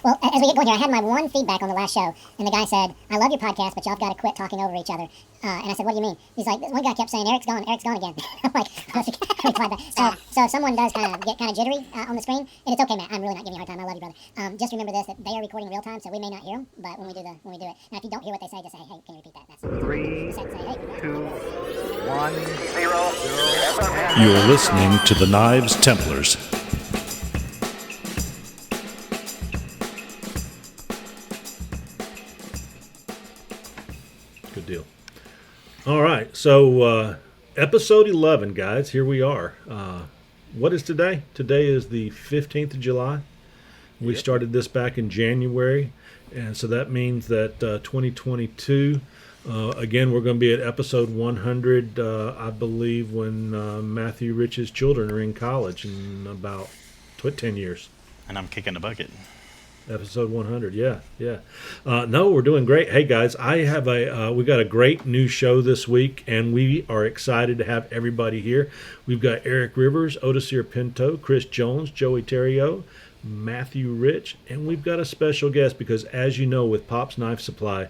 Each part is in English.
Well, as we get going here, I had my one feedback on the last show, and the guy said, I love your podcast, but y'all got to quit talking over each other. And I said, what do you mean? He's like, this one guy kept saying, Erick's gone again. I'm like, so if someone does get kind of jittery on the screen, and it's okay, Matt, I'm really not giving you a hard time, I love you, brother. Just remember this, that they are recording real time, so we may not hear them, but when we do it, now if you don't hear what they say, just say, hey, can you repeat that? That's 3, say, hey, 2, 1, 0. You're listening to the Knives Templars. Good deal. All right, so episode 11, guys. Here we are. What is today? Today is the 15th of July. We started this back in January, and so that means that 2022, again, we're going to be at episode 100, I believe, when Matthew Rich's children are in college in about 10 years. And I'm kicking the bucket. Episode 100, yeah. No, we're doing great. Hey guys, we got a great new show this week, and we are excited to have everybody here. We've got Erick Rivers, Odacir Pinto, Chris Jones, Joey Terrio, Matthew Rich, and we've got a special guest because, as you know, with Pop's Knife Supply,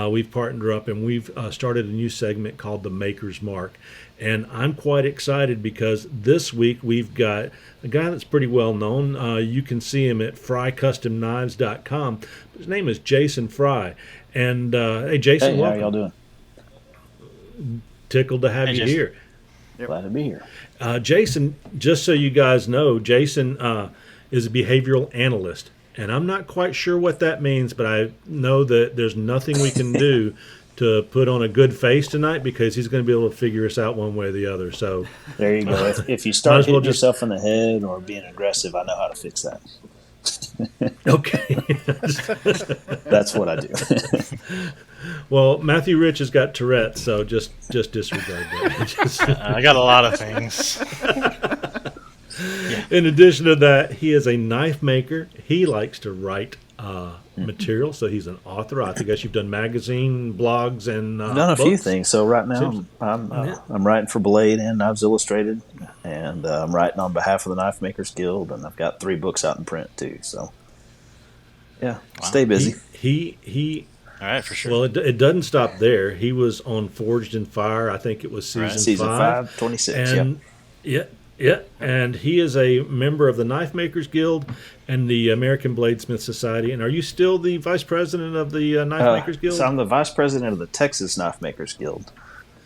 we've partnered up and we've started a new segment called The Maker's Mark. And I'm quite excited because this week we've got a guy that's pretty well known. You can see him at frycustomknives.com. His name is Jason Fry. And hey, Jason, hey, welcome. How y'all doing? Tickled to have you Jason. here. Glad to be here. Jason, just so you guys know, Jason is a behavioral analyst. And I'm not quite sure what that means, but I know that there's nothing we can do to put on a good face tonight because he's going to be able to figure us out one way or the other. So there you go. If you start hitting yourself in the head or being aggressive, I know how to fix that. Okay. That's what I do. Well, Matthew Rich has got Tourette's, so just disregard that. I got a lot of things. In addition to that, he is a knife maker. He likes to write material, so he's an author. I guess you've done magazine, blogs, and I've done a books. few things. So right now I'm writing for Blade and Knives Illustrated, and I'm writing on behalf of the Knife Makers Guild, and I've got 3 books out in print too. So stay busy. He All right, for sure. Well, it doesn't stop there. He was on Forged in Fire. I think it was season 5, 26. And yeah, and he is a member of the Knife Makers Guild and the American Bladesmith Society. And are you still the vice president of the Knife Makers Guild? So I'm the vice president of the Texas Knife Makers Guild.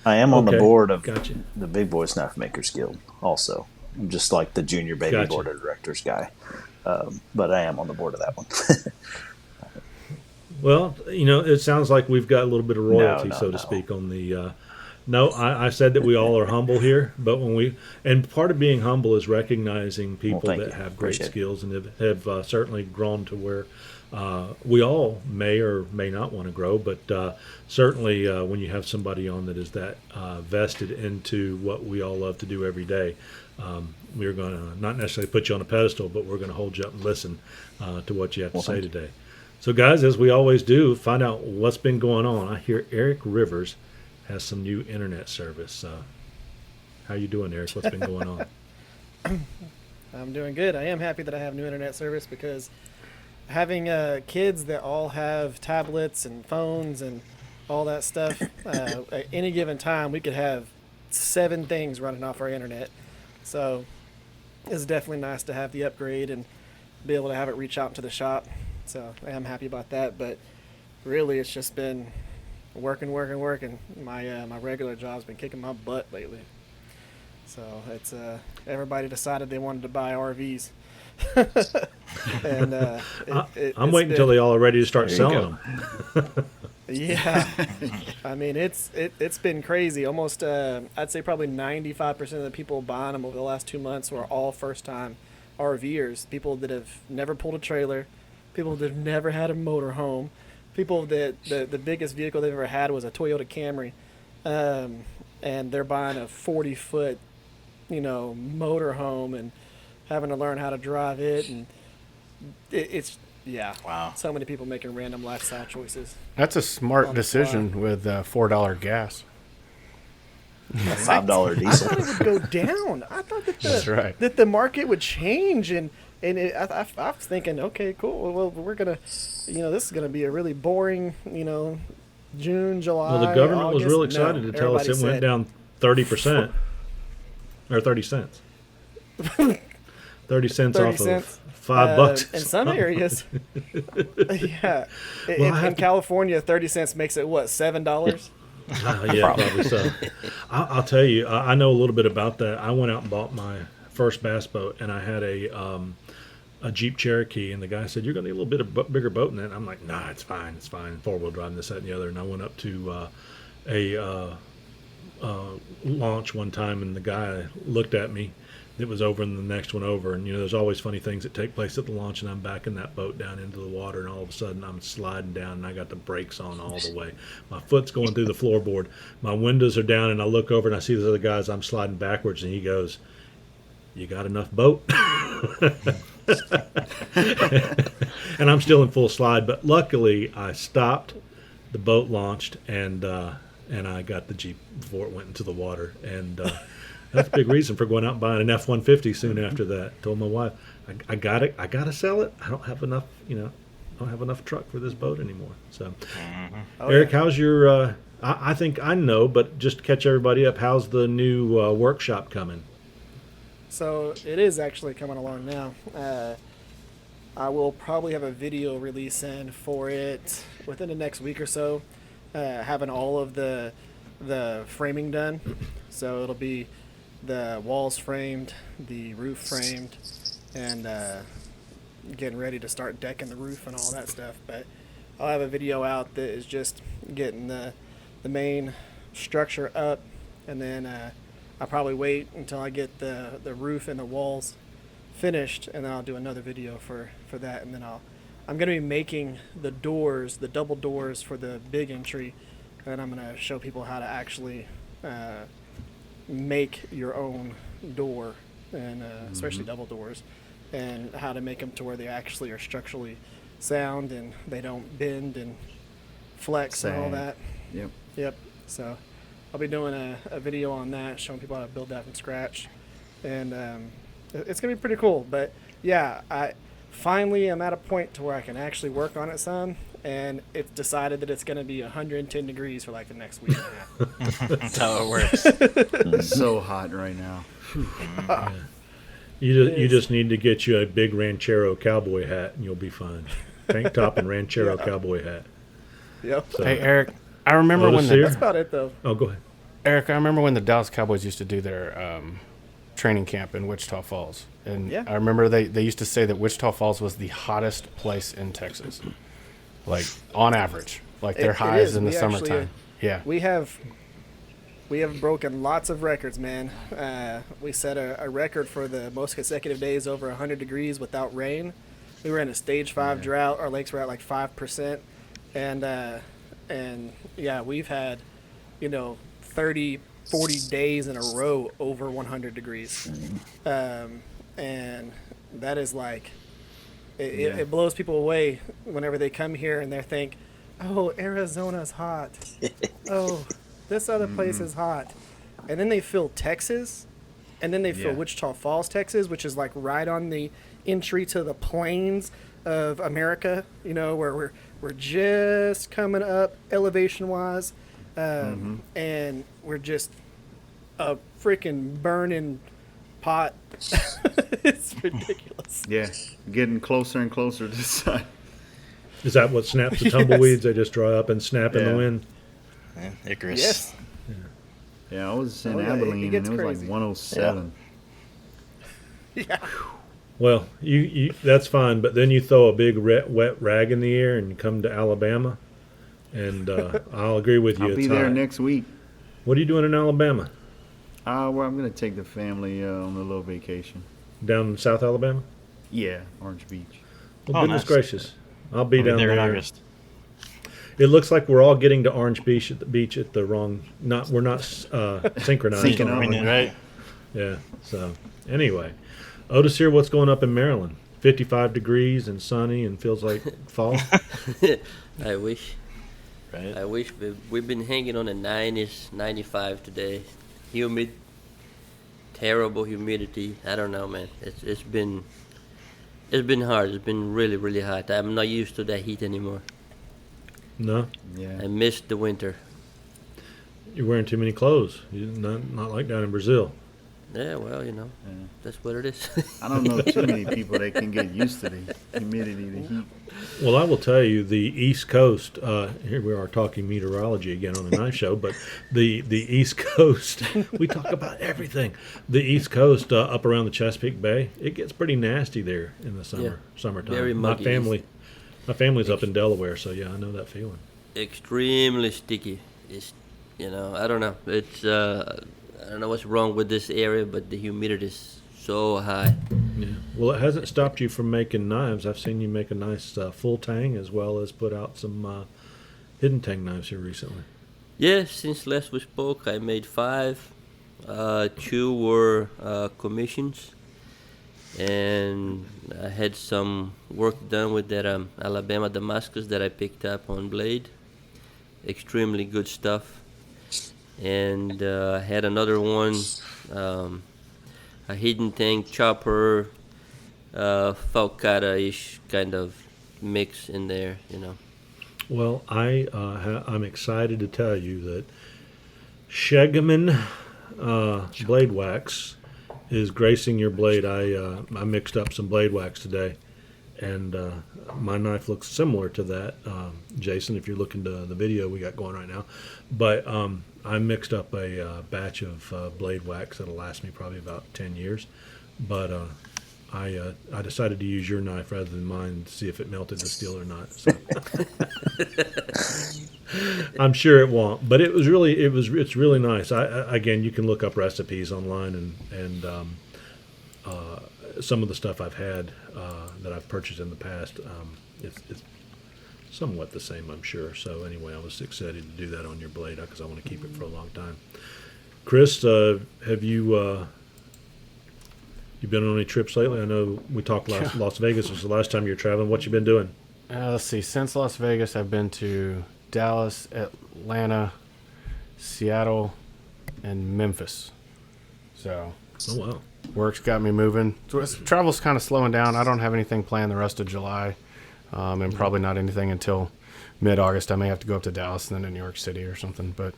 I am on the board of the Big Boys Knife Makers Guild also. I'm just like the junior baby board of directors guy. But I am on the board of that one. Well, it sounds like we've got a little bit of royalty, so to speak, on the... No, I said that we all are humble here, but and part of being humble is recognizing people that have great skills and have certainly grown to where we all may or may not want to grow, but certainly when you have somebody on that is that vested into what we all love to do every day, we're going to not necessarily put you on a pedestal, but we're going to hold you up and listen to what you have to say today. So, guys, as we always do, find out what's been going on. I hear Erick Rivers has some new internet service. How you doing, Erick? What's been going on? I'm doing good. I am happy that I have new internet service because having kids that all have tablets and phones and all that stuff, at any given time we could have 7 things running off our internet. So it's definitely nice to have the upgrade and be able to have it reach out to the shop. So I am happy about that. But really, it's just been working. My regular job's been kicking my butt lately. So it's everybody decided they wanted to buy RVs. And I'm waiting until they all are ready to start selling them. Yeah, I mean it's been crazy. Almost I'd say probably 95% of the people buying them over the last 2 months were all first-time RVers. People that have never pulled a trailer, people that have never had a motorhome. People that the biggest vehicle they've ever had was a Toyota Camry, and they're buying a 40-foot, motorhome and having to learn how to drive it, and it's wow. So many people making random lifestyle choices. That's a smart decision with $4 gas. $5 diesel. I thought it would go down. I thought that That's right. that the market would change and And I was thinking, okay, cool. Well, we're gonna, this is gonna be a really boring, June, July. Well, the government August. was real excited to tell us it went down 30%, or 30 cents. 30 cents 30 off cents. of $5 In some areas. Yeah. In California, 30 cents makes it what, $7? Yeah, probably so. I'll tell you, I know a little bit about that. I went out and bought my first bass boat, and I had a Jeep Cherokee, and the guy said, "You're going to need a little bit of bigger boat than that." And I'm like, "Nah, it's fine. 4-wheel drive, and this, that, and the other." And I went up to a launch one time, and the guy looked at me. It was over in the next one over, and there's always funny things that take place at the launch, and I'm backing that boat down into the water, and all of a sudden I'm sliding down, and I got the brakes on all the way. My foot's going through the floorboard. My windows are down, and I look over and I see those other guys. I'm sliding backwards, and he goes, "You got enough boat?" And I'm still in full slide, but luckily I stopped, the boat launched, and I got the Jeep before it went into the water, and that's a big reason for going out and buying an F-150 soon after that. Told my wife, I got it. I got to sell it. I don't have enough, I don't have enough truck for this boat anymore. So, Eric, how's your, I think I know, but just to catch everybody up, how's the new workshop coming? So it is actually coming along now. I will probably have a video release in for it within the next week or so, having all of the framing done. So it'll be the walls framed, the roof framed, and getting ready to start decking the roof and all that stuff. But I'll have a video out that is just getting the main structure up, and then I'll probably wait until I get the roof and the walls finished, and then I'll do another video for that. And then I'm going to be making the doors, the double doors for the big entry, and I'm going to show people how to actually make your own door, and especially double doors, and how to make them to where they actually are structurally sound and they don't bend and flex and all that. Yep. So I'll be doing a video on that, showing people how to build that from scratch, and it's gonna be pretty cool. But yeah, I finally am at a point to where I can actually work on it some, and it's decided that it's gonna be 110 degrees for like the next week and a half. That's how it works. It's so hot right now. You just need to get you a big ranchero cowboy hat, and you'll be fine. Tank top and ranchero cowboy hat. Yep. So, Hey, Eric, I remember when That's about it, though. Oh, go ahead. Eric, I remember when the Dallas Cowboys used to do their training camp in Wichita Falls. And I remember they used to say that Wichita Falls was the hottest place in Texas. Like, on average. Like, their highs in the summertime. We have broken lots of records, man. We set a record for the most consecutive days over 100 degrees without rain. We were in a stage 5 drought. Our lakes were at like 5%. And yeah, we've had, 30, 40 days in a row over 100 degrees. And that is like, it blows people away whenever they come here and they think, oh, Arizona's hot. Oh, this other place is hot. And then they feel Texas, and then they feel Wichita Falls, Texas, which is like right on the entry to the plains of America, where we're just coming up elevation-wise, and we're just a freaking burning pot. It's ridiculous. Yeah, getting closer and closer to the sun. Is that what snaps the tumbleweeds? They just dry up and snap in the wind? Yeah, Icarus. Yes. Yeah, I was in Abilene, and it was crazy. like 107. Yeah. Well, you that's fine, but then you throw a big wet rag in the air and you come to Alabama, and I'll agree with you. I'll be there next week. What are you doing in Alabama? Well, I'm going to take the family on a little vacation. Down in South Alabama? Yeah, Orange Beach. Well, goodness gracious. I'll be down there there in August. It looks like we're all getting to Orange Beach at the wrong. We're not synchronized. Syncing up. Right? Yeah. So anyway, Odacir, what's going up in Maryland? 55 degrees and sunny and feels like fall. I wish. Right. I wish. We've been hanging on the 90s, 95 today. Humid. Terrible humidity. I don't know, man. It's been It's been hard. It's been really, really hot. I'm not used to that heat anymore. No? Yeah. I missed the winter. You're wearing too many clothes. Not like down in Brazil. Yeah, well, that's what it is. I don't know too many people that can get used to the humidity, the heat. Well, I will tell you, the East Coast, here we are talking meteorology again on the Knife Show, but the East Coast, we talk about everything. The East Coast, up around the Chesapeake Bay, it gets pretty nasty there in the summertime. Very muggy. My family's up in Delaware, so yeah, I know that feeling. Extremely sticky. It's, I don't know. It's, I don't know what's wrong with this area, but the humidity is so high. Yeah. Well, it hasn't stopped you from making knives. I've seen you make a nice full tang, as well as put out some hidden tang knives here recently. Yeah, since last we spoke, I made 5. 2 were commissions, and I had some work done with that Alabama Damascus that I picked up on Blade. Extremely good stuff. And I had another one, a hidden tank chopper, falcata-ish kind of mix in there, Well, I'm excited to tell you that Schegeman blade wax is gracing your blade. I mixed up some blade wax today, and my knife looks similar to that, Jason, if you're looking to the video we got going right now. But I mixed up a batch of blade wax that'll last me probably about 10 years. But I decided to use your knife rather than mine to see if it melted the steel or not. So. I'm sure it won't, but it's really nice. Again, you can look up recipes online and some of the stuff I've had that I've purchased in the past. It's somewhat the same, I'm sure. So anyway, I was excited to do that on your blade because I want to keep it for a long time. Chris, have you been on any trips lately? I know we talked Las Vegas was the last time you were traveling. What you been doing? Let's see. Since Las Vegas, I've been to Dallas, Atlanta, Seattle, and Memphis. So, oh wow, work's got me moving. Travel's kind of slowing down. I don't have anything planned the rest of July, and probably not anything until mid-August. I may have to go up to Dallas and then to New York City or something. But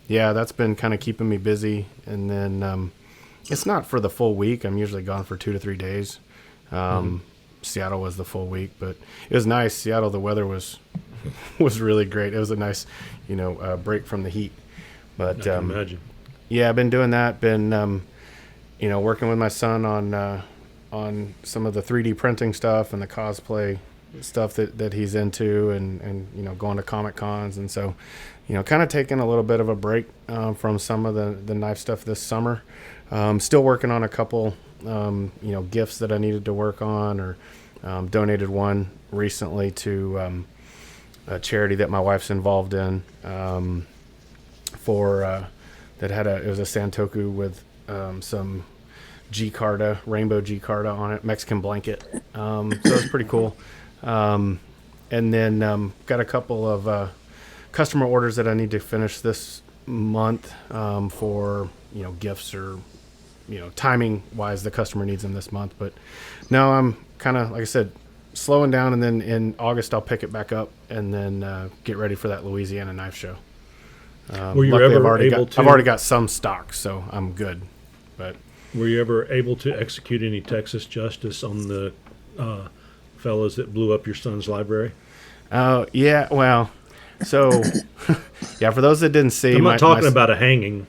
yeah, that's been kind of keeping me busy. And then it's not for the full week. I'm usually gone for 2 to 3 days. Seattle was the full week, but it was nice. Seattle, the weather was really great. It was a nice, break from the heat. But I can imagine. Yeah, I've been doing that. Been working with my son on some of the 3D printing stuff and the cosplay stuff that he's into, and going to Comic Cons, and so kind of taking a little bit of a break from some of the knife stuff this summer. Still working on a couple gifts that I needed to work on, or donated one recently to a charity that my wife's involved in for it was a Santoku with some G-Carta, rainbow G-Carta on it, Mexican blanket. So it's pretty cool. And then got a couple of customer orders that I need to finish this month for gifts, or timing wise the customer needs them this month. But now I'm kind of, like I said, slowing down, and then in August I'll pick it back up and then get ready for that Louisiana knife show. Were you ever I've already got some stock, so I'm good. But were you ever able to execute any Texas justice on the fellas that blew up your son's library? Yeah, well, so yeah, for those that didn't see, I'm not talking about a hanging.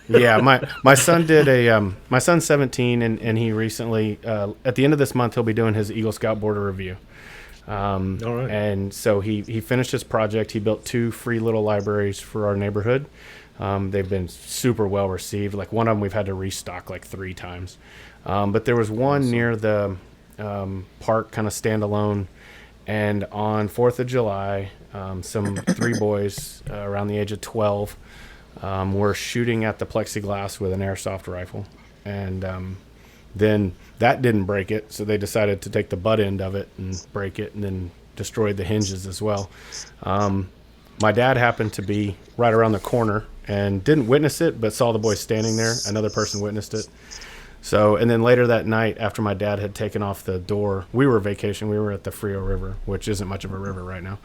Yeah, my son did my son's 17, and he recently at the end of this month he'll be doing his Eagle Scout border review. All right. And so he finished his project. He built 2 free little libraries for our neighborhood. They've been super well received. Like one of them we've had to restock like 3 times. But there was one near the park, kind of standalone. And on 4th of July, some 3 boys around the age of 12 were shooting at the plexiglass with an airsoft rifle. And then that didn't break it, so they decided to take the butt end of it and break it, and then destroyed the hinges as well. My dad happened to be right around the corner and didn't witness it, but saw the boys standing there. Another person witnessed it. So, and then later that night, after my dad had taken off the door, we were vacation. We were at the Frio River, which isn't much of a river right now.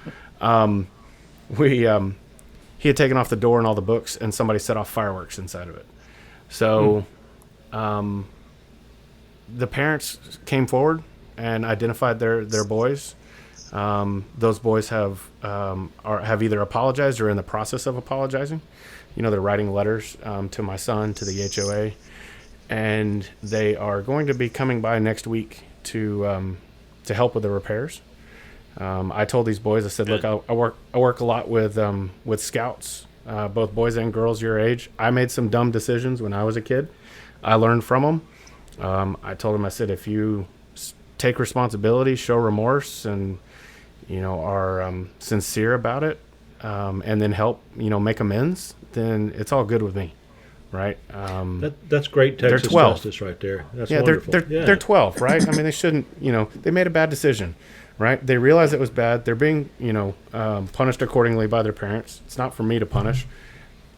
He had taken off the door and all the books, and somebody set off fireworks inside of it. So, the parents came forward and identified their boys. Those boys have either apologized or in the process of apologizing. They're writing letters to my son, to the HOA, and they are going to be coming by next week to help with the repairs. I told these boys, I said, look, I work a lot with scouts, both boys and girls your age. I made some dumb decisions when I was a kid. I learned from them. I told them, I said, if you take responsibility, show remorse, and are sincere about it, and then help make amends, then it's all good with me, right? That's great Texas justice right there. That's wonderful. They're 12, right? I mean, they shouldn't. They made a bad decision, right? They realize it was bad. They're being punished accordingly by their parents. It's not for me to punish,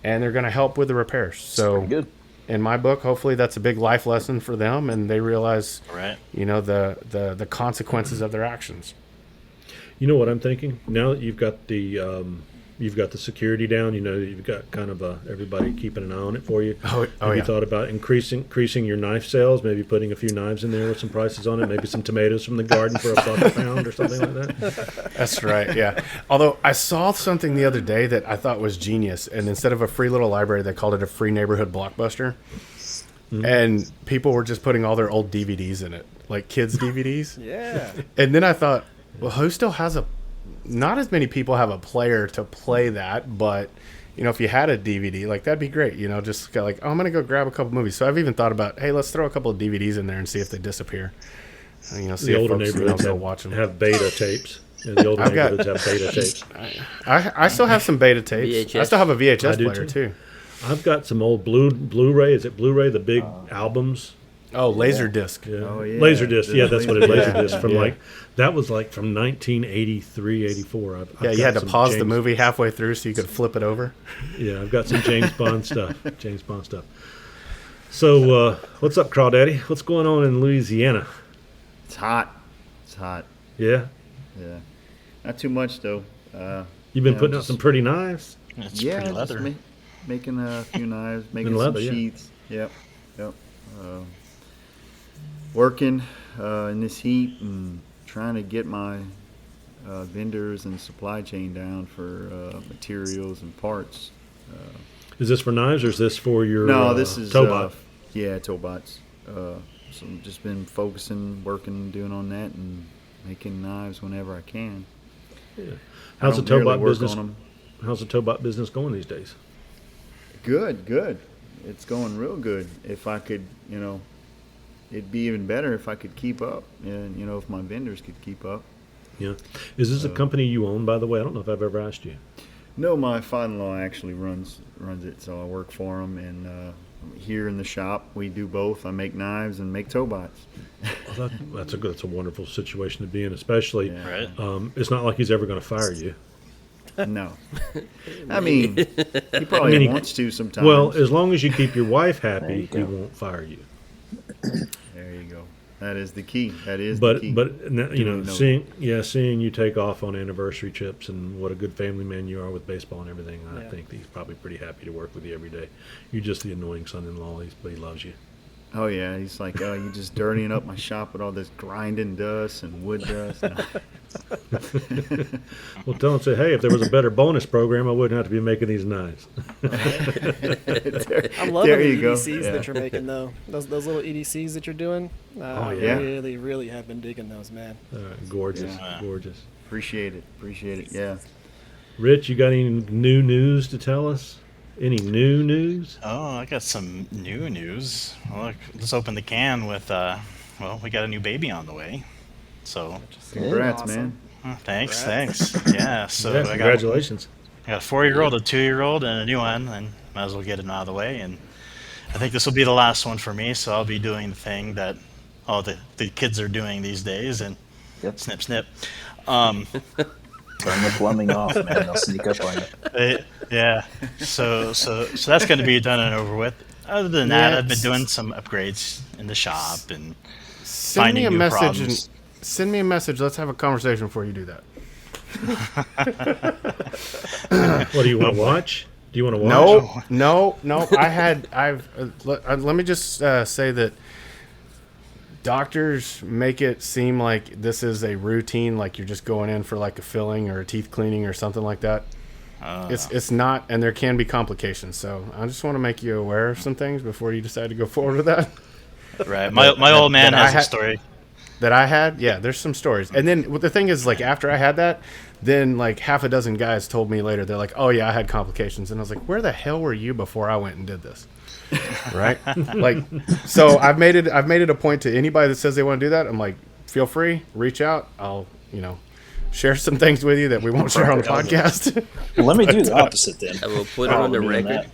and they're going to help with the repairs. So good. In my book, hopefully that's a big life lesson for them, and they realize, right, the consequences of their actions. You know what I'm thinking? Now that you've got the security down, you've got kind of everybody keeping an eye on it for you. Have you thought about increasing your knife sales? Maybe putting a few knives in there with some prices on it. Maybe some tomatoes from the garden for $1 a pound or something like that. That's right. Yeah. Although I saw something the other day that I thought was genius, and instead of a free little library, they called it a free neighborhood blockbuster. Mm-hmm. And people were just putting all their old DVDs in it, like kids' DVDs. Yeah. And then I thought, well, who still has not as many people have a player to play that, but if you had a DVD, like that'd be great. Just like, I'm gonna go grab a couple movies. So I've even thought about, hey, let's throw a couple of DVDs in there and see if they disappear. See the older neighborhoods have beta tapes. The older neighborhoods have beta tapes. I still have some beta tapes. VHS. I still have a VHS player too. I've got some old Blu-ray. Is it Blu-ray? The big albums. Oh, Laserdisc. Yeah. Oh, yeah. Laserdisc. Yeah, that's what it is. Laserdisc from that was from 1983, 84. I've you had to pause the movie halfway through so you could flip it over. Yeah, I've got some James Bond stuff. So, what's up, Crawdaddy? What's going on in Louisiana? It's hot. Yeah? Yeah. Not too much, though. You've been putting out some pretty knives? It's pretty leather. Just making a few knives, making leather, some sheaths. Yep. Working in this heat and trying to get my vendors and supply chain down for materials and parts. Is this for knives or is this for your this is Towbot? Towbots. So I've just been working, doing on that and making knives whenever I can. Yeah. How's the Towbot business going these days? Good. It's going real good. If I could, it'd be even better if I could keep up, and if my vendors could keep up. Yeah. Is this a company you own, by the way? I don't know if I've ever asked you. No, my father-in-law actually runs it, so I work for him. And here in the shop, we do both. I make knives and make Towbots. Well, that's a wonderful situation to be in, especially. Right. It's not like he's ever going to fire you. No. I mean, he probably wants to sometimes. Well, as long as you keep your wife happy, he won't fire you. There you go. That is the key. The key. But seeing you take off on anniversary trips and what a good family man you are with baseball and everything, I think he's probably pretty happy to work with you every day. You're just the annoying son-in-law, but he loves you. Oh, yeah. He's like, you're just dirtying up my shop with all this grinding dust and wood dust. Well, tell him, say, hey, if there was a better bonus program, I wouldn't have to be making these knives. I'm loving the EDCs that you're making, though. Those little EDCs that you're doing. Really, really have been digging those, man. Gorgeous. Appreciate it, yeah. Rich, you got any new news to tell us? Any new news? Oh, I got some new news. Well, let's open the can with, we got a new baby on the way. So, congrats, awesome. man. Thanks. Yeah, so congratulations. I got a 4-year-old, a 2-year-old, and a new one, and might as well get it out of the way. And I think this will be the last one for me, so I'll be doing the thing that all the kids are doing these days, and snip, snip. Turn the plumbing off, man. They'll sneak up on you. Yeah. So that's going to be done and over with. Other than that, I've been doing some upgrades in the shop and send me a message. Send me a message. Let's have a conversation before you do that. What do you want to watch? Do you want to watch? No. Let me just say that doctors make it seem like this is a routine, like you're just going in for like a filling or a teeth cleaning or something like that. It's not, and there can be complications. So I just want to make you aware of some things before you decide to go forward with that. Right. My old man has a story. That I had? Yeah, there's some stories. And then the thing is, like, after I had that, then like half a dozen guys told me later, they're like, oh yeah, I had complications. And I was like, where the hell were you before I went and did this? Right? Like, so I've made it a point to anybody that says they want to do that. I'm like, feel free, reach out. I'll, share some things with you that we won't share on the podcast. Well, let me do the opposite then. I will put it on the record.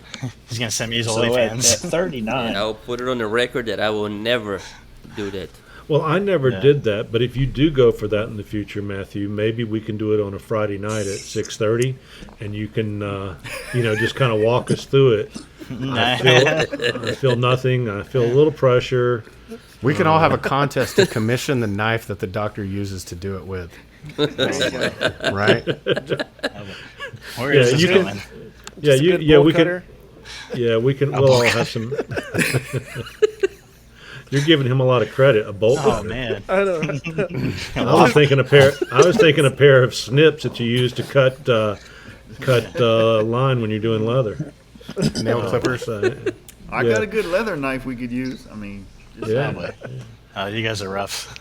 He's going to send me his So OnlyFans. at 39. I will put it on the record that I will never do that. Well, I never did that, but if you do go for that in the future, Matthew, maybe we can do it on a Friday night at 6:30, and you can, just kind of walk us through it. I feel nothing. I feel a little pressure. We can all have a contest to commission the knife that the doctor uses to do it with. Right? Where is this going? We can. Yeah, we can. We'll all have some. You're giving him a lot of credit. A bolt cutter. Oh man! I don't know. I was thinking a pair of snips that you use to cut line when you're doing leather. Nail clippers. I got a good leather knife we could use. I mean, You guys are rough.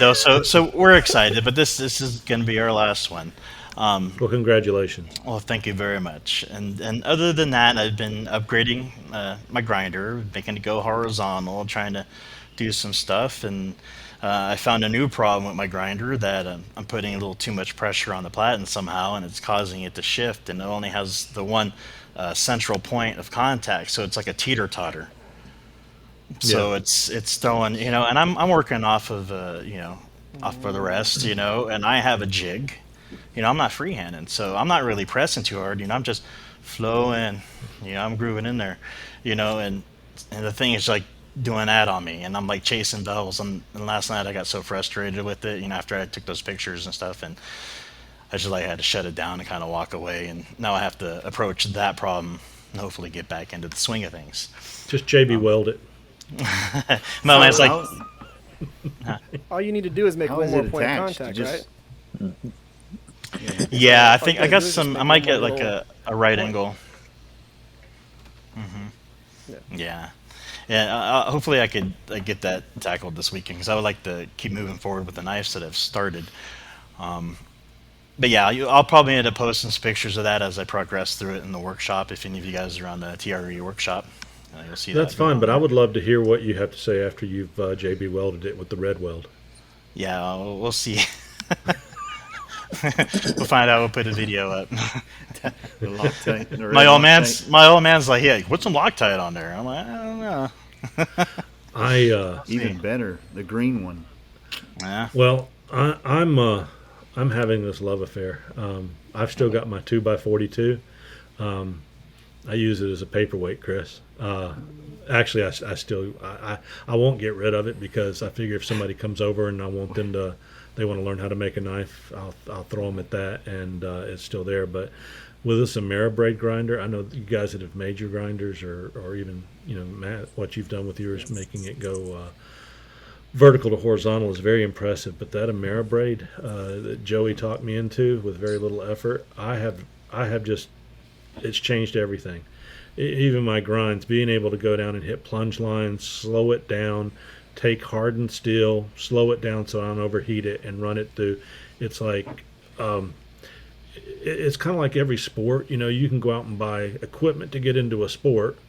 No, so we're excited, but this is going to be our last one. Well, congratulations. Well, thank you very much. And other than that, I've been upgrading my grinder, making it go horizontal, trying to do some stuff. And I found a new problem with my grinder that I'm putting a little too much pressure on the platen somehow, and it's causing it to shift. And it only has the one central point of contact, so it's like a teeter-totter. So it's throwing, and I'm working off of, off of the rest, and I have a jig. I'm not freehanding, so I'm not really pressing too hard. I'm just flowing. I'm grooving in there. And the thing is like doing that on me, and I'm like chasing bells. And last night I got so frustrated with it. After I took those pictures and stuff, and I just had to shut it down and kind of walk away. And now I have to approach that problem and hopefully get back into the swing of things. Just JB weld it. No, it's like all you need to do is make one more point of contact, right? Yeah, I think I got some. I might get like a right angle. Yeah. Hopefully I could get that tackled this weekend because I would like to keep moving forward with the knives that I've started. But yeah, I'll probably end up posting some pictures of that as I progress through it in the workshop. If any of you guys are on the TRE workshop, you'll see that. That's fine, but I would love to hear what you have to say after you've JB welded it with the red weld. Yeah, we'll see. We'll find out. We'll put a video up. My old man's like, yeah, put some Loctite on there. I'm like, I don't know. Even better, the green one. Yeah. Well, I'm having this love affair. I've still got my 2x42. I use it as a paperweight, Chris. Actually, I won't get rid of it because I figure if somebody comes over and I want them to. They want to learn how to make a knife, I'll throw them at that, and it's still there. But with this AmeriBrade grinder, I know you guys that have made your grinders, or even Matt, what you've done with yours, making it go vertical to horizontal is very impressive. But that AmeriBrade that Joey talked me into with very little effort, I have just it's changed everything. Even my grinds, being able to go down and hit plunge lines, slow it down. Take hardened steel, slow it down so I don't overheat it, and run it through. It's like, it's kind of like every sport. You can go out and buy equipment to get into a sport,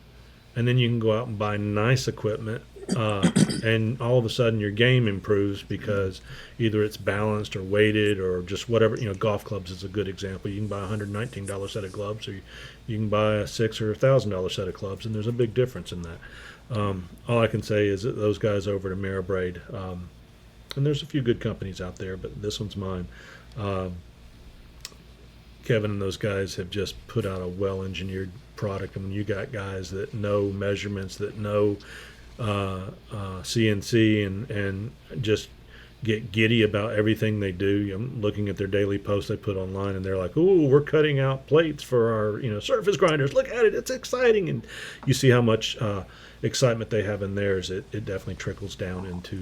and then you can go out and buy nice equipment, and all of a sudden your game improves because either it's balanced or weighted or just whatever. Golf clubs is a good example. You can buy a $119 set of gloves, or you can buy a $6,000 or $1,000 set of clubs, and there's a big difference in that. All I can say is that those guys over at AmeriBrade, and there's a few good companies out there, but this one's mine, Kevin and those guys have just put out a well-engineered product. And when you got guys that know measurements, that know CNC, and just get giddy about everything they do. I'm looking at their daily posts they put online, and they're like, "Ooh, we're cutting out plates for our surface grinders. Look at it, it's exciting." And you see how much excitement they have in theirs. It definitely trickles down into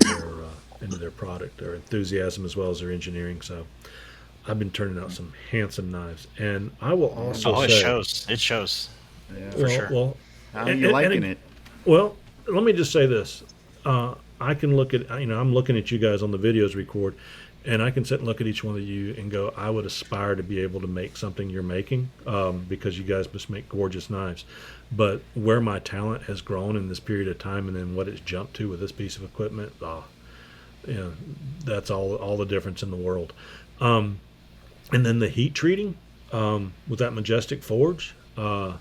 their product, their enthusiasm as well as their engineering. So I've been turning out some handsome knives, and I will also it shows. It shows. Yeah. For sure. Well, how are you liking it? Well, let me just say this. I can look at, I'm looking at you guys on the videos record, and I can sit and look at each one of you and go, I would aspire to be able to make something you're making, because you guys just make gorgeous knives. But where my talent has grown in this period of time, and then what it's jumped to with this piece of equipment, that's all the difference in the world. And then the heat treating with that Majestic Forge. I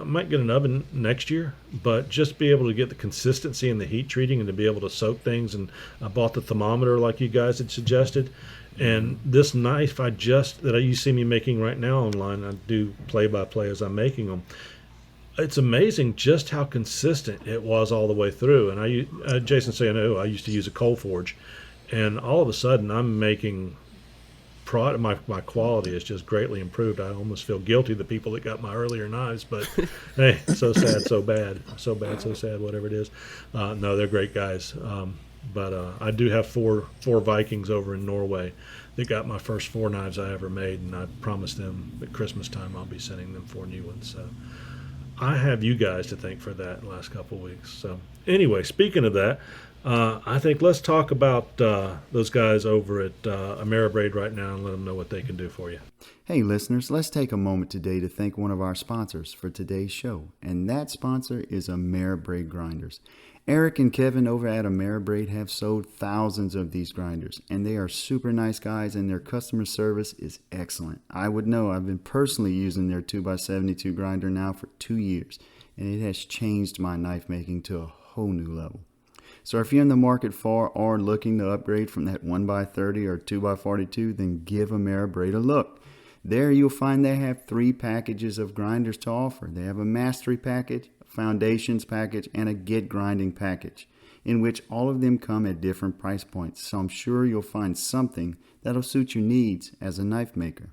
might get an oven next year, but just be able to get the consistency in the heat treating and to be able to soak things. And I bought the thermometer like you guys had suggested. And this knife that you see me making right now online, I do play-by-play as I'm making them. It's amazing just how consistent it was all the way through. And Jason saying, I used to use a coal forge. And all of a sudden I'm making my quality is just greatly improved. I almost feel guilty, the people that got my earlier knives, but hey, so sad, so bad, so sad, whatever it is. No, they're great guys. But I do have four Vikings over in Norway that got my first 4 knives I ever made, and I promised them at Christmas time I'll be sending them 4 new ones. So I have you guys to thank for that the last couple of weeks. So anyway, speaking of that, I think let's talk about those guys over at Ameribraid right now and let them know what they can do for you. Hey listeners, let's take a moment today to thank one of our sponsors for today's show, and that sponsor is Ameribraid Grinders. Erick and Kevin over at Ameribraid have sold thousands of these grinders, and they are super nice guys, and their customer service is excellent. I would know. I've been personally using their 2x72 grinder now for 2 years, and it has changed my knife making to a whole new level. So if you're in the market for or looking to upgrade from that 1x30 or 2x42, then give Ameribraid a look. There you'll find they have 3 packages of grinders to offer. They have a Mastery package, a Foundations package, and a Get Grinding package, in which all of them come at different price points. So I'm sure you'll find something that'll suit your needs as a knife maker.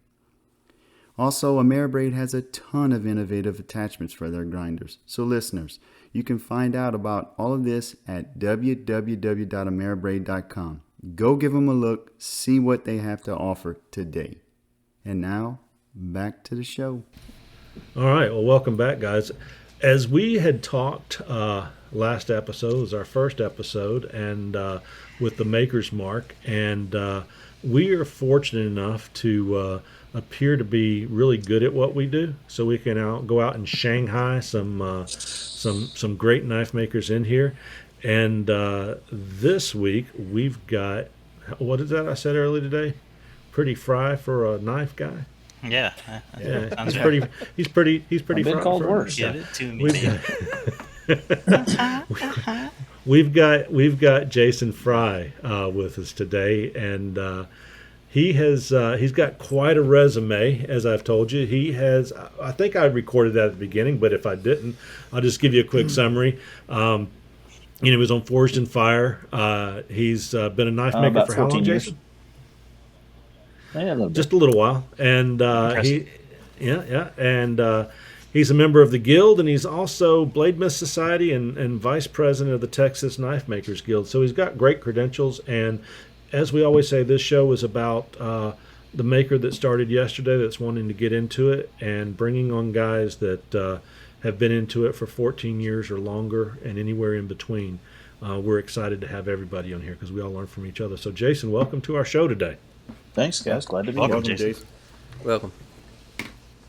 Also, Ameribraid has a ton of innovative attachments for their grinders. So listeners, you can find out about all of this at www.ameribraid.com. Go give them a look, see what they have to offer today. And now, back to the show. All right, well, welcome back, guys. As we had talked last episode, was our first episode, and with the Maker's Mark, and we are fortunate enough to appear to be really good at what we do, so we can go out and Shanghai some great knife makers in here. And this week we've got, what is that I said earlier today? Pretty fry for a knife guy. Yeah, he's pretty. He's pretty. I've been fry called for worse. Give it to me. We've got Jason Fry with us today, and he's got quite a resume, as I've told you. He has. I think I recorded that at the beginning, but if I didn't, I'll just give you a quick summary. He was on Forged in Fire. He's been a knife maker for how long, Jason? Yeah, just a little while, and he's a member of the Guild, and he's also Bladesmith Society and vice president of the Texas Knife Makers Guild. So he's got great credentials, and as we always say, this show is about the maker that started yesterday that's wanting to get into it, and bringing on guys that have been into it for 14 years or longer and anywhere in between. We're excited to have everybody on here because we all learn from each other. So Jason, welcome to our show today. Thanks, guys. Glad to be here. Welcome, Jason. Welcome.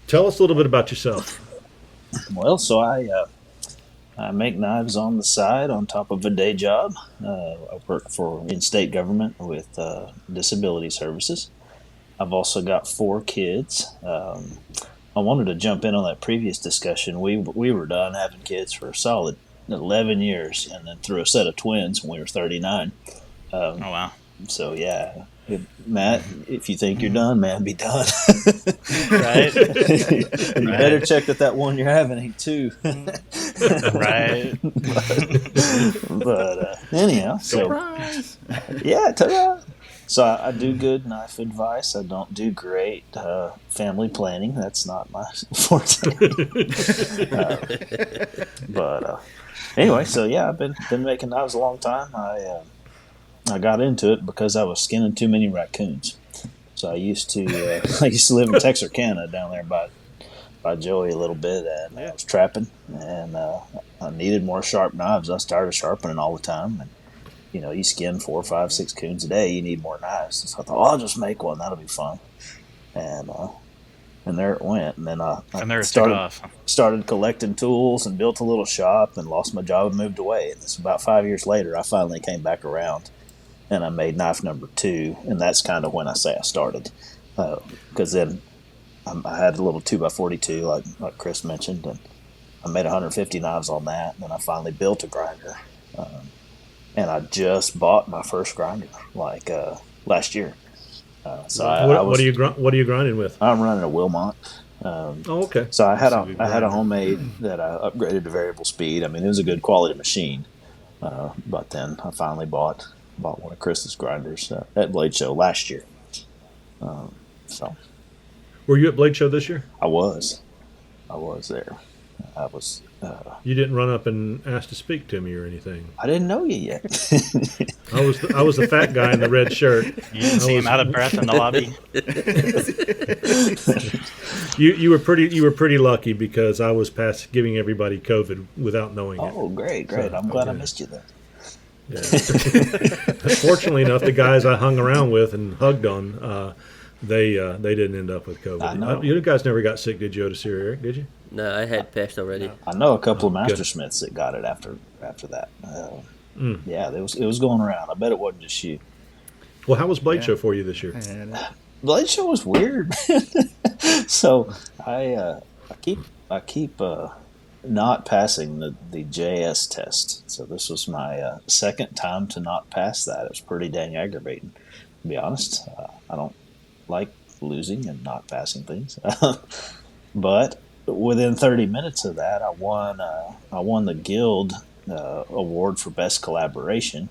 Tell us a little bit about yourself. Well, so I make knives on the side on top of a day job. I work in state government with disability services. I've also got 4 kids. I wanted to jump in on that previous discussion. We were done having kids for a solid 11 years, and then threw a set of twins when we were 39. Oh, wow. So, yeah. Matt, if you think you're done, man, be done. Right? You better check that one you're having ain't two. Right. But anyhow, Surprise! yeah, ta-da. So I do good knife advice. I don't do great family planning. That's not my forte. But anyway, so yeah, I've been making knives a long time. I got into it because I was skinning too many raccoons. So I used to live in Texarkana down there by Joey a little bit, and I was trapping, and I needed more sharp knives. I started sharpening all the time, and you skin 4, 5, 6 coons a day. You need more knives. So I thought, I'll just make one. That'll be fun. And there it went. And then I started collecting tools and built a little shop and lost my job and moved away. And it's about 5 years later, I finally came back around and I made knife number 2. And that's kind of when I say I started. Because then I had a little 2x42, like Chris mentioned, and I made 150 knives on that. And then I finally built a grinder. And I just bought my first grinder last year. What are you grinding with? I'm running a Wilmot. Okay. So I had a homemade that I upgraded to variable speed. I mean, it was a good quality machine. But then I finally bought one of Chris's grinders at Blade Show last year. So. Were you at Blade Show this year? I was there. You didn't run up and ask to speak to me or anything. I didn't know you yet. I was the fat guy in the red shirt. You didn't see him out of breath in the lobby. You were pretty lucky because I was past giving everybody COVID without knowing it. Oh, great! So, I'm glad I missed you then. Yeah. Fortunately enough, the guys I hung around with and hugged on, they didn't end up with COVID. I know. You guys never got sick, did you, Odacir, Erick? Did you? No, I had passed already. I know a couple of mastersmiths that got it after that. Yeah, it was going around. I bet it wasn't just you. Well, how was Blade Show for you this year? Blade Show was weird. So I keep not passing the JS test. So this was my second time to not pass that. It was pretty dang aggravating, to be honest. I don't like losing and not passing things, but within 30 minutes of that, I won the guild award for best collaboration,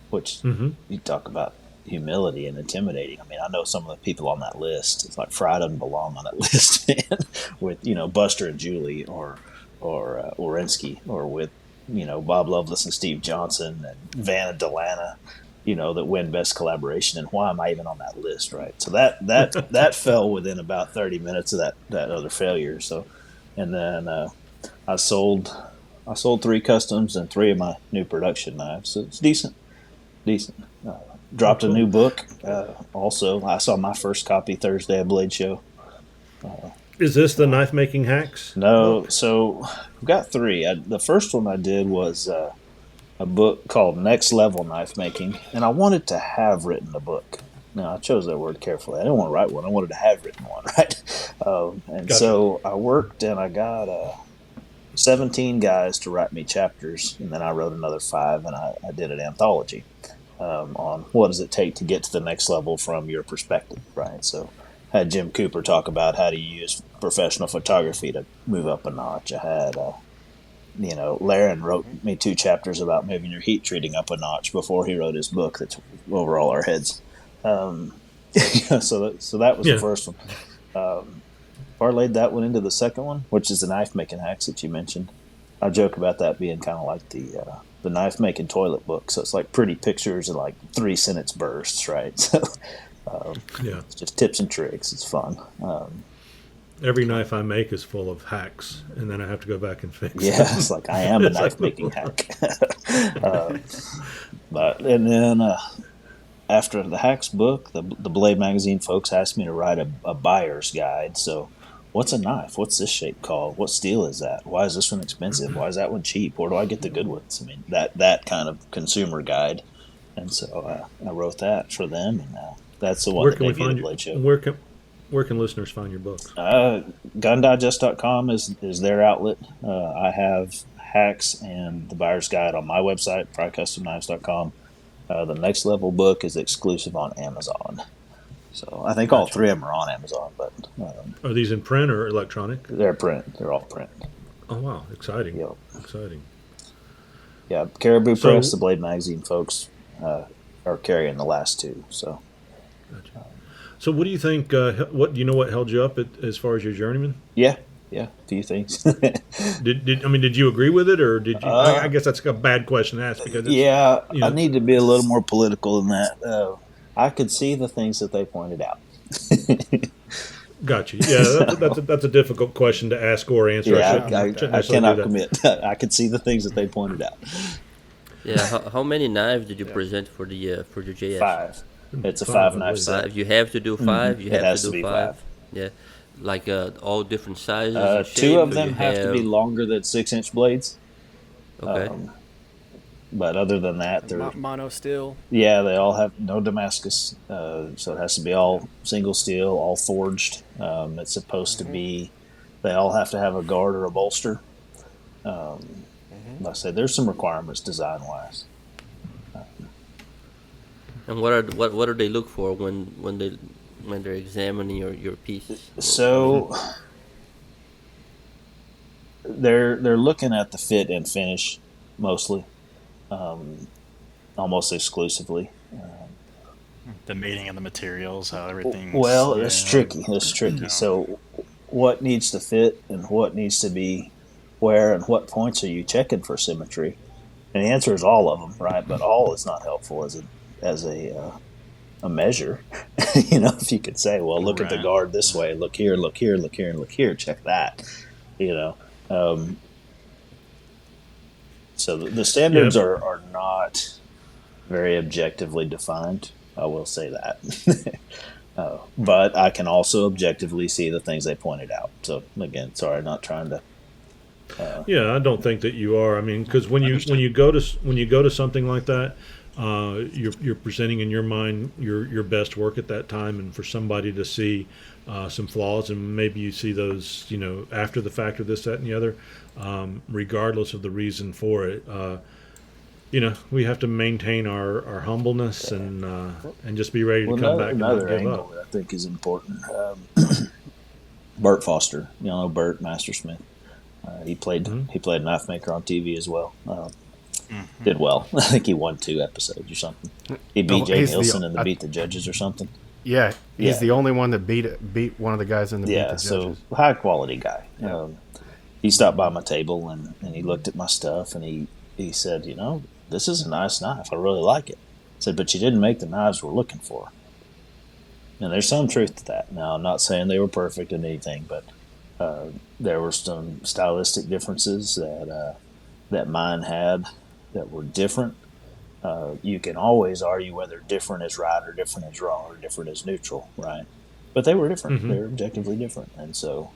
which you talk about humility and intimidating. I mean, I know some of the people on that list. It's like Fry doesn't belong on that list, man. With Buster and Julie or Orensky, or with Bob Lovelace and Steve Johnson and Van and Delana, that win best collaboration. And why am I even on that list, right? So that fell within about 30 minutes of that other failure. So, and then I sold 3 customs and 3 of my new production knives. So it's decent. Dropped a new book. Also, I saw my first copy Thursday at Blade Show. Is this the knife making hacks? No. So we've got 3. The first one I did was a book called Next Level Knife Making, and I wanted to have written a book. Now, I chose that word carefully. I didn't want to write one. I wanted to have written one, right? And gotcha. So I worked, and I got 17 guys to write me chapters, and then I wrote another 5, and I did an anthology on what does it take to get to the next level from your perspective, right? So I had Jim Cooper talk about how to use professional photography to move up a notch. I had Laren wrote me 2 chapters about moving your heat treating up a notch before he wrote his book that's over all our heads. So that was the first one. Parlayed that one into the second one, which is the knife making hacks that you mentioned. I joke about that being kind of like the knife making toilet book. So it's like pretty pictures and like 3-sentence bursts, right? So it's just tips and tricks. It's fun. Every knife I make is full of hacks, and then I have to go back and fix it. Yeah, it's like I am a knife-making hack. And then after the hacks book, the Blade Magazine folks asked me to write a buyer's guide. So what's a knife? What's this shape called? What steel is that? Why is this one expensive? Why is that one cheap? Where do I get the good ones? I mean, that kind of consumer guide. And so I wrote that for them, and that's the one that debuted at Blade Show. Where can listeners find your books? GunDigest.com is their outlet. I have hacks and the buyer's guide on my website, PryCustomKnives.com. The Next Level book is exclusive on Amazon. So I think all three of them are on Amazon. But are these in print or electronic? They're print. They're all print. Oh, wow. Exciting. Yep. Exciting. Yeah, Caribou Press, the Blade Magazine folks, are carrying the last two. So, gotcha. So what do you think, what do you know what held you up as far as your journeyman? Yeah, a few things. did you agree with it, or did you? I guess that's a bad question to ask because I need to be a little more political than that. I could see the things that they pointed out. Gotcha. Yeah, that's a difficult question to ask or answer. Yeah, I cannot commit. I could see the things that they pointed out. Yeah, how many knives did you present for the JS? 5. It's a 5-knife set. 5. You have to do 5. You have to do 5. 5. Yeah, like all different sizes. And 2 of them have to be longer than 6-inch blades. Okay. But other than that, they're mono steel. Yeah, they all have no Damascus, so it has to be all single steel, all forged. It's supposed to be. They all have to have a guard or a bolster. Like I say, there's some requirements design wise. And what do they look for when they're examining your pieces? So they're looking at the fit and finish mostly. Almost exclusively. The mating of the materials, how everything. Well, it's tricky. It's tricky. No. So, what needs to fit and what needs to be where, and what points are you checking for symmetry? And the answer is all of them, right? But all is not helpful as a measure. If you could say, well, look at the guard this way, look here, look here, look here, and look here, check that. So the standards are not very objectively defined. I will say that. But I can also objectively see the things they pointed out. So again, sorry, not trying to. I don't think that you are. I mean, because when you go to something like that, you're presenting in your mind your best work at that time, and for somebody to see some flaws, and maybe you see those after the fact, or this, that, and the other. Regardless of the reason for it, we have to maintain our humbleness and just be ready to come back and not give up. That I think is important. Bert Foster, Bert Mastersmith. He played Knife Maker on TV as well. Did well. I think he won 2 episodes or something. He beat Jay Nielsen and Beat the Judges or something. Yeah, he's the only one that beat one of the guys in the Beat the Judges. So high quality guy. Yeah. He stopped by my table and he looked at my stuff and he said, this is a nice knife. I really like it. I said, but you didn't make the knives we're looking for. And there's some truth to that. Now, I'm not saying they were perfect in anything, but there were some stylistic differences that mine had that were different. You can always argue whether different is right or different is wrong or different is neutral, right? But they were different. They were objectively different. And so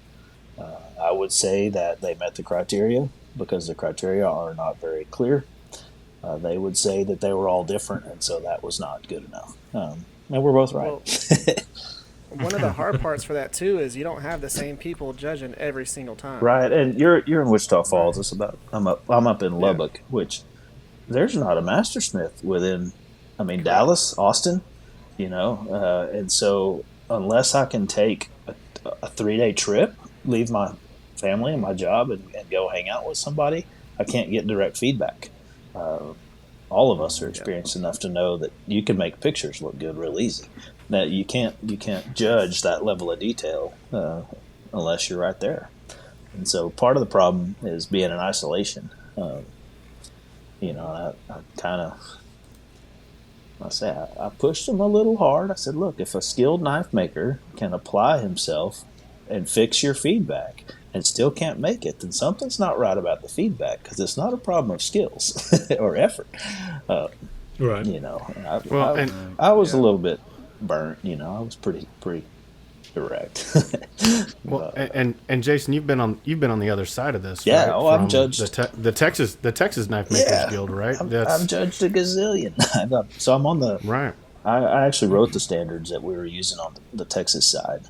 I would say that they met the criteria because the criteria are not very clear. They would say that they were all different, and so that was not good enough. And we're both right. Well, one of the hard parts for that too is you don't have the same people judging every single time. Right, and you're in Wichita Falls. It's about I'm up in Lubbock, which there's not a Mastersmith within. I mean, Dallas, Austin, and so unless I can take a 3-day trip, leave my family and my job and go hang out with somebody, I can't get direct feedback. All of us are experienced enough to know that you can make pictures look good real easy. That you can't judge that level of detail unless you're right there. And so part of the problem is being in isolation. I pushed him a little hard. I said, look, if a skilled knife maker can apply himself and fix your feedback and still can't make it, then something's not right about the feedback, because it's not a problem of skills or effort. Right. I was a little bit burnt. I was pretty direct. Well, and Jason, you've been on the other side of this. Yeah. Right? I've judged the Texas Knife Makers Guild, right? I've judged a gazillion. So I'm on the right. I actually wrote the standards that we were using on the Texas side.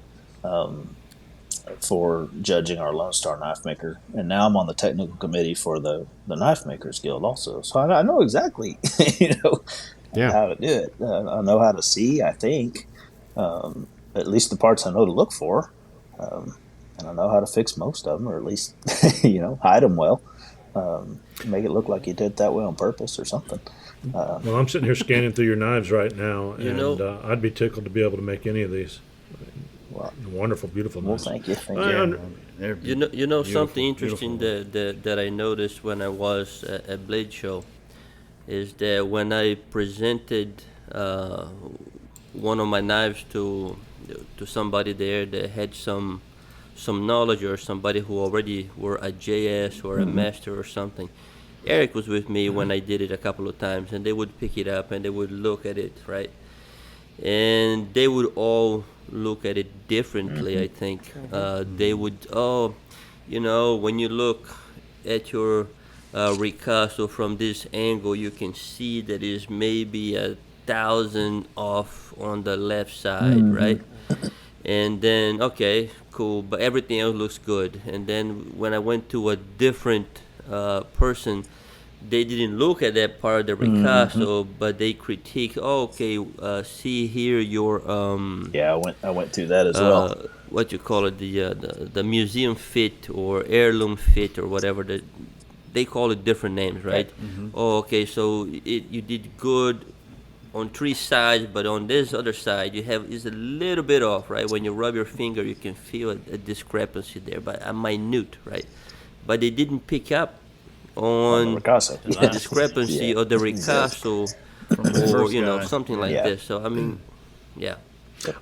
For judging our Lone Star Knife Maker, and now I'm on the technical committee for the Knife Makers Guild also. So I know exactly, how to do it. I know how to see, I think, at least the parts I know to look for. And I know how to fix most of them, or at least, hide them well. Make it look like you did it that way on purpose or something. Well, I'm sitting here scanning through your knives right now, and I'd be tickled to be able to make any of these. Well, wonderful, beautiful knives. Well, thank you. Something interesting that I noticed when I was at Blade Show is that when I presented one of my knives to somebody there that had some knowledge, or somebody who already were a JS or a master or something. Erick was with me when I did it a couple of times, and they would pick it up and they would look at it, right? And they would all look at it differently, I think. They would, when you look at your Ricasso from this angle, you can see that is maybe 1,000 off on the left side, right? And then, okay, cool, but everything else looks good. And then when I went to a different person, they didn't look at that part of the Ricasso, but they critique. See here your I went through that as well. What you call it, the museum fit or heirloom fit or whatever they call it, different names, right? So you did good on 3 sides, but on this other side is a little bit off, right? When you rub your finger, you can feel a discrepancy there, but a minute, right? But they didn't pick up on the discrepancy of the Ricasso or something like this. So I mean,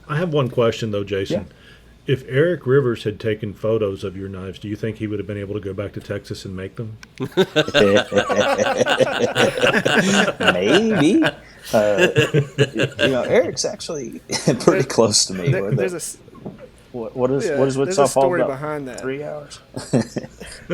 I have one question though, Jason. If Erick Rivers had taken photos of your knives, do you think he would have been able to go back to Texas and make them? Maybe. Erick's actually pretty close to me. What is Wichita Falls story about? Behind that. 3 hours.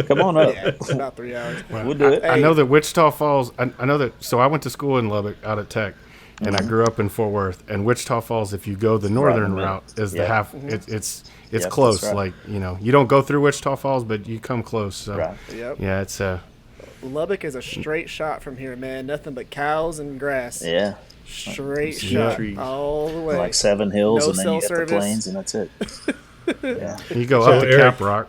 Come on up. Yeah, it's about 3 hours. We'll do it. I know that Wichita Falls. I know that. So I went to school in Lubbock, out at Tech, and I grew up in Fort Worth. And Wichita Falls, if you go the northern route, is the half. It's close. Right. Like you don't go through Wichita Falls, but you come close. So yeah, it's Lubbock is a straight shot from here, man. Nothing but cows and grass. Yeah. Straight shot all the way. Like 7 hills, no and then you get the plains, and that's it. You go up to Cap Rock.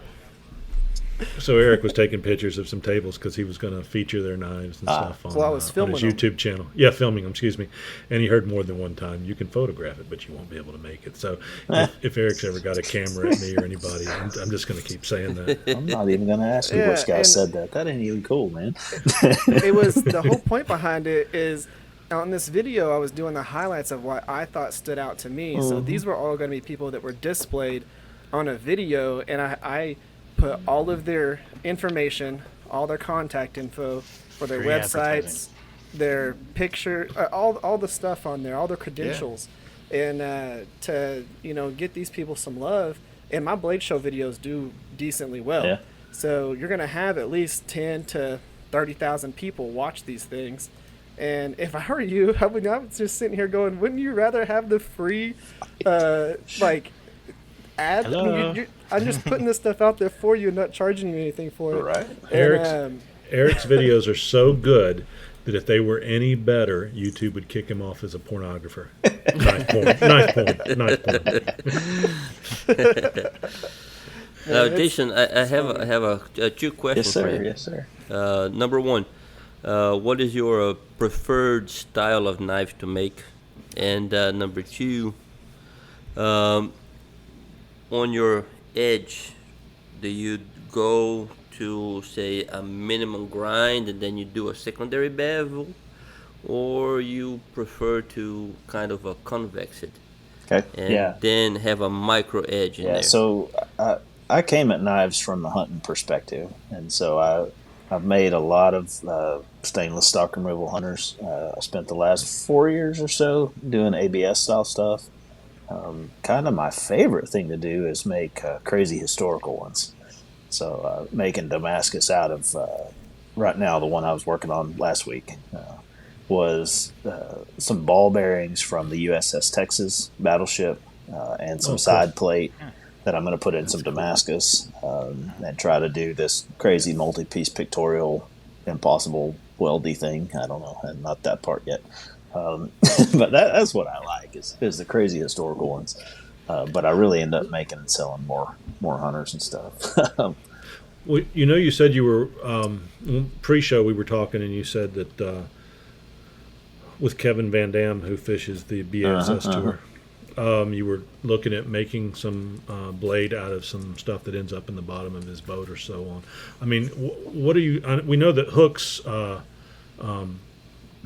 So Erick was taking pictures of some tables because he was going to feature their knives and stuff on his YouTube channel. Yeah, filming them, excuse me. And he heard more than one time, you can photograph it, but you won't be able to make it. So if Erick's ever got a camera at me or anybody, I'm just going to keep saying that. I'm not even going to ask you which guy said that. That ain't even cool, man. It was, the whole point behind it is, on this video, I was doing the highlights of what I thought stood out to me. So these were all going to be people that were displayed on a video, and I put all of their information, all their contact info for their websites, their picture, all the stuff on there, all their credentials, and to get these people some love. And my Blade Show videos do decently well. Yeah. So you're going to have at least 10 to 30,000 people watch these things. And if I were you, I'm just sitting here going, wouldn't you rather have the free, ad? Hello. I'm just putting this stuff out there for you and not charging you anything for it. Right. Erick's videos are so good that if they were any better, YouTube would kick him off as a pornographer. Nice point. Jason, I have a 2 questions for you. Yes, sir. Number 1. What is your preferred style of knife to make? And number 2, on your edge, do you go to, say, a minimum grind and then you do a secondary bevel, or you prefer to kind of convex it and then have a micro edge in there? So I came at knives from the hunting perspective, and so I've made a lot of stainless stock removal hunters. I spent the last 4 years or so doing ABS style stuff. Kind of my favorite thing to do is make crazy historical ones. So making Damascus out of, right now, the one I was working on last week was some ball bearings from the USS Texas battleship and some side plate that I'm going to put in some Damascus and try to do this crazy multi-piece pictorial impossible weldy thing. I don't know, and not that part yet. But that's what I like is the crazy historical ones. But I really end up making and selling more hunters and stuff. Well, you said you were pre-show. We were talking, and you said that with Kevin Van Dam, who fishes the BSS tour, you were looking at making some blade out of some stuff that ends up in the bottom of his boat or so on. I mean, what are you? We know that hooks will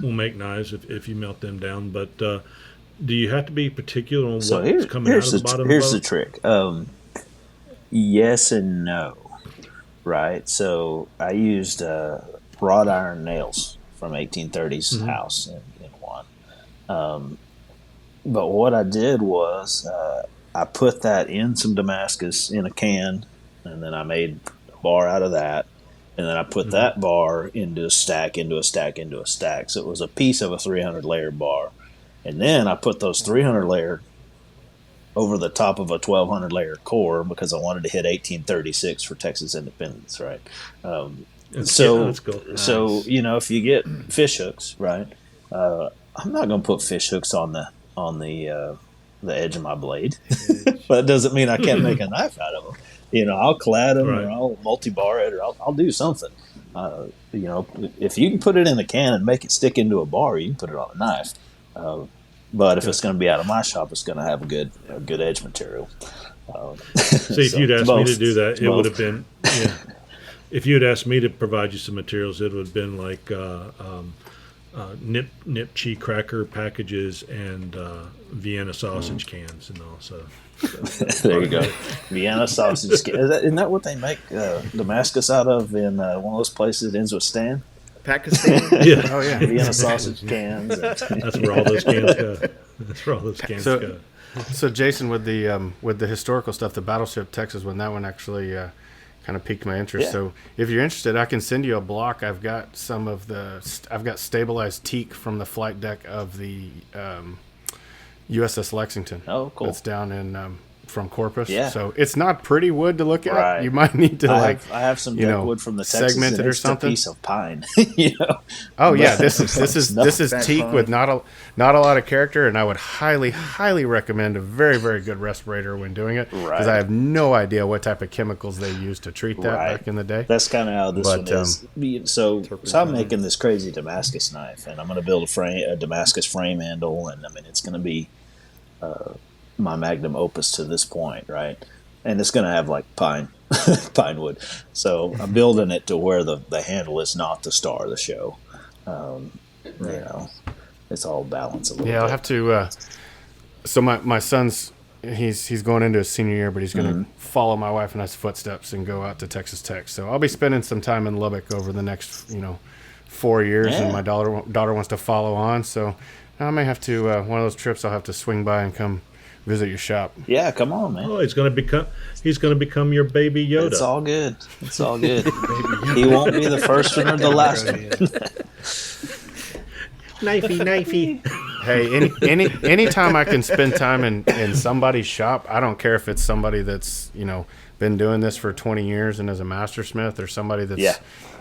make knives if you melt them down, but do you have to be particular on what's coming out of the bottom of the boat? Here's the trick. Yes and no. Right, so I used wrought iron nails from 1830s house in one. But what I did was I put that in some Damascus in a can, and then I made a bar out of that, and then I put that bar into a stack, into a stack, into a stack. So it was a piece of a 300-layer bar. And then I put those 300-layer over the top of a 1,200-layer core because I wanted to hit 1836 for Texas independence, right? So if you get fish hooks, right? I'm not going to put fish hooks on the edge of my blade, but it doesn't mean I can't make a knife out of them. I'll clad them or I'll multi-bar it or I'll do something. If you can put it in a can and make it stick into a bar, you can put it on a knife. But if it's going to be out of my shop, it's going to have a good edge material. See, if you'd asked me to do that, it would have been. Yeah. If you had asked me to provide you some materials, it would have been like nip cheese cracker packages and Vienna sausage cans and all. So there you go, Vienna sausage. Isn't that what they make Damascus out of in one of those places that ends with Stan? Pakistan. Yeah. Oh yeah, Vienna sausage cans. That's where all those cans go. So Jason, with the historical stuff, the Battleship Texas one, that one actually kind of piqued my interest. Yeah. So if you're interested, I can send you a block. I've got stabilized teak from the flight deck of the USS Lexington. Oh, cool. That's down in from Corpus. Yeah. So it's not pretty wood to look at. Right. You might need to I have some deck wood from the Texas, segment it or something. A piece of pine. Oh yeah, this is teak with not a lot of character, and I would highly recommend a very, very good respirator when doing it, because I have no idea what type of chemicals they used to treat that back in the day. That's kind of how this one is. So I'm making this crazy Damascus knife, and I'm going to build a Damascus frame handle, and I mean it's going to be my magnum opus to this point, right? And it's going to have like pine wood. So I'm building it to where the handle is not the star of the show. It's all balanced a little bit. I'll have to. So my son's he's going into his senior year, but he's going to follow my wife and I's footsteps and go out to Texas Tech. So I'll be spending some time in Lubbock over the next 4 years, and my daughter wants to follow on. So I may have to one of those trips. I'll have to swing by and come visit your shop. Yeah, come on, man. Oh, he's going to become your baby Yoda. It's all good. He won't be the first one or the last one. Knifey. Hey, anytime I can spend time in somebody's shop, I don't care if it's somebody that's been doing this for 20 years and is a mastersmith, or somebody that's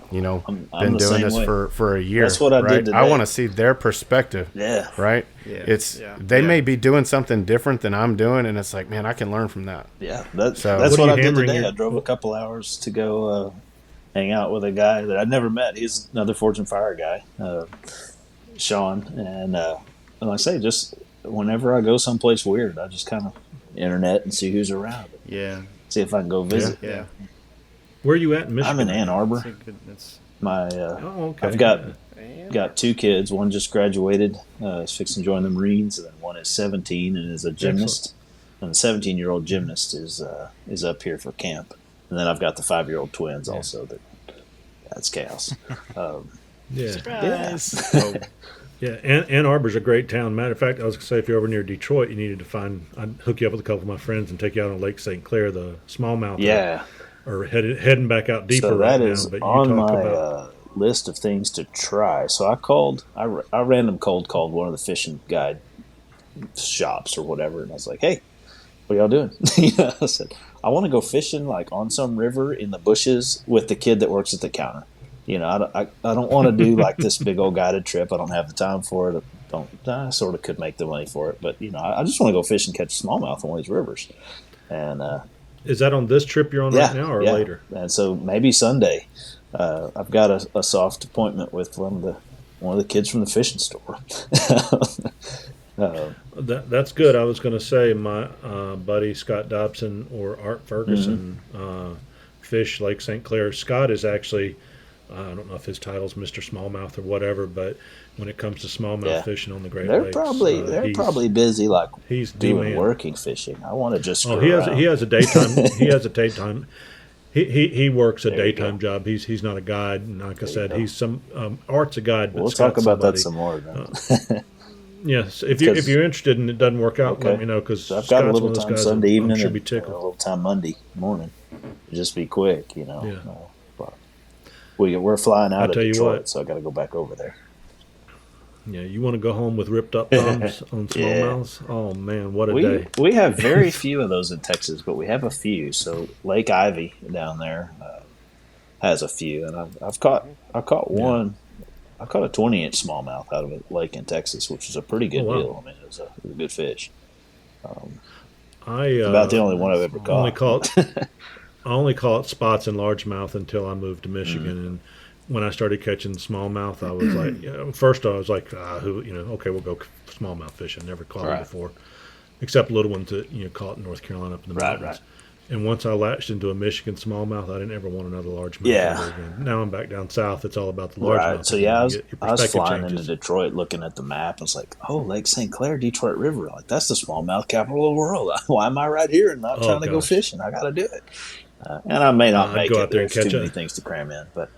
been doing this for a year. That's what I did today. I want to see their perspective. Yeah. Right? Yeah. They may be doing something different than I'm doing, and it's like, man, I can learn from that. Yeah. That's what I did today. I drove a couple hours to go hang out with a guy that I'd never met. He's another Fortune Fire guy, Sean. And like I say, just whenever I go someplace weird, I just kind of internet and see who's around. Yeah. See if I can go visit. Yeah. Where are you at in Michigan? I'm in Ann Arbor. I've got two kids. One just graduated, is fixing to join the Marines, and then one is 17 and is a gymnast. And the 17-year-old gymnast is up here for camp. And then I've got the 5-year-old twins also. That's chaos. Surprise! Yeah, Ann Arbor's a great town. Matter of fact, I was going to say, if you're over near Detroit, you needed to I'd hook you up with a couple of my friends and take you out on Lake St. Clair, the smallmouth. Yeah. Or heading back out deeper right now. But on my list of things to try. So I random cold called one of the fishing guide shops or whatever, and I was like, "Hey, what are y'all doing?" I said, "I want to go fishing like on some river in the bushes with the kid that works at the counter. I don't want to do like this big old guided trip. I don't have the time for it. I sort of could make the money for it, but I just want to go fish and catch smallmouth on these rivers. And is that on this trip you're on right now, or later? And so maybe Sunday, I've got a soft appointment with one of the kids from the fishing store. That's good. I was going to say my buddy Scott Dobson or Art Ferguson fish Lake St. Clair. Scott is actually, I don't know if his title's Mr. Smallmouth or whatever, but when it comes to smallmouth fishing on the Great Lakes, they're probably busy he's doing working fishing. I want to just he has a daytime. He works a daytime job. He's not a guide, and like I said, he's Art's a guide. But we'll talk about that some more. Yes, if you're interested and it doesn't work out, let me know, because I've got a little time Sunday evening should and be tickled. a little time Monday morning. Just be quick, but we're flying out of Detroit, so I got to go back over there. Yeah, you want to go home with ripped up thumbs on smallmouths? Oh man, what a day! We have very few of those in Texas, but we have a few. So Lake Ivy down there has a few, and I've caught one. I caught a 20-inch smallmouth out of a lake in Texas, which was a pretty good deal. I mean, it was a good fish. About the only one I've ever caught. I only caught spots and largemouth until I moved to Michigan, and when I started catching smallmouth, I was like, first I was like, okay, we'll go smallmouth fishing. Never caught them before, except little ones that caught in North Carolina up in the mountains. Right. And once I latched into a Michigan smallmouth, I didn't ever want another largemouth ever again. Now I'm back down south. It's all about the largemouth. Right. So I was flying into Detroit, looking at the map. I was like, oh, Lake St. Clair, Detroit River. Like, that's the smallmouth capital of the world. Why am I right here and not trying to go fishing? I got to do it. And I may not make it. There's too many things to cram in, but.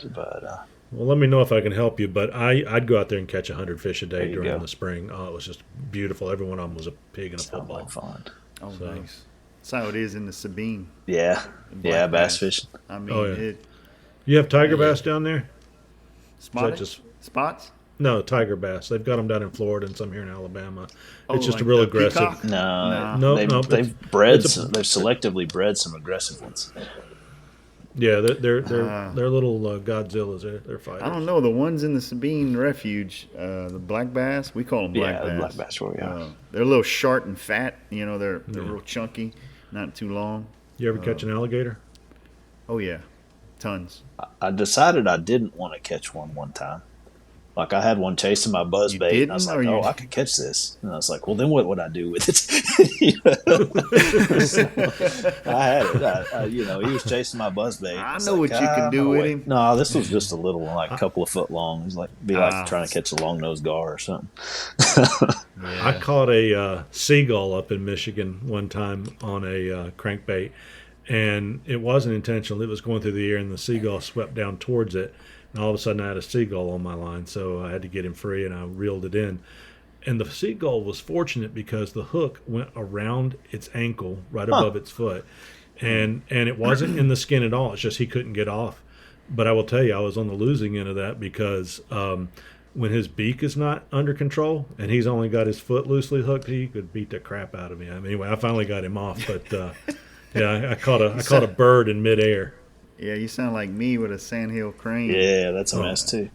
Well, let me know if I can help you. But I'd go out there and catch 100 fish a day during the spring. Oh, it was just beautiful. Every one of them was a pig and a football. Like fun. Oh, nice. That's how it is in the Sabine. Yeah, bass fishing. I mean, you have tiger bass down there? Spots? No, tiger bass. They've got them down in Florida and some here in Alabama. It's just a real aggressive. Peacock? No. They've selectively bred some aggressive ones. Yeah, they're little Godzillas. They're fighters. I don't know, the ones in the Sabine Refuge, the black bass. We call them black bass. Yeah, black bass. They're a little short and fat. They're real chunky, not too long. You ever catch an alligator? Oh yeah, tons. I decided I didn't want to catch one time. Like, I had one chasing my buzzbait, and I was like, I could catch this. And I was like, well, then what would I do with it? I had it. He was chasing my buzzbait. I know what you can do with him. No, this was just a little one, like a couple of foot long. It was like trying to catch a long-nosed gar or something. I caught a seagull up in Michigan one time on a crankbait, and it wasn't intentional. It was going through the air, and the seagull swept down towards it. And all of a sudden I had a seagull on my line, so I had to get him free, and I reeled it in. And the seagull was fortunate because the hook went around its ankle right above its foot. And it wasn't in the skin at all. It's just he couldn't get off. But I will tell you, I was on the losing end of that because when his beak is not under control and he's only got his foot loosely hooked, he could beat the crap out of me. Anyway, I finally got him off. But, I caught a bird in midair. Yeah, you sound like me with a sandhill crane. Yeah, that's a mess too.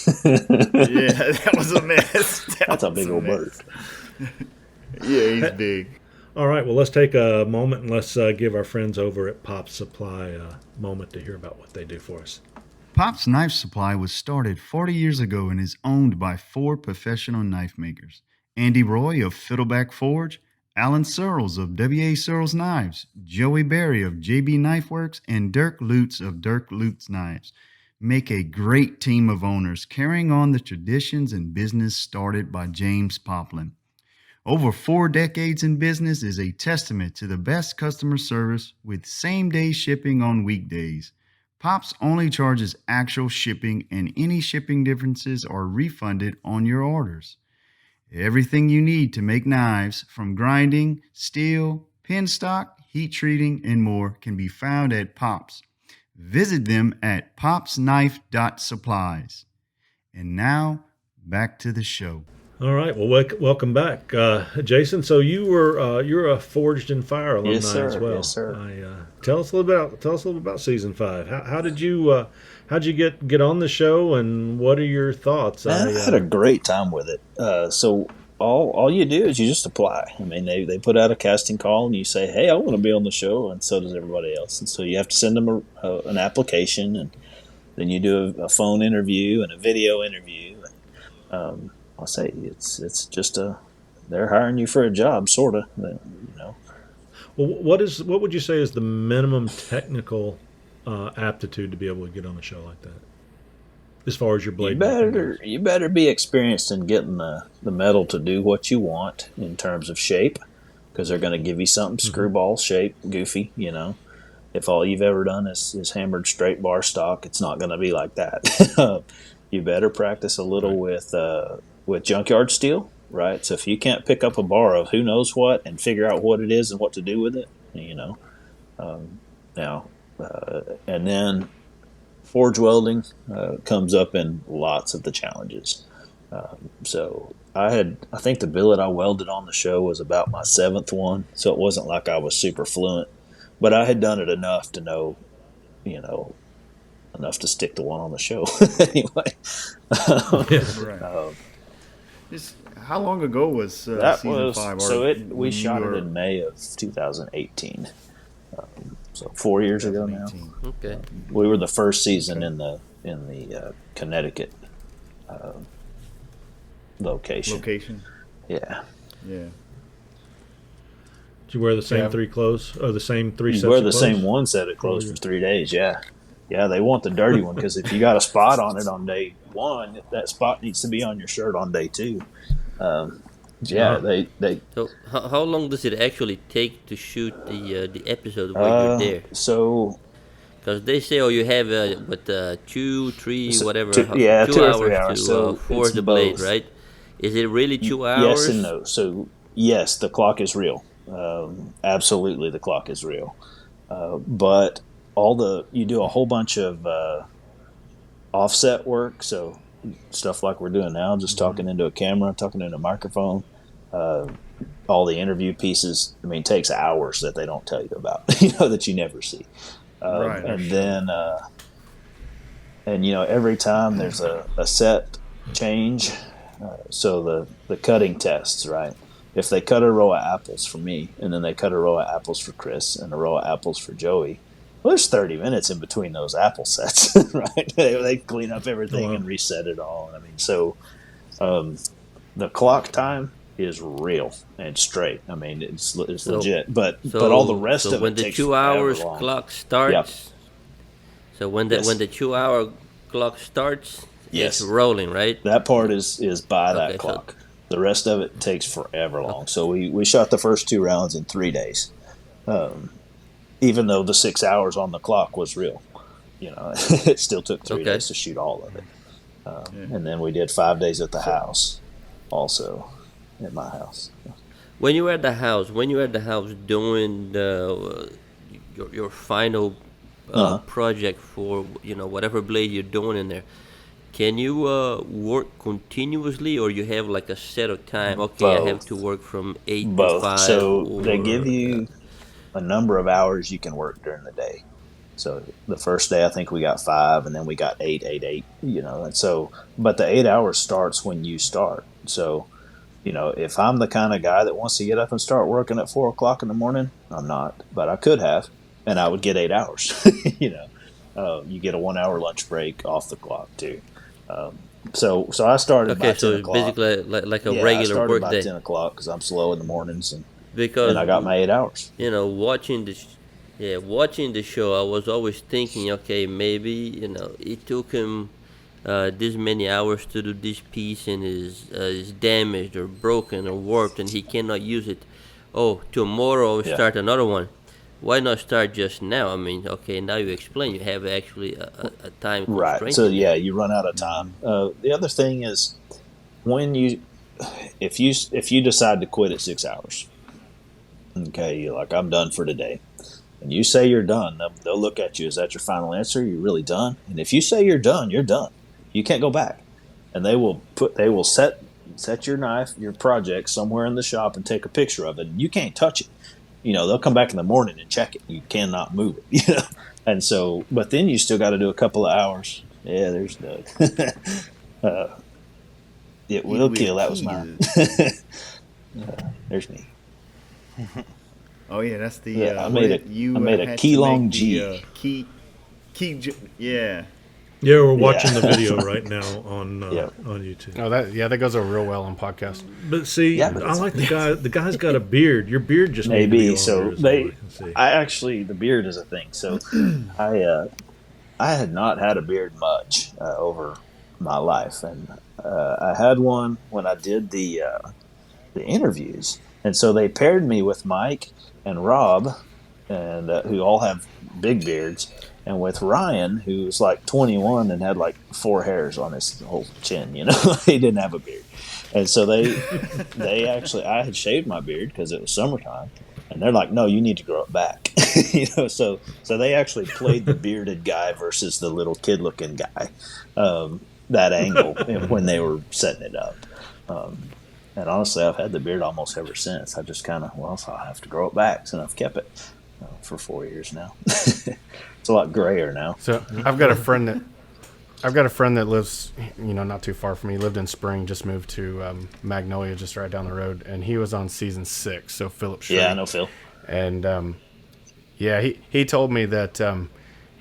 Yeah, that was a mess. That's a big old bird. Yeah, he's big. All right, well, let's take a moment and let's give our friends over at Pop's Supply a moment to hear about what they do for us. Pop's Knife Supply was started 40 years ago and is owned by 4 professional knife makers. Andy Roy of Fiddleback Forge, Alan Searles of W.A. Searles Knives, Joey Berry of J.B. Knife Works, and Dirk Lutz of Dirk Lutz Knives make a great team of owners carrying on the traditions and business started by James Poplin. Over 4 decades in business is a testament to the best customer service with same-day shipping on weekdays. Pops only charges actual shipping, and any shipping differences are refunded on your orders. Everything you need to make knives, from grinding, steel, pin stock, heat treating, and more, can be found at Pops. Visit them at popsknife.supplies. And now, back to the show. All right. Well, welcome back, Jason. So you're a Forged in Fire alumni as well. Yes, sir. Tell us a little about season 5. How did you get on the show, and what are your thoughts? I had a great time with it. So all you do is you just apply. I mean, they put out a casting call, and you say, "Hey, I want to be on the show," and so does everybody else. And so you have to send them an application, and then you do a phone interview and a video interview. And, I'll say it's just they're hiring you for a job, sorta. You know. Well, what would you say is the minimum technical aptitude to be able to get on a show like that? As far as your blade, you better be experienced in getting the metal to do what you want in terms of shape, because they're going to give you something screwball shape, goofy. You know, if all you've ever done is hammered straight bar stock, it's not going to be like that. You better practice a little with junkyard steel, right? So if you can't pick up a bar of who knows what and figure out what it is and what to do with it, you know. And then forge welding comes up in lots of the challenges. So I think the billet I welded on the show was about my 7th one, so it wasn't like I was super fluent, but I had done it enough to know, enough to stick the one on the show anyway. Right. How long ago was that season 5? So we shot it in May of 2018. So 4 years ago now. Okay. We were the first season in the Connecticut location. Yeah. Yeah. Did you wear the same 3 clothes or the same 3 sets? You wear the of clothes? same one set of clothes for 3 days. Yeah. Yeah, they want the dirty one, because if you got a spot on it on day 1, that spot needs to be on your shirt on day 2. They. So how long does it actually take to shoot the episode while you're there? So. Because they say, you have 2, 3, whatever. 2 hours or 3 hours. to So forge the blade, right? Is it really 2 hours? Yes and no. So yes, the clock is real. Absolutely, the clock is real. But you do a whole bunch of offset work, so stuff like we're doing now, just talking into a camera, talking into a microphone. All the interview pieces, takes hours that they don't tell you about, that you never see. Right. And then, every time there's a set change, so the cutting tests, right? If they cut a row of apples for me, and then they cut a row of apples for Chris, and a row of apples for Joey, well, there's 30 minutes in between those apple sets, right? They clean up everything and reset it all. So the clock time is real and straight. It's legit. But all the rest of it when the takes 2 hours long. clock starts. Yep. So when the 2 hour clock starts, yes, it's rolling, right? That part is by that clock. The rest of it takes forever long. Okay. So we shot the first 2 rounds in 3 days. Even though the 6 hours on the clock was real, it still took 3 days to shoot all of it. And then we did 5 days at the house, also at my house. When you were at the house doing your final project for whatever blade you're doing in there, can you work continuously, or you have like a set of time? Okay, both. I have to work from 8 to 5. So they give you a number of hours you can work during the day. So the first day I think we got 5, and then we got 8, and so, but the 8 hours starts when you start. So, if I'm the kind of guy that wants to get up and start working at 4 o'clock in the morning, I'm not, but I could have, and I would get 8 hours. You get a 1 hour lunch break off the clock too. So I started by 10 o'clock. Basically like a regular work day. I started by 10 o'clock because I'm slow in the mornings, and because I got my 8 hours. Watching the show, I was always thinking, okay, maybe it took him this many hours to do this piece, and is damaged or broken or warped, and he cannot use it. Oh, tomorrow I'll start another one. Why not start just now? Okay, now you explain. You have actually a time constraint. Right. So you run out of time. The other thing is, if you decide to quit at 6 hours, okay, you're like, I'm done for today, and you say you're done, they'll look at you. Is that your final answer? You're really done? And if you say you're done, you're done. You can't go back. And they will set set your knife, your project somewhere in the shop and take a picture of it. You can't touch it. They'll come back in the morning and check it. You cannot move it. And so, but then you still got to do a couple of hours. Yeah, there's Doug. It will kill. That was mine. There's me. Oh yeah, that's the. I made a key long G. Yeah. Yeah, we're watching the video right now on YouTube. Oh, that goes over real well on podcast. But see, I like the guy. The guy's got a beard. Your beard just maybe so. I actually the beard is a thing. So I had not had a beard much over my life, and I had one when I did the interviews, and so they paired me with Mike and Rob, and who all have big beards. And with Ryan, who's like 21 and had like 4 hairs on his whole chin, he didn't have a beard. And so they actually, I had shaved my beard because it was summertime, and they're like, no, you need to grow it back. So they actually played the bearded guy versus the little kid looking guy, that angle when they were setting it up. And honestly, I've had the beard almost ever since. I just kind of, I'll have to grow it back, so I've kept it for 4 years now. It's a lot grayer now. So I've got a friend that lives, not too far from me. He lived in Spring, just moved to Magnolia, just right down the road, and he was on season 6. So Philip Schrader. Yeah, I know Phil. And he told me that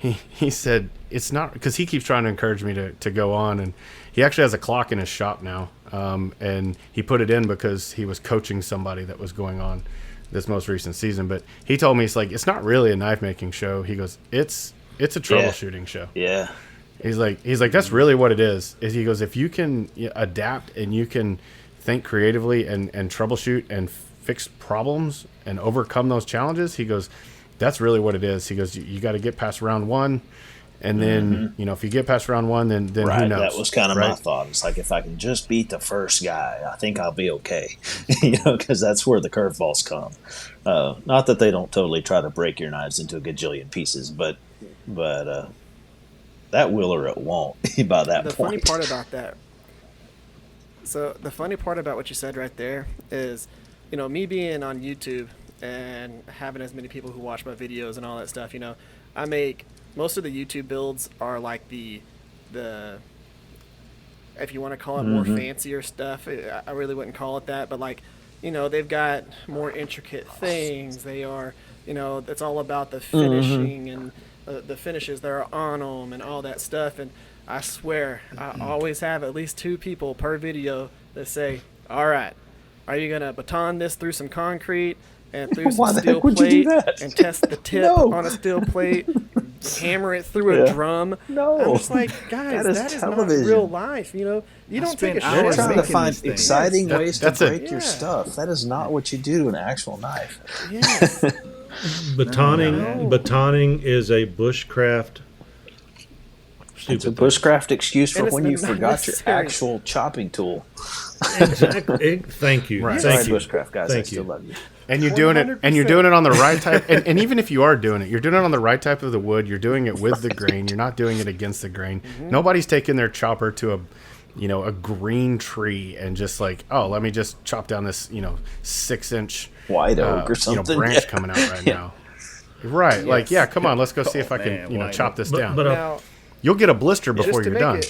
he said it's not because he keeps trying to encourage me to go on, and he actually has a clock in his shop now, and he put it in because he was coaching somebody that was going on this most recent season. But he told me it's not really a knife making show. He goes, it's a troubleshooting show. Yeah. He's like that's really what it is. He goes, if you can adapt and you can think creatively and troubleshoot and fix problems and overcome those challenges, he goes, that's really what it is. He goes, you got to get past round 1. And then, if you get past round 1, then right, who knows? That was kind of my thought. It's like, if I can just beat the first guy, I think I'll be okay. Because that's where the curveballs come. Not that they don't totally try to break your knives into a gajillion pieces, but that will or it won't by that point. The funny part about that. So the funny part about what you said right there is, me being on YouTube and having as many people who watch my videos and all that stuff, I make... Most of the YouTube builds are like the if you want to call it more fancier stuff. I really wouldn't call it that, but they've got more intricate things. They are, it's all about the finishing and the finishes that are on them and all that stuff. And I swear, I always have at least 2 people per video that say, all right, are you going to baton this through some concrete and through some steel plate and test the tip on a steel plate? Hammer it through a drum. No, I'm just like, guys, that is not real life. You don't take a shot. You're trying to find exciting ways to break your stuff. That is not what you do to an actual knife. Yes. Batoning is a bushcraft. It's a bushcraft excuse for when you forgot your actual chopping tool. Exactly. Thank you. Right. Thank you. Bushcraft guys. I still love you. And you're doing 100%. You're doing it on the right type. And even if you are doing it, you're doing it on the right type of the wood. You're doing it with the grain. You're not doing it against the grain. Nobody's taking their chopper to a green tree and just like, oh, let me just chop down this 6-inch white oak or something branch coming out right now. Right. Yes. Like, come on, let's go see if I can chop this down. But now, you'll get a blister before you're done.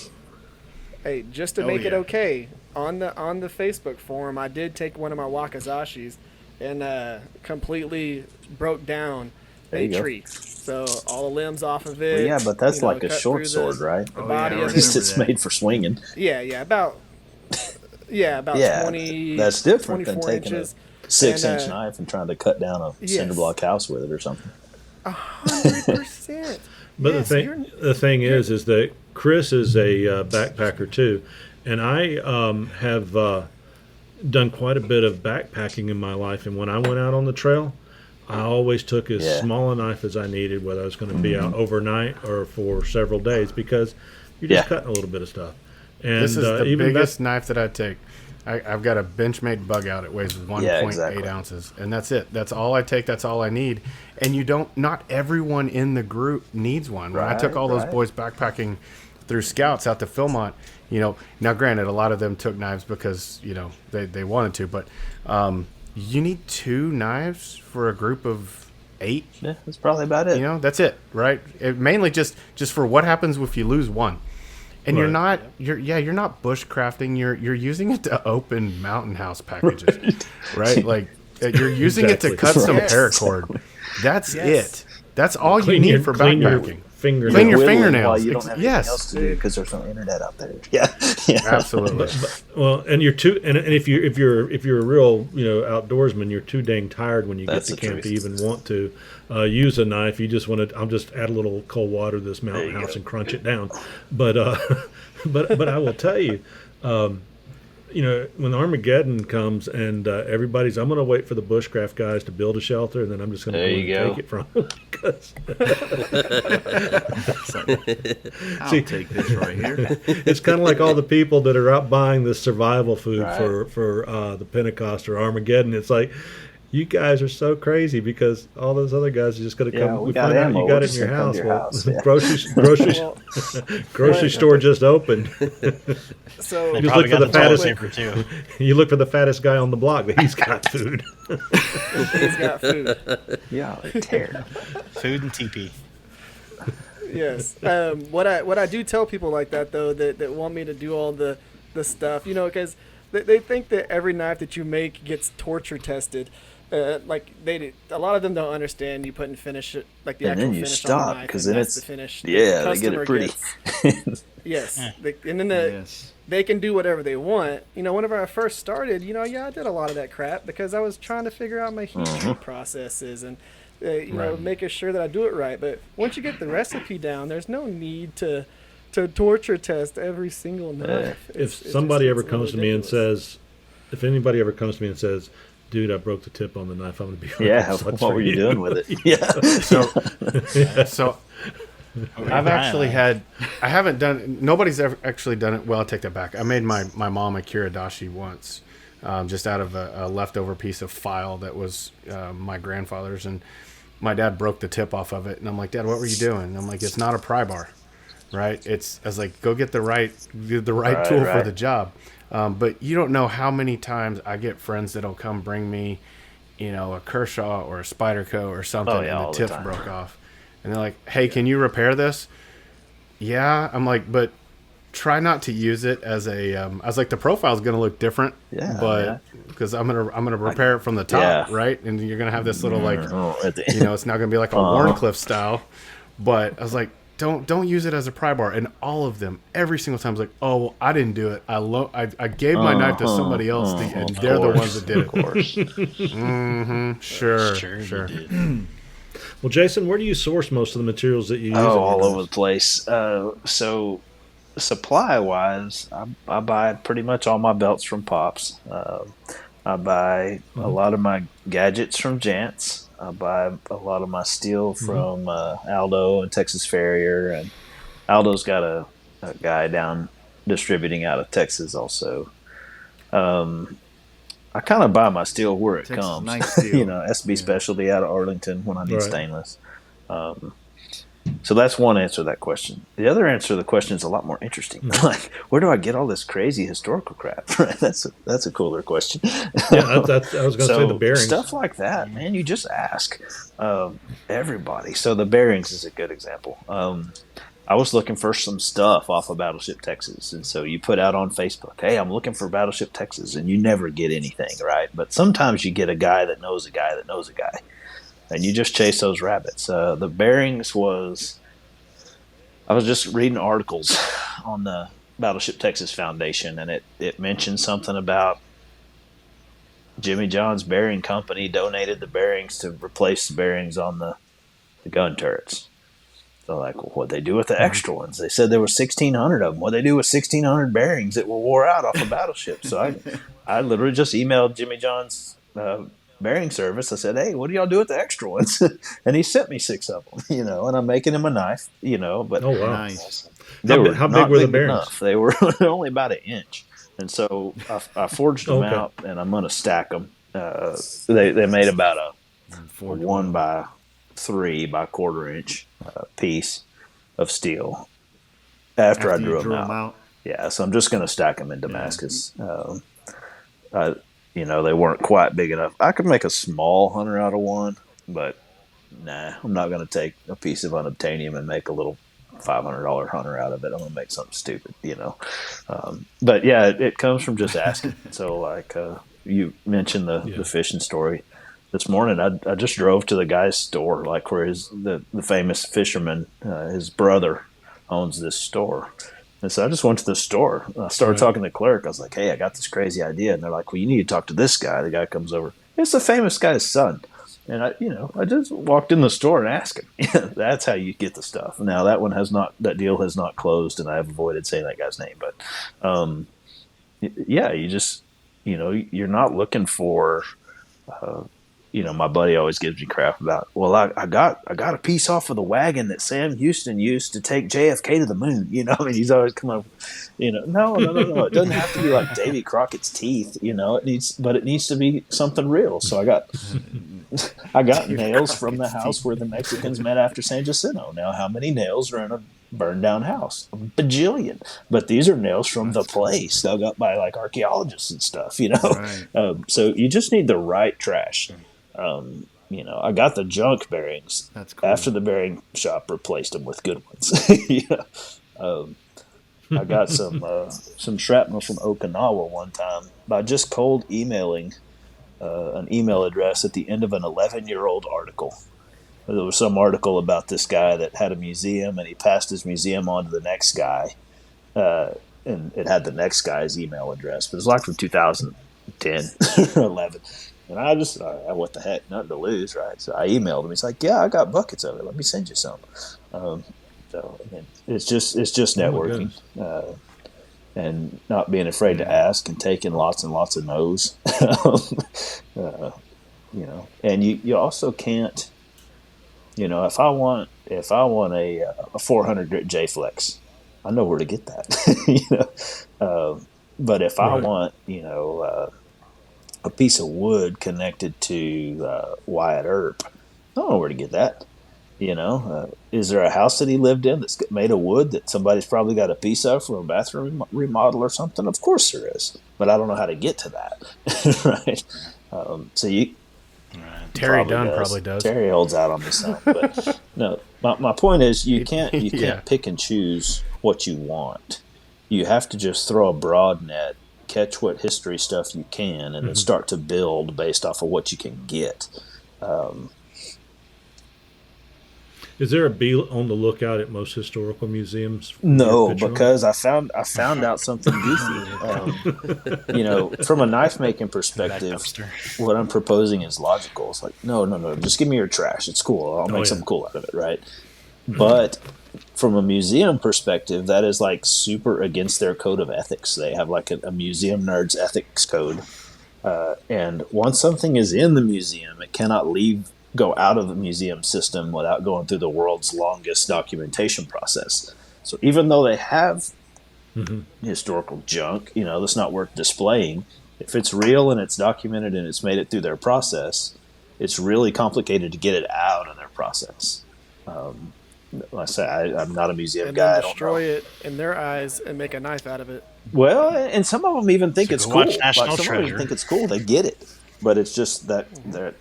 Just to make it okay, on the Facebook forum, I did take one of my Wakazashis and completely broke down a tree. So all the limbs off of it. Well, yeah, but that's like a short sword, right? The body of it. It's made for swinging. Yeah, about 20. That's different than 24 taking inches. a 6-inch knife and trying to cut down a cinder block house with it or something. 100%. But the thing is that Chris is a backpacker too, and I have done quite a bit of backpacking in my life. And when I went out on the trail, I always took as small a knife as I needed, whether I was going to be out overnight or for several days, because you're just cutting a little bit of stuff. And this is the biggest knife that I take. I've got a Benchmade bug out. It weighs 1.8 ounces, and that's it. That's all I take. That's all I need. And not everyone in the group needs one. When I took all those boys backpacking through scouts out to Philmont, now granted, a lot of them took knives because, they wanted to, but you need 2 knives for a group of 8. Yeah, that's probably about it. That's it, right? Mainly just for what happens if you lose one. And you're not bushcrafting. You're using it to open mountain house packages, right? Like you're using it to cut some paracord. That's it. That's all you need for backpacking. Clean your fingernails. While you don't have anything else to do because there's no internet out there. Yeah, absolutely. And you're too. And if you're a real outdoorsman, you're too dang tired when you get to camp to even want to use a knife. You just want to. I'll just add a little cold water to this mountain house and crunch it down. But but I will tell you. When Armageddon comes and everybody's, I'm going to wait for the bushcraft guys to build a shelter, and then I'm just going to take it from them. I'll take this right here. It's kind of like all the people that are out buying this survival food for the Pentecost or Armageddon. It's like, you guys are so crazy because all those other guys are just going to come. We find out you got it in your house. Grocery store just opened. So you look for the fattest. You look for the fattest guy on the block, but he's got food. He's got food. Yeah, tear. Food and TP. Yes. What I do tell people like that though that want me to do all the stuff, because they think that every knife that you make gets torture tested. A lot of them don't understand you put in finish it like the and actual then you finish stop on the knife, because then then it's it's the finish. They get it pretty. Yes, and then they can do whatever they want. Whenever I first started, I did a lot of that crap because I was trying to figure out my heat treat processes and making sure that I do it right. But once you get the recipe down, there's no need to torture test every single knife. If anybody ever comes to me and says, dude, I broke the tip on the knife, I'm going to be what were you doing with it? Yeah. So I've actually nobody's ever actually done it. Well, I'll take that back. I made my mom a kiradashi once, just out of a leftover piece of file that was my grandfather's, and my dad broke the tip off of it, and I'm like, Dad, what were you doing? And I'm like, it's not a pry bar, right? I was like, go get the right tool for the job. But you don't know how many times I get friends that'll come bring me, a Kershaw or a Spyderco or something, and the tip broke off. And they're like, hey, can you repair this? Yeah. I'm like, but try not to use it as a, I was like, the profile's going to look different, because I'm going to repair it from the top, right? And you're going to have this little, it's not going to be like a Warncliffe style. But I was like, don't use it as a pry bar. And all of them, every single time, was like, oh, well, I didn't do it. I gave my knife to somebody else, and they're the ones that did it. Of course. Sure. You did. Well, Jason, where do you source most of the materials that you use? All over the place. So supply-wise, I buy pretty much all my belts from Pops. I buy a lot of my gadgets from Jantz. I buy a lot of my steel from Aldo and Texas Farrier, and Aldo's got a guy down distributing out of Texas also. I kind of buy my steel where it comes. Nice steel. SB Specialty out of Arlington when I need stainless. So that's one answer to that question. The other answer to the question is a lot more interesting. Like, where do I get all this crazy historical crap? That's a cooler question. I was going to say the bearings. Stuff like that, man, you just ask everybody. So the bearings is a good example. I was looking for some stuff off of Battleship Texas. And so you put out on Facebook, hey, I'm looking for Battleship Texas. And you never get anything, right? But sometimes you get a guy that knows a guy that knows a guy. And you just chase those rabbits. The bearings I was just reading articles on the Battleship Texas Foundation, and it mentioned something about Jimmy John's Bearing Company donated the bearings to replace the bearings on the gun turrets. So like, well, what'd they do with the extra ones? They said there were 1,600 of them. What'd they do with 1,600 bearings that were wore out off a battleship? So I literally just emailed Jimmy John's bearing service. I said, hey, what do y'all do with the extra ones? And he sent me 6 of them, and I'm making him a knife, but oh, wow. Nice. How big were the bearings? Enough. They were only about 1 inch. And so I forged them out, and I'm going to stack them. They made about a 1 by 3 by 1/4 inch piece of steel. After I drew them out. Yeah, so I'm just going to stack them in Damascus. They weren't quite big enough. I could make a small hunter out of one, but nah, I'm not going to take a piece of unobtainium and make a little $500 hunter out of it. I'm going to make something stupid, But yeah, it comes from just asking. So like you mentioned the fishing story. This morning, I just drove to the guy's store, like where the famous fisherman, his brother owns this store. And so I just went to the store. I started talking to the clerk. I was like, hey, I got this crazy idea. And they're like, well, you need to talk to this guy. The guy comes over. It's the famous guy's son. And I just walked in the store and asked him. That's how you get the stuff. Now that deal has not closed, and I've avoided saying that guy's name. But you just, you're not looking for, my buddy always gives me crap about, well, I got a piece off of the wagon that Sam Houston used to take JFK to the moon. He's always come up, no. It doesn't have to be like Davy Crockett's teeth, it needs to be something real. So I got nails from the house where the Mexicans met after San Jacinto. Now, how many nails are in a burned down house? A bajillion. But these are nails from the place dug up by like archaeologists and stuff, Right. So you just need the right trash. I got the junk bearings. That's cool. After the bearing shop replaced them with good ones. I got some shrapnel from Okinawa one time by just cold emailing an email address at the end of an 11-year-old article. There was some article about this guy that had a museum, and he passed his museum on to the next guy, and it had the next guy's email address. But it was like from 2010 or 11. And I just, what the heck, nothing to lose, right? So I emailed him. He's like, yeah, I got buckets of it. Let me send you some. It's just networking, and not being afraid to ask and taking lots and lots of no's. And you also can't, if I want a 400 grit J Flex, I know where to get that. But if I want, a piece of wood connected to Wyatt Earp, I don't know where to get that. Is there a house that he lived in that's made of wood that somebody's probably got a piece of from a bathroom remodel or something? Of course there is, but I don't know how to get to that. Right? So you. Terry Dunn probably does. Terry holds out on me some, but no. My point is you can't pick and choose what you want. You have to just throw a broad net, catch what history stuff you can, and then start to build based off of what you can get. Is there a be on the lookout at most historical museums? No, because I found out something goofy. From a knife making perspective, what I'm proposing is logical. It's like, no, just give me your trash. It's cool. I'll make something cool out of it, right? But from a museum perspective, that is like super against their code of ethics. They have like a museum nerd's ethics code. And once something is in the museum, it cannot go out of the museum system without going through the world's longest documentation process. So even though they have historical junk, that's not worth displaying, if it's real and it's documented and it's made it through their process, it's really complicated to get it out of their process. I say I'm not a museum guy. And then destroy it in their eyes and make a knife out of it. Well, and some of them even think it's cool. Like some of them think it's cool. They get it. But it's just that they're,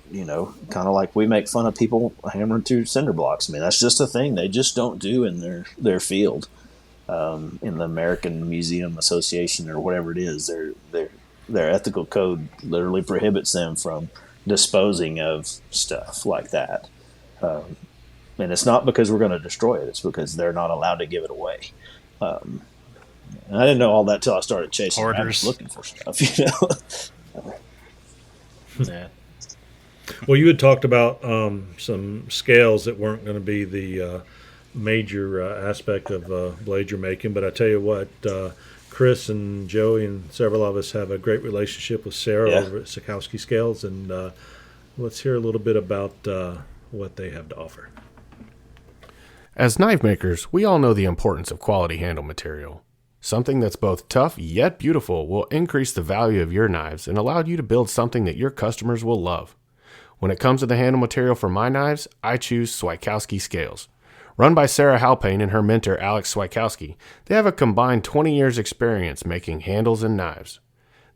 kind of like we make fun of people hammering through cinder blocks. I mean, that's just a thing they just don't do in their field. In the American Museum Association or whatever it is, their ethical code literally prohibits them from disposing of stuff like that. And it's not because we're going to destroy it. It's because they're not allowed to give it away. And I didn't know all that till I started chasing rabbits looking for stuff, Yeah. Well, you had talked about some scales that weren't going to be the major aspect of blade you're making, but I tell you what, Chris and Joey and several of us have a great relationship with Sarah over at Sikowski Scales, and let's hear a little bit about what they have to offer. As knife makers, we all know the importance of quality handle material. Something that's both tough yet beautiful will increase the value of your knives and allow you to build something that your customers will love. When it comes to the handle material for my knives, I choose Swikowski Scales. Run by Sarah Halpane and her mentor, Alex Swikowski, they have a combined 20 years experience making handles and knives.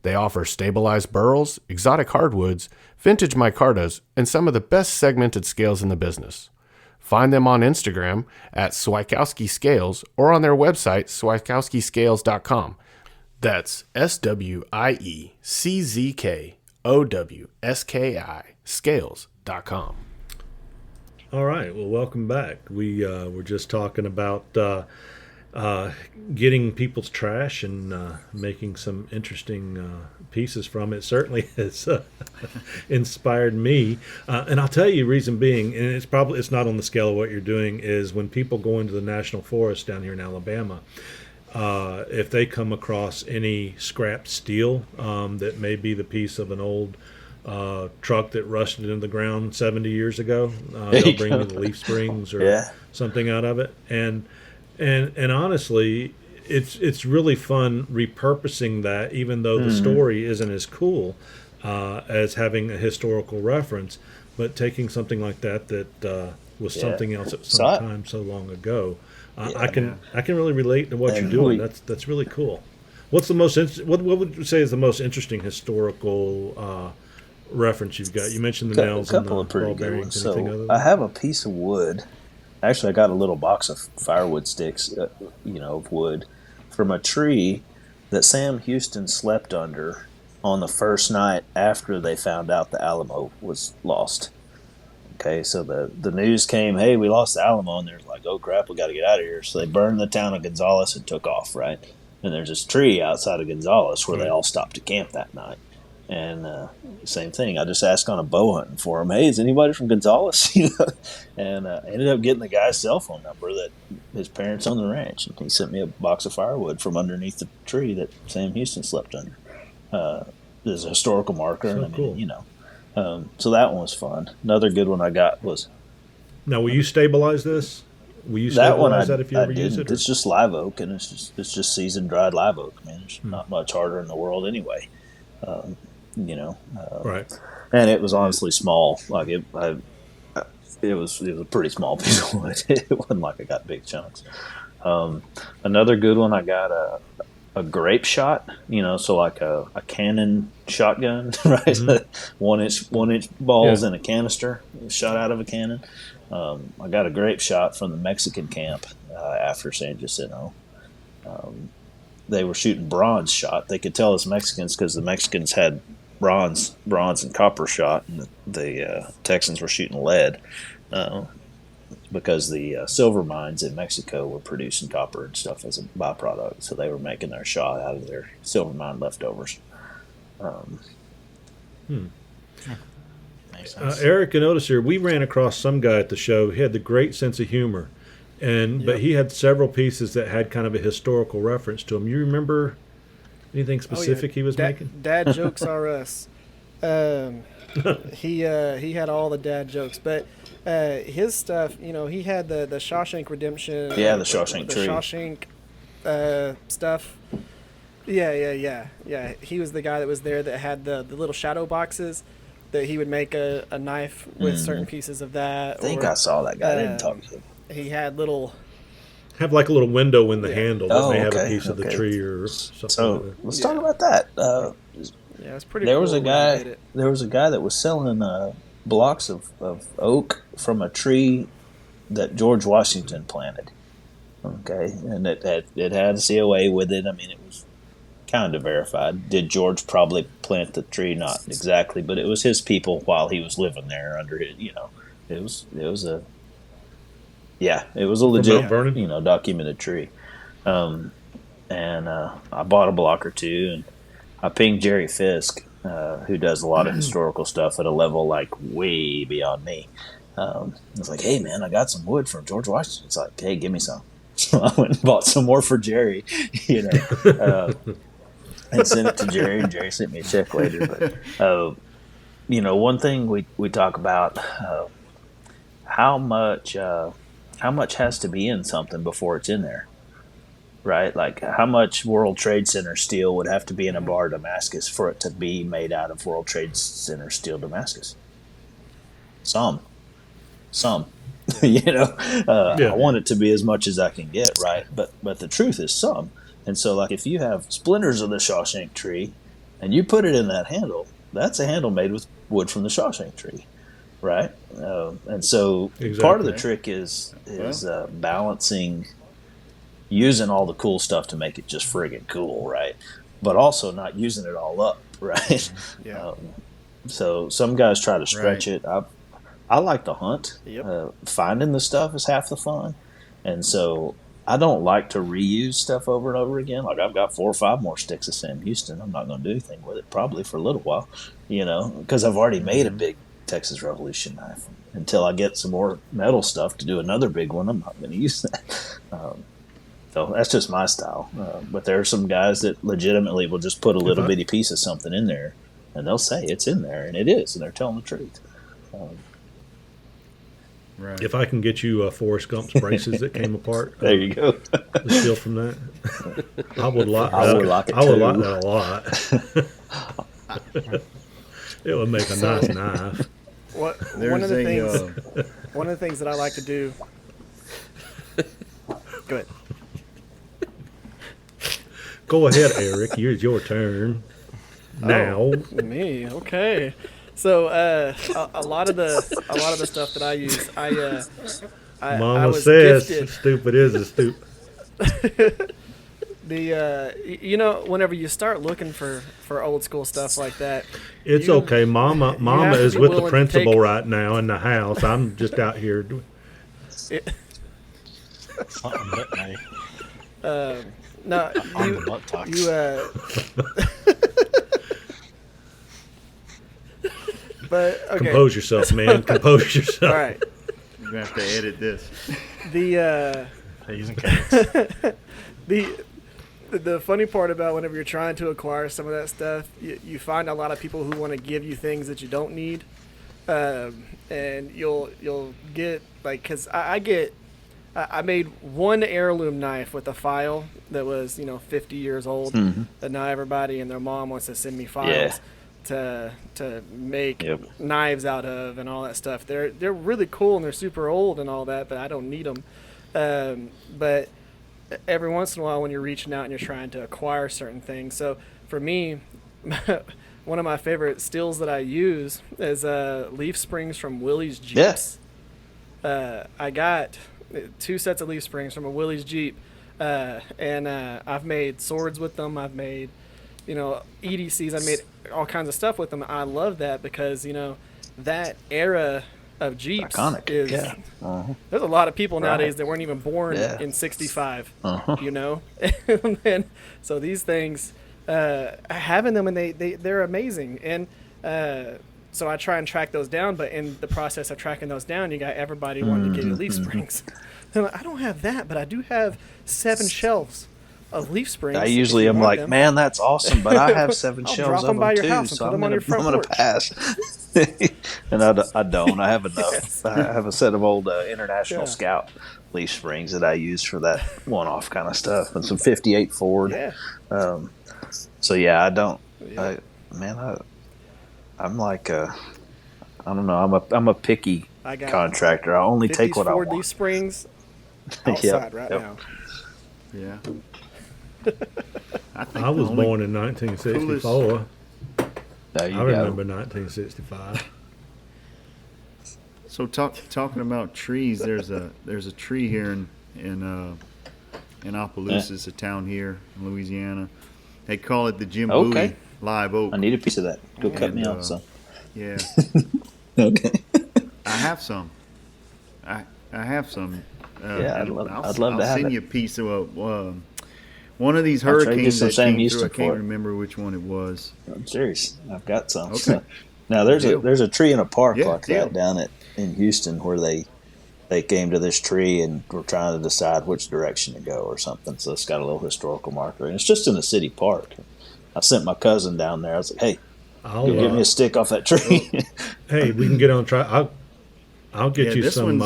They offer stabilized burls, exotic hardwoods, vintage micartas, and some of the best segmented scales in the business. Find them on Instagram at Swikowski Scales or on their website, swikowskiscales.com. That's SWIECZKOWSKI scales.com. All right. Well, welcome back. We were just talking about getting people's trash and making some interesting pieces from it. Certainly has inspired me. And I'll tell you, reason being, and it's not on the scale of what you're doing, is when people go into the national forest down here in Alabama, if they come across any scrap steel that may be the piece of an old truck that rusted into the ground 70 years ago, they'll bring me the leaf springs or something out of it. And honestly, it's really fun repurposing that, even though the story isn't as cool as having a historical reference, but taking something like that was something else at some time so long ago. I can really relate to what you're doing. That's really cool. What's the most what would you say is the most interesting historical reference you've got? You mentioned the nails and the ball bearings. So I have a piece of wood. Actually, I got a little box of firewood sticks, of wood from a tree that Sam Houston slept under on the first night after they found out the Alamo was lost. Okay, so the news came, hey, we lost the Alamo, and they're like, oh crap, we got to get out of here. So they burned the town of Gonzales and took off, right? And there's this tree outside of Gonzales where they all stopped to camp that night. And same thing, I just asked on a bow hunting forum, hey, is anybody from Gonzales? And ended up getting the guy's cell phone number that his parents own the ranch. And he sent me a box of firewood from underneath the tree that Sam Houston slept under. There's a historical marker. So and cool. So that one was fun. Another good one I got was... Now, will you stabilize this? Will you stabilize that if you ever use it? It's just live oak, and it's just seasoned dried live oak. I mean, it's not much harder in the world anyway. Right. And it was honestly small. Like it was a pretty small piece of wood. It wasn't like I got big chunks. Another good one, I got a grape shot. So like a cannon shotgun, right? Mm-hmm. 1 inch balls in a canister shot out of a cannon. I got a grape shot from the Mexican camp after San Jacinto. They were shooting bronze shot. They could tell us Mexicans because the Mexicans had bronze and copper shot, and the Texans were shooting lead because the silver mines in Mexico were producing copper and stuff as a byproduct. So they were making their shot out of their silver mine leftovers. Makes sense. Erick and Odacir, we ran across some guy at the show. He had the great sense of humor. But he had several pieces that had kind of a historical reference to him. You remember anything specific he was making? Dad jokes are us. He had all the dad jokes, but his stuff, he had the Shawshank Redemption. Yeah, the Shawshank tree. The Shawshank stuff. Yeah. He was the guy that was there that had the little shadow boxes that he would make a knife with certain pieces of that. I think I saw that guy. I didn't talk to him. He had have like a little window in the handle that may have a piece of the tree or something. So let's talk about that. It's pretty. There cool was a guy. There was a guy that was selling blocks of oak from a tree that George Washington planted. Okay, and it had a COA with it. I mean, it was kind of verified. Did George probably plant the tree? Not exactly, but it was his people while he was living there under it. It was a. Yeah, it was a legit, documented tree. And I bought a block or two, and I pinged Jerry Fisk, who does a lot of historical stuff at a level like way beyond me. I was like, hey, man, I got some wood from George Washington. It's like, hey, give me some. So I went and bought some more for Jerry, and sent it to Jerry, and Jerry sent me a check later. But, one thing we talk about, how much has to be in something before it's in there, right? Like how much World Trade Center steel would have to be in a bar Damascus for it to be made out of World Trade Center steel Damascus? Some. I want it to be as much as I can get, right? But the truth is some. And so, like, if you have splinters of the Shawshank tree and you put it in that handle, that's a handle made with wood from the Shawshank tree, right? And so part of the trick is balancing, using all the cool stuff to make it just friggin' cool, right? But also not using it all up, right? Yeah. So some guys try to stretch it. I like to hunt. Yep. Finding the stuff is half the fun. And so I don't like to reuse stuff over and over again. Like, I've got 4 or 5 more sticks of Sam Houston. I'm not going to do anything with it probably for a little while, because I've already made a big Texas Revolution knife. Until I get some more metal stuff to do another big one, I'm not going to use that. So that's just my style. But there are some guys that legitimately will just put a little bitty piece of something in there, and they'll say it's in there, and it is, and they're telling the truth. Right. If I can get you Forrest Gump's braces that came apart, there you go. The steel from that, I would like that a lot. It would make a nice knife. One of the things that I like to do. Go ahead. Go ahead, Eric. Here's your turn. Now. Me, okay. So a lot of the stuff that I use, Mama I was says gifted. Stupid is a stupid. Whenever you start looking for old school stuff like that, it's okay. Mama is with the principal right now in the house. I'm just out here doing. No, But okay. Compose yourself, man. Compose yourself. All right. You're gonna have to edit this. The funny part about whenever you're trying to acquire some of that stuff, you find a lot of people who want to give you things that you don't need, and you'll get like, because I made one heirloom knife with a file that was 50 years old, that now everybody and their mom wants to send me files to make knives out of and all that stuff. They're really cool and they're super old and all that, but I don't need them. But every once in a while when you're reaching out and you're trying to acquire certain things. So for me, one of my favorite steels that I use is leaf springs from Willie's Jeeps. I got 2 sets of leaf springs from a Willie's Jeep, and I've made swords with them. I've made EDCs. I made all kinds of stuff with them. I love that because that era of Jeeps is there's a lot of people nowadays that weren't even born in 65, and so these things, having them, and they're amazing. And so I try and track those down, but in the process of tracking those down, you got everybody wanting to get leaf springs. And I don't have that, but I do have 7 shelves of leaf springs. I usually am like, them. Man, that's awesome, but I have 7 shelves of them too, so I'm going to pass. And I don't. I have enough. Yes. I have a set of old International Scout leaf springs that I use for that one-off kind of stuff, and some 58 Ford. Yeah. So I don't. I'm like I don't know. I'm a picky contractor. I only take what I want. Leaf springs outside right now. Yeah. I was born in 1964. I remember 1965. So talking about trees, there's a tree here in Opelousas, a town here in Louisiana. They call it the Jim Bowie live oak. I need a piece of that. Go cut me off some. Yeah. Okay. I have some. I have some. I'd love to have I'll send you a piece of one of these hurricanes that came through. I can't remember which one it was. I'm serious. I've got some. Okay. Now there's a tree in a park like that down in Houston where they came to this tree and were trying to decide which direction to go or something. So it's got a little historical marker, and it's just in a city park. I sent my cousin down there. I was like, "Hey, give me a stick off that tree." Hey, we can get on try. I'll get you some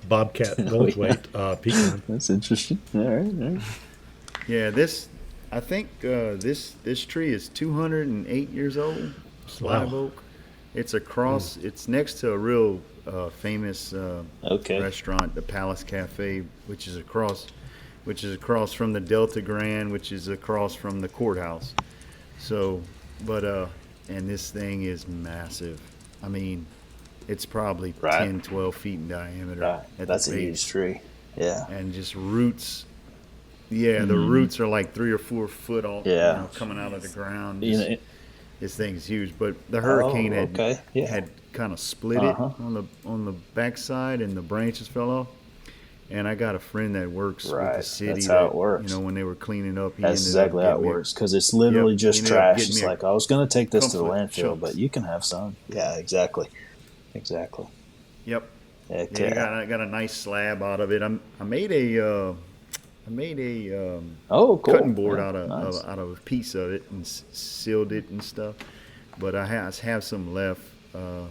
Bobcat Goldthwait pecan. That's interesting. All right. Yeah, I think this tree is 208 years old. Live oak. It's a cross. It's next to a real famous okay. restaurant, the Palace Cafe, which is across from the Delta Grand, which is across from the courthouse. So, but and this thing is massive. I mean, it's probably 10, 12 feet in diameter. Right. That's a huge tree. Yeah. And just roots. Yeah, the roots are like 3 or 4 foot all coming out of the ground. This thing's huge. But the hurricane had kind of split it on the backside, and the branches fell off. And I got a friend that works with the city. That's how it works. When they were cleaning up, that's exactly how it works. Because it's literally just trash. It's like, I was going to take this to the landfill, but you can have some. Yeah, exactly. Yep. Okay. I got a nice slab out of it. I made a cool. cutting board out of a piece of it and sealed it and stuff. But I have some left. I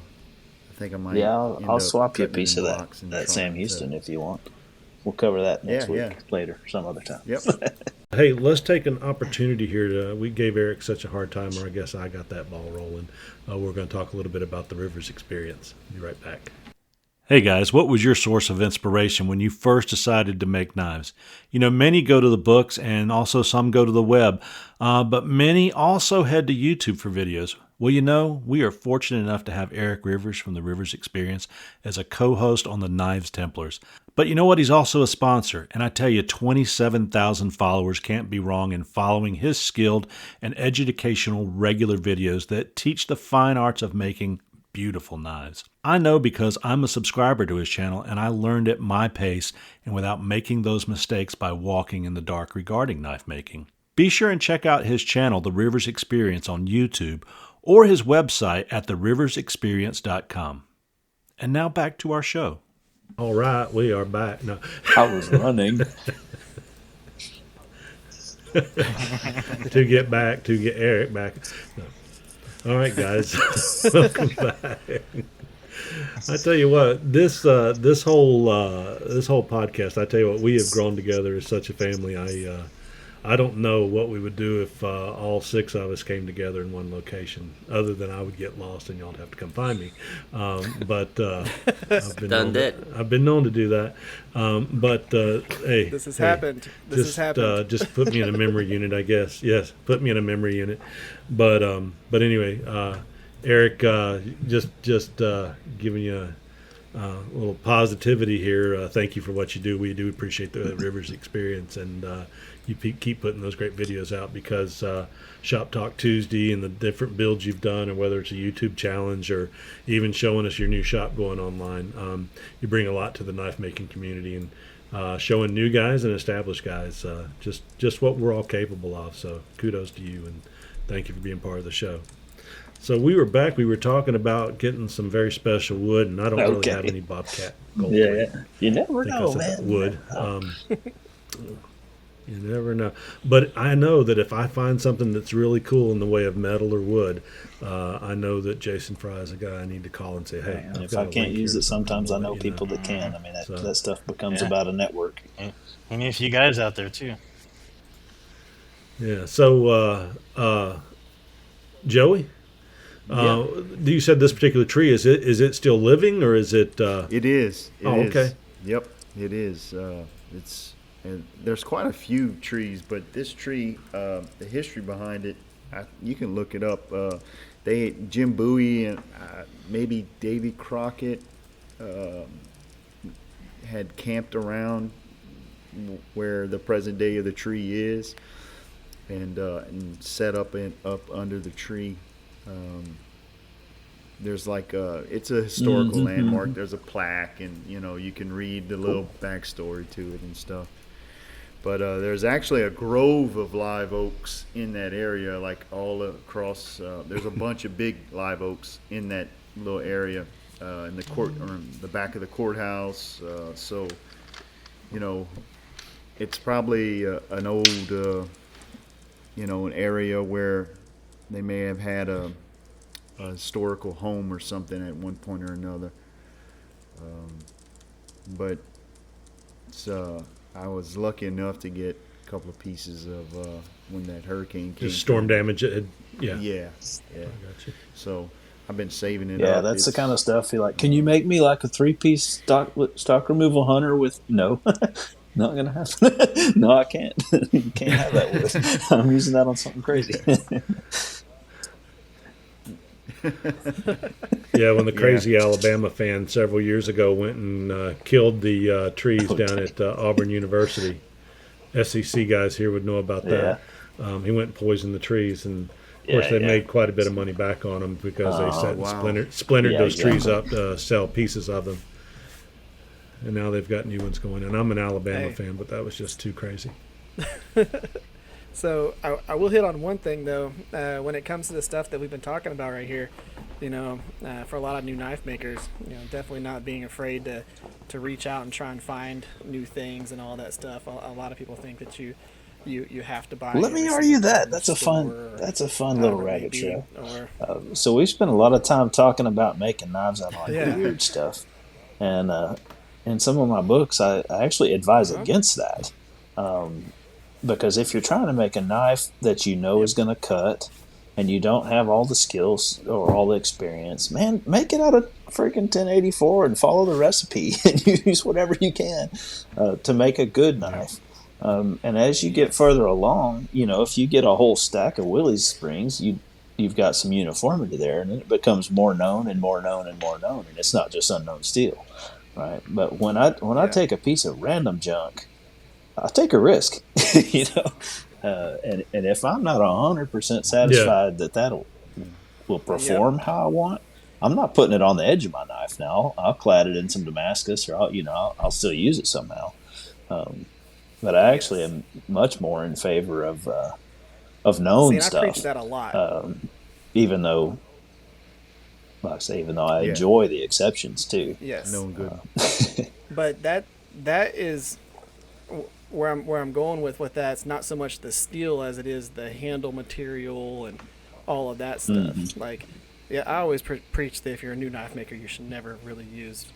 think I might. Yeah, I'll swap you a piece of that Sam Houston if you want. We'll cover that next week later, some other time. Yep. Hey, let's take an opportunity here. We gave Eric such a hard time, or I guess I got that ball rolling. We're going to talk a little bit about the Rivers experience. Be right back. Hey guys, what was your source of inspiration when you first decided to make knives? Many go to the books and also some go to the web, but many also head to YouTube for videos. Well, we are fortunate enough to have Erick Rivers from the Rivers Experience as a co-host on the Knives Templars. But you know what? He's also a sponsor, and I tell you, 27,000 followers can't be wrong in following his skilled and educational regular videos that teach the fine arts of making beautiful knives. I know because I'm a subscriber to his channel, and I learned at my pace and without making those mistakes by walking in the dark regarding knife making. Be sure and check out his channel, The Rivers Experience, on YouTube, or his website at theriversexperience.com. And now back to our show. All right, we are back. No. I was running. to get Eric back. No. All right, guys, welcome back. I tell you what, this whole podcast, I tell you what, we have grown together as such a family. I don't know what we would do if all 6 of us came together in one location, other than I would get lost and y'all would have to come find me. But I've been known to do that. Hey, this has happened. Just put me in a memory unit, I guess. Yes, put me in a memory unit. But anyway, Eric, just giving you a little positivity here. Thank you for what you do. We do appreciate the Rivers Experience, and you keep putting those great videos out, because Shop Talk Tuesday and the different builds you've done, or whether it's a YouTube challenge or even showing us your new shop going online, you bring a lot to the knife making community, and showing new guys and established guys just what we're all capable of. So kudos to you, and thank you for being part of the show. So we were back. We were talking about getting some very special wood, and I don't really have any Bobcat gold. Yeah, you never know, man. Wood. You never know. But I know that if I find something that's really cool in the way of metal or wood, I know that Jason Fry is a guy I need to call and say, hey. If I can't use it, sometimes I know people that can. I mean, that stuff becomes about a network. And if you guys out there, too. Yeah. So, Joey? You said this particular tree, is it still living, or is it? It is. Okay. Yep, it is. And there's quite a few trees, but this tree, the history behind it, you can look it up. Jim Bowie and maybe Davy Crockett had camped around where the present day of the tree is, and set up under the tree. There's it's a historical landmark. There's a plaque, and you can read the little backstory to it and stuff. But there's actually a grove of live oaks in that area, like all across. There's a bunch of big live oaks in that little area in the court, or in the back of the courthouse. So, it's probably an old, an area where they may have had a historical home or something at one point or another. But it's I was lucky enough to get a couple of pieces of when that hurricane came. Just storm damage. Yeah. I got you. So I've been saving it. Yeah, that's the kind of stuff you're like, can you make me like a 3-piece stock removal hunter with no? Not gonna happen. No, I can't. You can't have that wood. I'm using that on something crazy. Yeah, when the crazy Alabama fan several years ago went and killed the trees down at Auburn University. SEC guys here would know about that. He went and poisoned the trees, and of course they made quite a bit of money back on them because they sat and splintered those trees up to sell pieces of them. And now they've got new ones going. And I'm an Alabama fan, but that was just too crazy. So I will hit on one thing, though, when it comes to the stuff that we've been talking about right here. For a lot of new knife makers, definitely not being afraid to reach out and try and find new things and all that stuff. A lot of people think that you have to buy. Let me argue that. That's a fun little rabbit trail. So we spent a lot of time talking about making knives out of weird stuff. And in some of my books, I actually advise against that. Because if you're trying to make a knife that you know is going to cut and you don't have all the skills or all the experience, man, make it out of freaking 1084 and follow the recipe and use whatever you can to make a good knife. And as you get further along, if you get a whole stack of Willys springs, you've got some uniformity there, and it becomes more known and more known and more known, and it's not just unknown steel, right? But when I take a piece of random junk, I take a risk, and if I'm not 100% satisfied that will perform how I want, I'm not putting it on the edge of my knife now. I'll clad it in some Damascus, or I'll still use it somehow. But I actually am much more in favor of known stuff. I preach that a lot. Even though I enjoy the exceptions too. Yes, known good. But that is where I'm going with that. It's not so much the steel as it is the handle material and all of that stuff. I always preach that if you're a new knife maker, you should never really use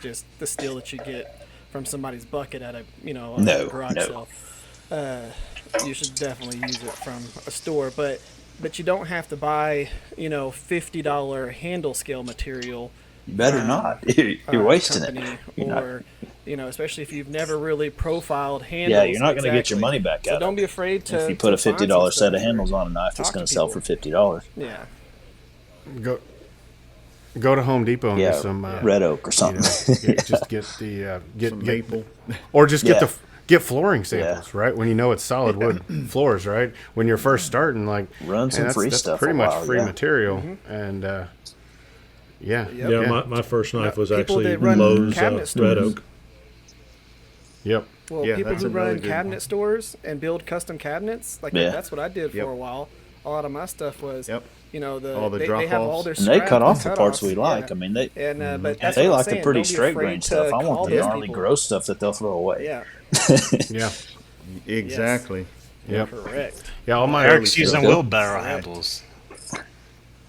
just the steel that you get from somebody's bucket at a garage sale. You should definitely use it from a store, but you don't have to buy $50 handle scale material. You better not. You're wasting it. Especially if you've never really profiled handles. Yeah, you're not going to get your money back out. So don't be afraid to. If you put a $50 set of handles on a knife, it's going to sell for $50. Yeah. Go to Home Depot and get some red oak or something. Just get the get maple, or just get flooring samples, right? When it's solid wood floors, right? When you're first starting, run some free stuff. Pretty much free material, and my first knife was actually Lowe's red oak. Yep. Well, people who run cabinet stores and build custom cabinets, that's what I did for a while. A lot of my stuff was, all the they drop-offs. have all their and they cut off the parts cutoffs, we like. I mean, but they like the pretty straight grain stuff. I want the gnarly gross stuff that they'll throw away. Yeah. Yeah. Exactly. Yep. Correct. Yeah. All my Erick's using wheelbarrow handles.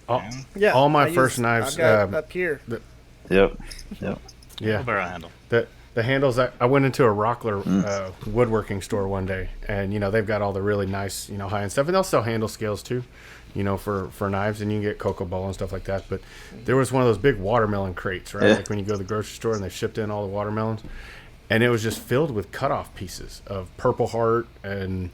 All my first knives. I've got up here. Yep. Yeah. Wheelbarrow handle. The handles, I went into a Rockler woodworking store one day, and they've got all the really nice high-end stuff, and they'll sell handle scales too, for knives, and you can get cocoa ball and stuff like that. But there was one of those big watermelon crates, right? Like when you go to the grocery store and they shipped in all the watermelons, and it was just filled with cutoff pieces of Purple Heart and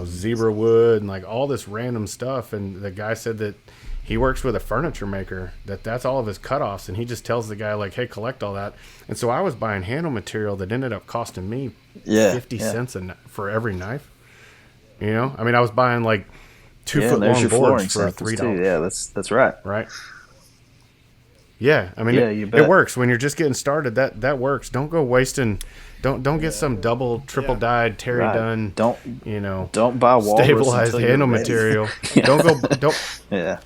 zebra wood and all this random stuff. And the guy said that he works with a furniture maker that's all of his cutoffs, and he just tells the guy hey, collect all that. And so I was buying handle material that ended up costing me 50 cents for every knife. I mean, I was buying 2 foot long boards for $3. Yeah, that's right. Right. Yeah, I mean, it works when you're just getting started. That works. Don't go wasting. Don't get some double, triple dyed Terry Dunn. Don't buy walrus stabilized handle material. Don't. Yeah.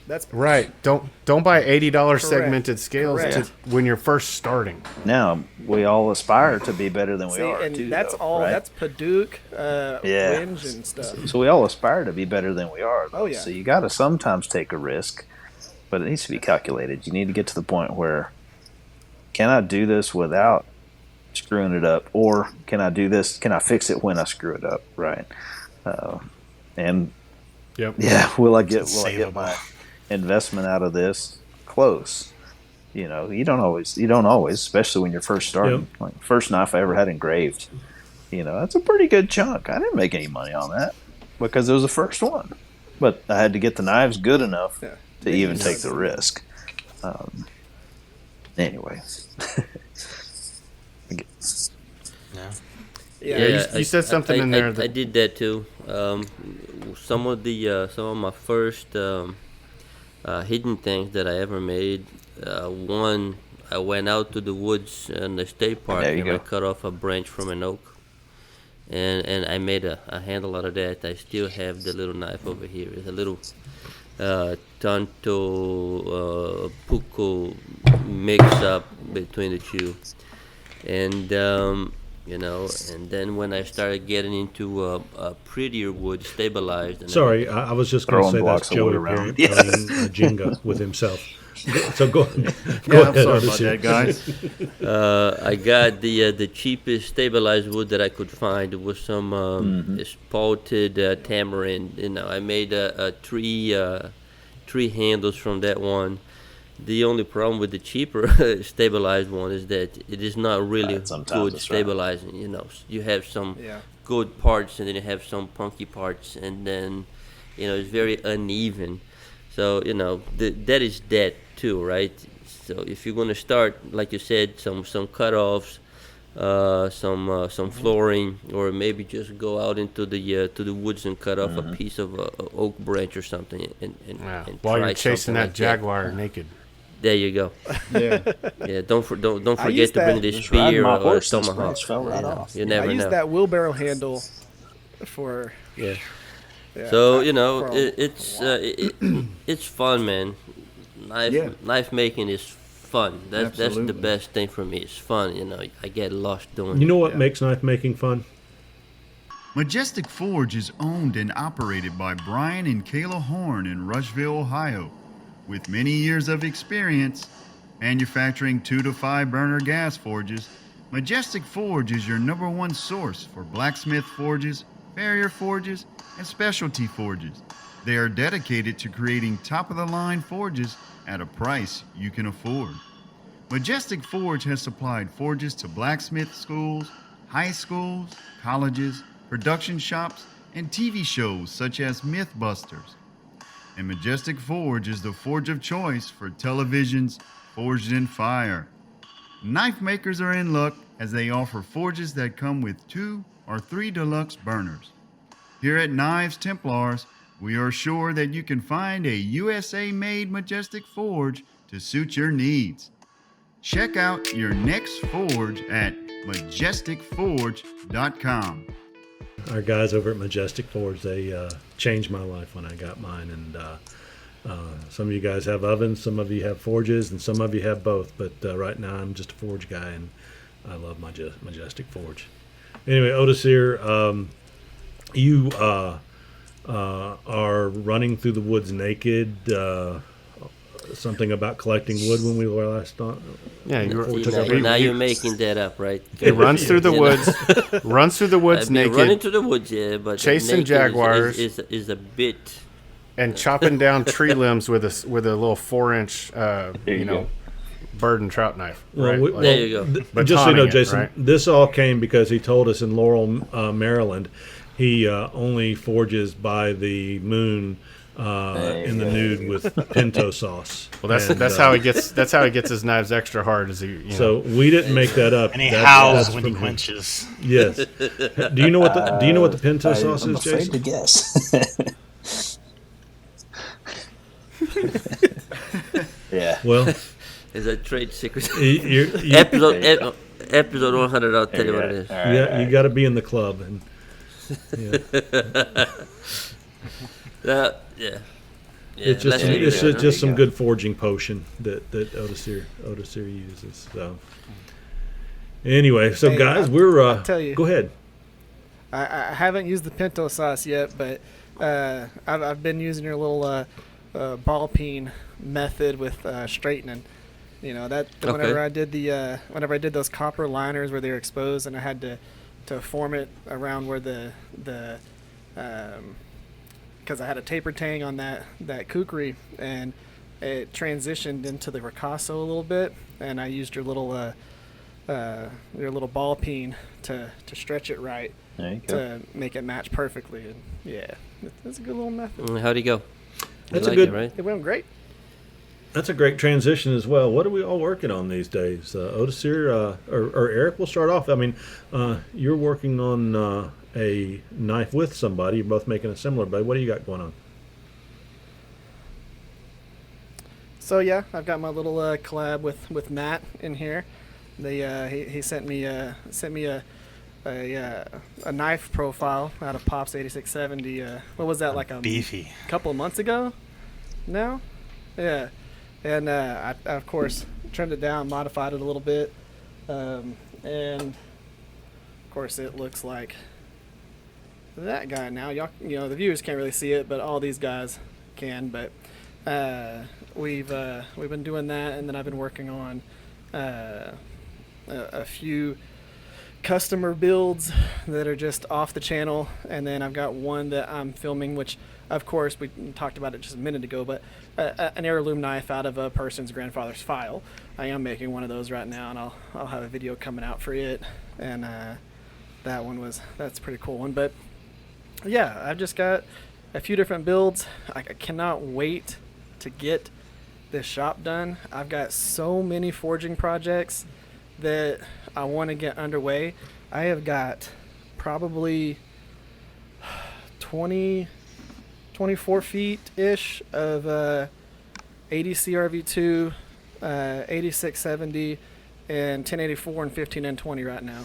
That's right. Don't buy $80 segmented scales when you're first starting. Now we all aspire to be better than we are. And too, that's though, all. right? That's Paduke, Winge, and stuff. So we all aspire to be better than we are. Though. Oh yeah. So you got to sometimes take a risk, but it needs to be calculated. You need to get to the point where, can I do this without screwing it up, or can I do this? Can I fix it when I screw it up? Right. And yep. Yeah. Will I get my investment out of this? Close. You know, you don't always, especially when you're first starting. Yep. Like first knife I ever had engraved. You know, that's a pretty good chunk. I didn't make any money on that because it was the first one. But I had to get the knives good enough to even take the risk. Anyway. You said something in there. I did that too. Some of my first hidden things that I ever made. One, I went out to the woods in the state park and I cut off a branch from an oak, and I made a handle out of that. I still have the little knife over here. It's a little Tanto Puco mix up between the two, and and then when I started getting into a prettier wood, stabilized. Sorry, I was just going to say that's Joey playing Jenga with himself. So go ahead. I'm sorry about that, guys. I got the cheapest stabilized wood that I could find. It was some spalted tamarind. I made three handles from that one. The only problem with the cheaper stabilized one is that it is not really good stabilizing. You have some good parts, and then you have some punky parts, and then it's very uneven. So that is that too, right? So if you're gonna start, like you said, some cutoffs, some flooring, or maybe just go out into the woods and cut off a piece of oak branch or something, and while you're chasing that jaguar naked. There you go. Yeah. Yeah. Don't forget to bring the spear or a tomahawk. You never know. I used that wheelbarrow handle for. Yeah. So it's fun, man. Knife making is fun. That's the best thing for me. It's fun. I get lost doing it. You know what makes knife making fun? Majestic Forge is owned and operated by Brian and Kayla Horn in Rushville, Ohio. With many years of experience manufacturing 2 to 5 burner gas forges, Majestic Forge is your #1 source for blacksmith forges, farrier forges, and specialty forges. They are dedicated to creating top-of-the-line forges at a price you can afford. Majestic Forge has supplied forges to blacksmith schools, high schools, colleges, production shops, and TV shows such as Mythbusters. And Majestic Forge is the forge of choice for televisions forged in fire. Knife makers are in luck as they offer forges that come with 2 or 3 deluxe burners. Here at Knives Templars, we are sure that you can find a USA-made Majestic Forge to suit your needs. Check out your next forge at majesticforge.com. Our guys over at Majestic Forge, they changed my life when I got mine. And some of you guys have ovens, some of you have forges, and some of you have both. But right now I'm just a forge guy, and I love Majestic Forge. Anyway, Odacir, you are running through the woods naked. Something about collecting wood when we were last on. Yeah, you're making that up, right? He runs through the woods. Runs through the woods naked. Running through the woods, but chasing jaguars is a bit. And chopping down tree limbs with a little 4-inch, bird and trout knife. Right? Well, there you go. But just so you know, Jason, this all came because he told us in Laurel, Maryland, he only forges by the moon. In the nude with pinto sauce. Well, that's how he gets. That's how he gets his knives extra hard. So we didn't make that up. And he howls when he quenches. Yes. Do you know what the pinto sauce is, Jason? I'm afraid to guess. Yeah. Well, is that trade secret? Episode 100. I'll tell you what it is. Yeah, you got to be in the club and. Yeah. It's just some good forging potion that Odacir uses. So anyway, so guys, we're tell you, go ahead. I haven't used the pinto sauce yet, but I've been using your little ball peen method with straightening. Whenever I did those copper liners where they were exposed, and I had to form it around where the kind because I had a taper tang on that kukri, and it transitioned into the ricasso a little bit, and I used your little ball peen to stretch it right to make it match perfectly. And yeah, that's a good little method. How'd it go? That's a good. It, right? It went great. That's a great transition as well. What are we all working on these days? Odacir, or Eric, we'll start off. I mean, you're working on a knife with somebody. You're both making a similar blade. What do you got going on? So yeah, I've got my little collab with Matt in here. He sent me a knife profile out of Pop's 8670. What was that, like a beefy couple of months ago? Now, yeah. And I of course trimmed it down, modified it a little bit, and of course it looks like that guy now. Y'all, the viewers can't really see it, but all these guys can. But we've been doing that, and then I've been working on a few customer builds that are just off the channel, and then I've got one that I'm filming, which of course we talked about it just a minute ago, but an heirloom knife out of a person's grandfather's file. I am making one of those right now, and I'll have a video coming out for it, and that's a pretty cool one. But yeah, I've just got a few different builds. I cannot wait to get this shop done. I've got so many forging projects that I want to get underway. I have got probably 24 feet-ish of 80 CRV2, 8670, and 1084 and 15N20 right now.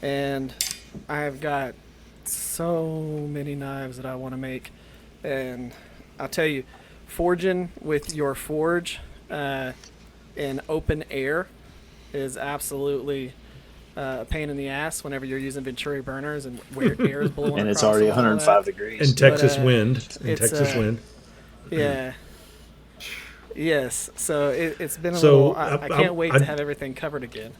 And I've got so many knives that I want to make. And I'll tell you, forging with your forge in open air is absolutely a pain in the ass whenever you're using Venturi burners and where air is blowing and it's across already all 105 that. degrees. And Texas But, wind. Yeah. Yes. So it's been a So, little. I can't wait to have everything covered again.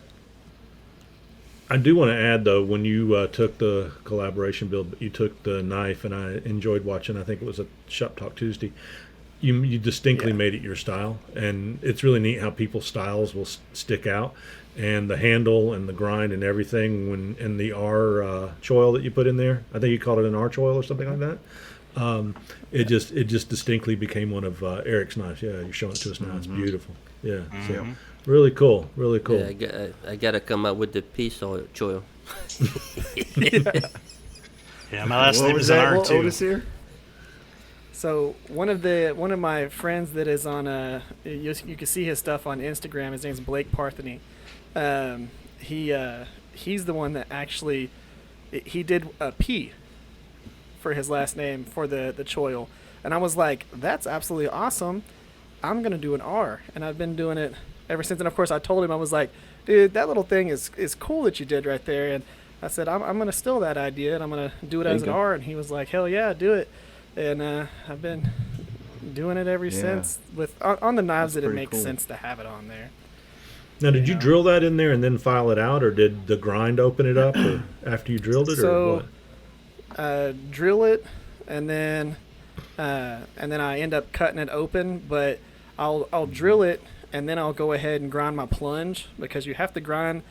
I do want to add, though, when you took the collaboration build, you took the knife, and I enjoyed watching. I think it was a Shop Talk Tuesday. You distinctly made it your style, and it's really neat how people's styles will stick out, and the handle and the grind and everything. And the R choil that you put in there, I think you called it an R choil or something like that. It just distinctly became one of Erick's knives. Yeah, you're showing it to us now. It's beautiful. Yeah, so really cool, really cool. Yeah, I gotta come up with the peace choil. Yeah, my last name is an R too. Odacir? So one of my friends that is on you can see his stuff on Instagram. His name's Blake Partheny. He's the one that actually he did a P for his last name for the choil, and I was like, that's absolutely awesome. I'm gonna do an R, and I've been doing it ever since. And of course, I told him, I was like, dude, that little thing is cool that you did right there. And I said, I'm gonna steal that idea and I'm gonna do it as an R. And he was like, hell yeah, do it. And I've been doing it ever since with on the knives that it makes sense to have it on there. Now, did you drill that in there and then file it out, or did the grind open it up or after you drilled it, or what? Drill it, and then I end up cutting it open. But I'll drill it, and then I'll go ahead and grind my plunge, because you have to grind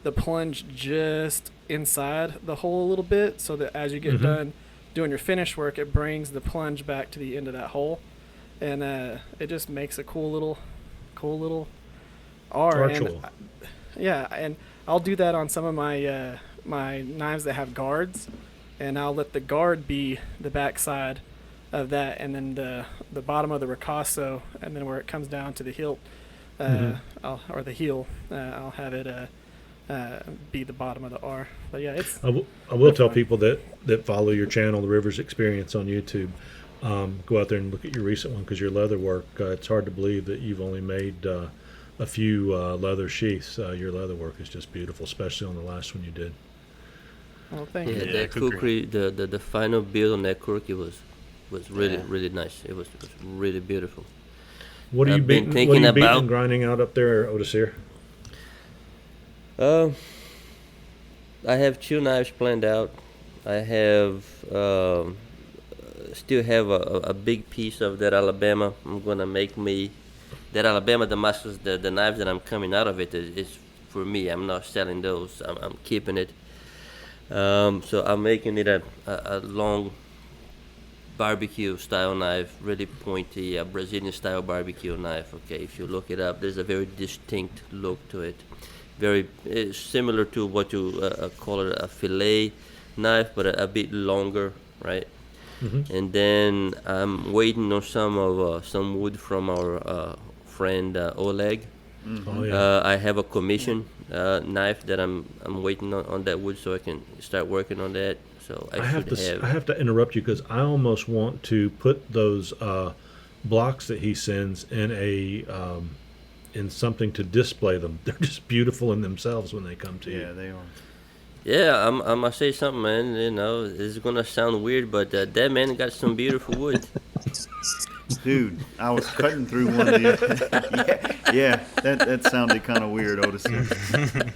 the plunge just inside the hole a little bit, so that as you get done doing your finish work, it brings the plunge back to the end of that hole, and it just makes a cool little R. And and I'll do that on some of my my knives that have guards, and I'll let the guard be the back side of that, and then the bottom of the ricasso, and then where it comes down to the hilt, or the heel, I'll have it be the bottom of the R. But yeah, it's. I will tell people that follow your channel, The Rivers Experience on YouTube, go out there and look at your recent one, because your leather work. It's hard to believe that you've only made a few leather sheaths. Your leather work is just beautiful, especially on the last one you did. Well, thank you. Yeah, that kukri, the final build on that kukri was really nice. It was really beautiful. What are you beating and grinding out up there, Odacir? I have 2 knives planned out. I have still have a big piece of that Alabama. I'm gonna make me that Alabama Damascus. The knife that I'm coming out of it is for me. I'm not selling those. I'm keeping it. So I'm making it a long barbecue style knife, really pointy, Brazilian style barbecue knife. Okay, if you look it up, there's a very distinct look to it. Very similar to what you call it a fillet knife, but a bit longer, right? Mm-hmm. And then I'm waiting on some wood from our friend Oleg. Mm-hmm. Oh, yeah. I have a commission knife that I'm waiting on that wood so I can start working on that. So I have to interrupt you because I almost want to put those blocks that he sends in something to display them. They're just beautiful in themselves when they come to you. Yeah, they are. Yeah, I'm gonna say something, man. You know, it's gonna sound weird, but that man got some beautiful wood. Dude, I was cutting through one of the. yeah, that sounded kind of weird, Odacir.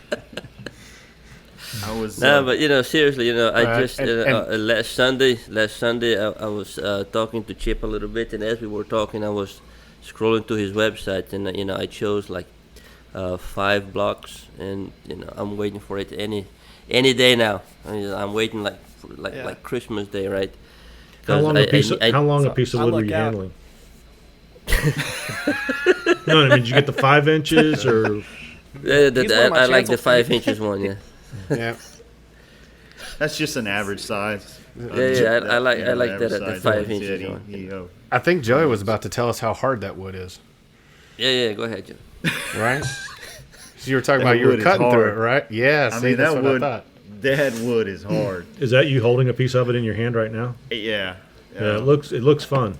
I was. No, but seriously, I just last Sunday, I was talking to Chip a little bit, and as we were talking, I was scrolling to his website, and I chose like 5 blocks, and I'm waiting for it any day now. I'm waiting like Christmas Day, right? How long a piece of wood were you handling? No, I mean, did you get the 5 inches or? Yeah, I like the 5 inches one. Yeah. Yeah. That's just an average size. I like that at the 5 inches one. I think Joey was about to tell us how hard that wood is. Yeah. Go ahead, Joe. Right. So you were talking about you were cutting through it, right? Yeah. I mean, that wood. That wood is hard. Is that you holding a piece of it in your hand right now? Yeah. Yeah, it looks fun.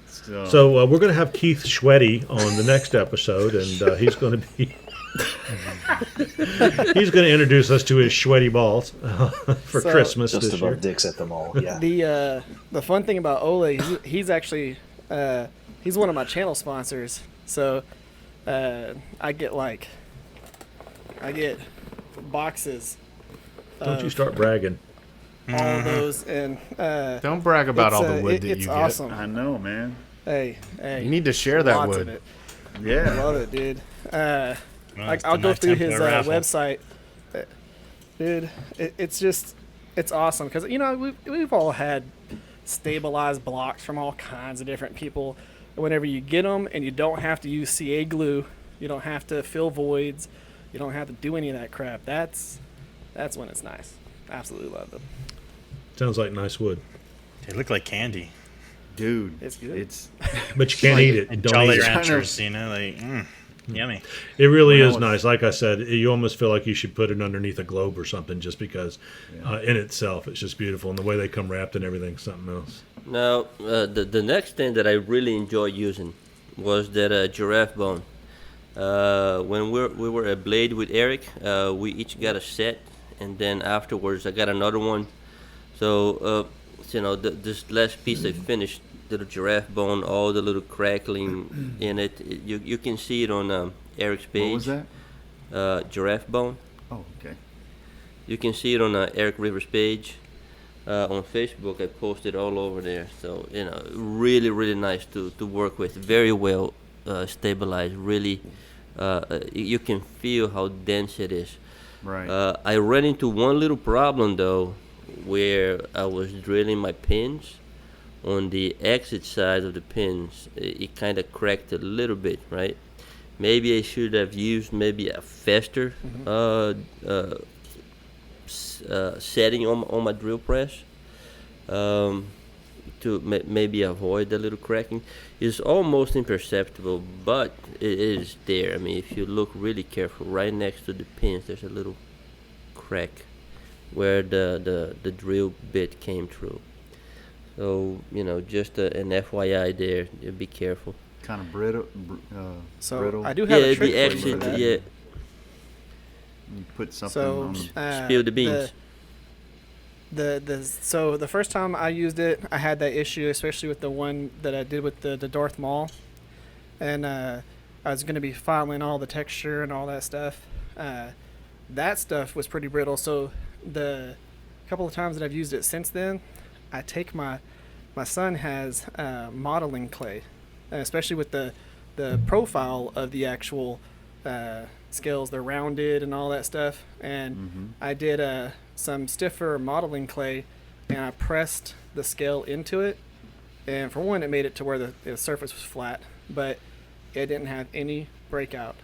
So we're going to have Keith Schweddy on the next episode, and he's going to be he's going to introduce us to his Schweddy balls for Christmas just this above year. dicks at the mall. Yeah. The fun thing about Ole, he's actually he's one of my channel sponsors. So I get boxes. Don't you start bragging. All those and don't brag about all the wood that you get. It's awesome. I know, man. Hey, you need to share that wood. Of it. Yeah, I love it, dude. I'll go through his website, dude. It's awesome because we've all had stabilized blocks from all kinds of different people. Whenever you get them and you don't have to use CA glue, you don't have to fill voids, you don't have to do any of that crap. That's when it's nice. Absolutely love them. Sounds like nice wood. They look like candy. Dude, it's good. But you can't eat it. Don't Jolly Ranchers, yummy. It really is nice. Like I said, you almost feel like you should put it underneath a globe or something, just because in itself it's just beautiful, and the way they come wrapped and everything, something else. Now, the next thing that I really enjoyed using was that giraffe bone. When we were at Blade with Erick, we each got a set, and then afterwards I got another one. So this last piece I finished, little giraffe bone, all the little crackling in it. You can see it on Erick's page. What was that? Giraffe bone. Oh, okay. You can see it on Erick Rivers' page. On Facebook, I posted all over there. So really, really nice to work with. Very well stabilized. Really, you can feel how dense it is. Right. I ran into one little problem though, where I was drilling my pins. On the exit side of the pins, it kind of cracked a little bit, right? Maybe I should have used a faster setting on my drill press to maybe avoid the little cracking. It's almost imperceptible, but it is there. I mean, if you look really careful, right next to the pins, there's a little crack where the drill bit came through. So, just an FYI there. Be careful. Kind of brittle. Brittle. I do have a trick the for you for that. Yeah. You put something on. Spill the beans. So the first time I used it, I had that issue, especially with the one that I did with the Darth Maul, and I was going to be filing all the texture and all that stuff. That stuff was pretty brittle. So the couple of times that I've used it since then, I take my my son has modeling clay, especially with the profile of the actual scales. They're rounded and all that stuff. And I did some stiffer modeling clay, and I pressed the scale into it. And for one, it made it to where the surface was flat, but it didn't have any breakout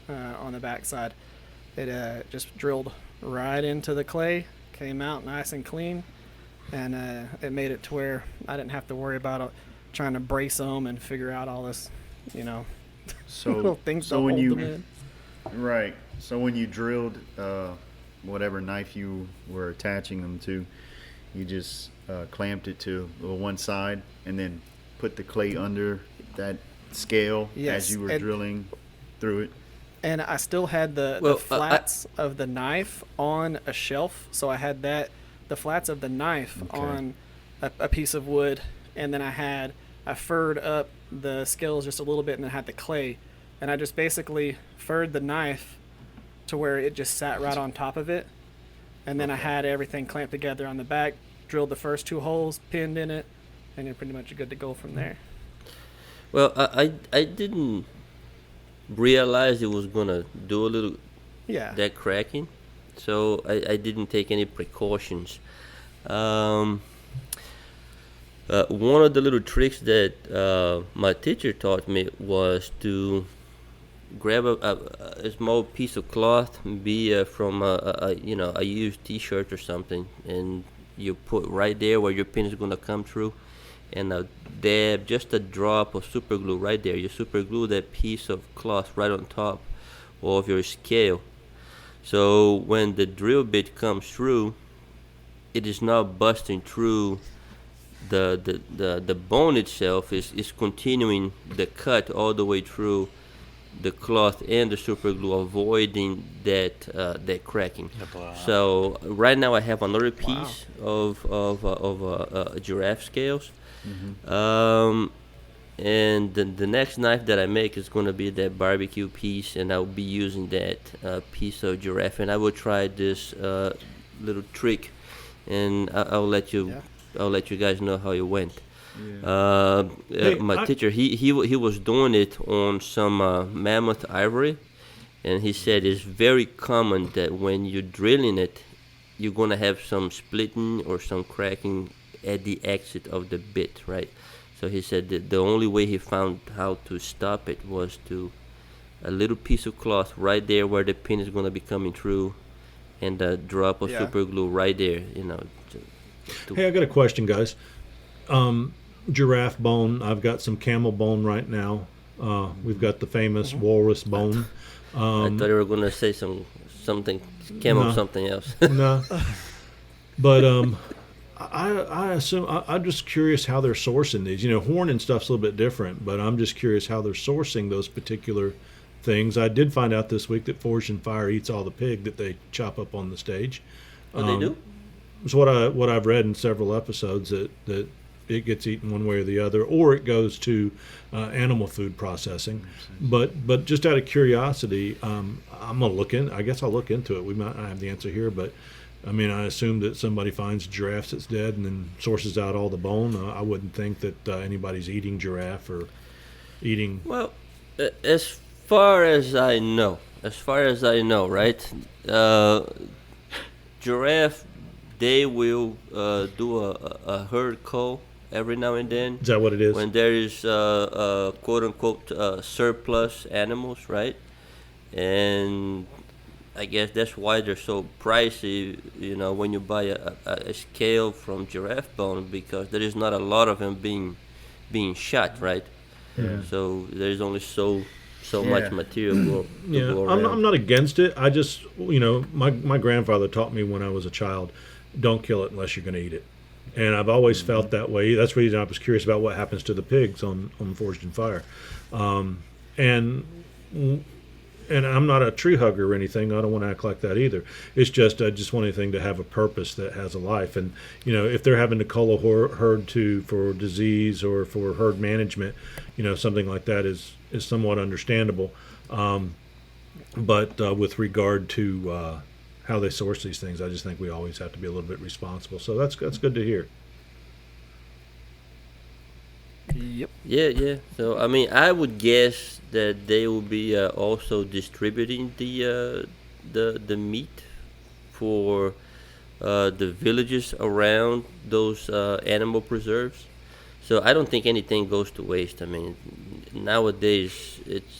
on the backside. It just drilled right into the clay, came out nice and clean, and it made it to where I didn't have to worry about trying to brace them and figure out all this, little things to hold them in. Right. So when you drilled whatever knife you were attaching them to, you just clamped it to one side and then put the clay under that scale as you were drilling through it. And I still had the flats of the knife on a shelf, so I had the flats of the knife on a piece of wood, and then I furred up the scales just a little bit, and then had the clay, and I just basically furred the knife to where it just sat right on top of it, and then I had everything clamped together on the back, drilled the first 2 holes, pinned in it, and you're pretty much good to go from there. Well, I didn't realize it was gonna do a little that cracking, so I didn't take any precautions. One of the little tricks that my teacher taught me was to grab a small piece of cloth, be from a used T-shirt or something, and you put right there where your pin is gonna come through, and dab just a drop of super glue right there. You super glue that piece of cloth right on top of your scale, so when the drill bit comes through, it is not busting through the bone itself. Is continuing the cut all the way through the cloth and the super glue, avoiding that cracking. So right now I have another piece of giraffe scales. And the next knife that I make is going to be that barbecue piece, and I'll be using that piece of giraffe, and I will try this little trick, and I'll let you guys know how it went. My teacher, he was doing it on some mammoth ivory, and he said it's very common that when you're drilling it, you're going to have some splitting or some cracking at the exit of the bit, right? So he said that the only way he found how to stop it was to a little piece of cloth right there where the pin is going to be coming through, and a drop of super glue right there, Hey, I got a question, guys. Giraffe bone. I've got some camel bone right now. We've got the famous walrus bone. I thought you were going to say something camel, something else. No. But I assume I'm just curious how they're sourcing these. Horn and stuff's a little bit different, but I'm just curious how they're sourcing those particular things. I did find out this week that Forged in Fire eats all the pig that they chop up on the stage. They do? It's what I've read in several episodes, that it gets eaten one way or the other, or it goes to animal food processing. But just out of curiosity, I'm gonna look in. I guess I'll look into it. We might not have the answer here, but I assume that somebody finds giraffes that's dead and then sources out all the bone. I wouldn't think that anybody's eating giraffe or eating. Well, as far as I know, right? Giraffe, they will do a herd cull every now and then. Is that what it is? When there is quote unquote surplus animals, right? And I guess that's why they're so pricey, when you buy a scale from giraffe bone, because there is not a lot of them being shot, right? Yeah. So there's only so much material go around. I'm not against it. I just, my grandfather taught me when I was a child, don't kill it unless you're going to eat it. And I've always felt that way. That's the reason I was curious about what happens to the pigs on Forged in Fire. And I'm not a tree hugger or anything. I don't want to act like that either. It's just I just want anything to have a purpose that has a life. And if they're having to cull a herd for disease or for herd management, something like that is somewhat understandable. But with regard to how they source these things, I just think we always have to be a little bit responsible. So that's good to hear. Yep. Yeah. So I mean, I would guess that they will be also distributing the meat for the villages around those animal preserves. So I don't think anything goes to waste. I mean, nowadays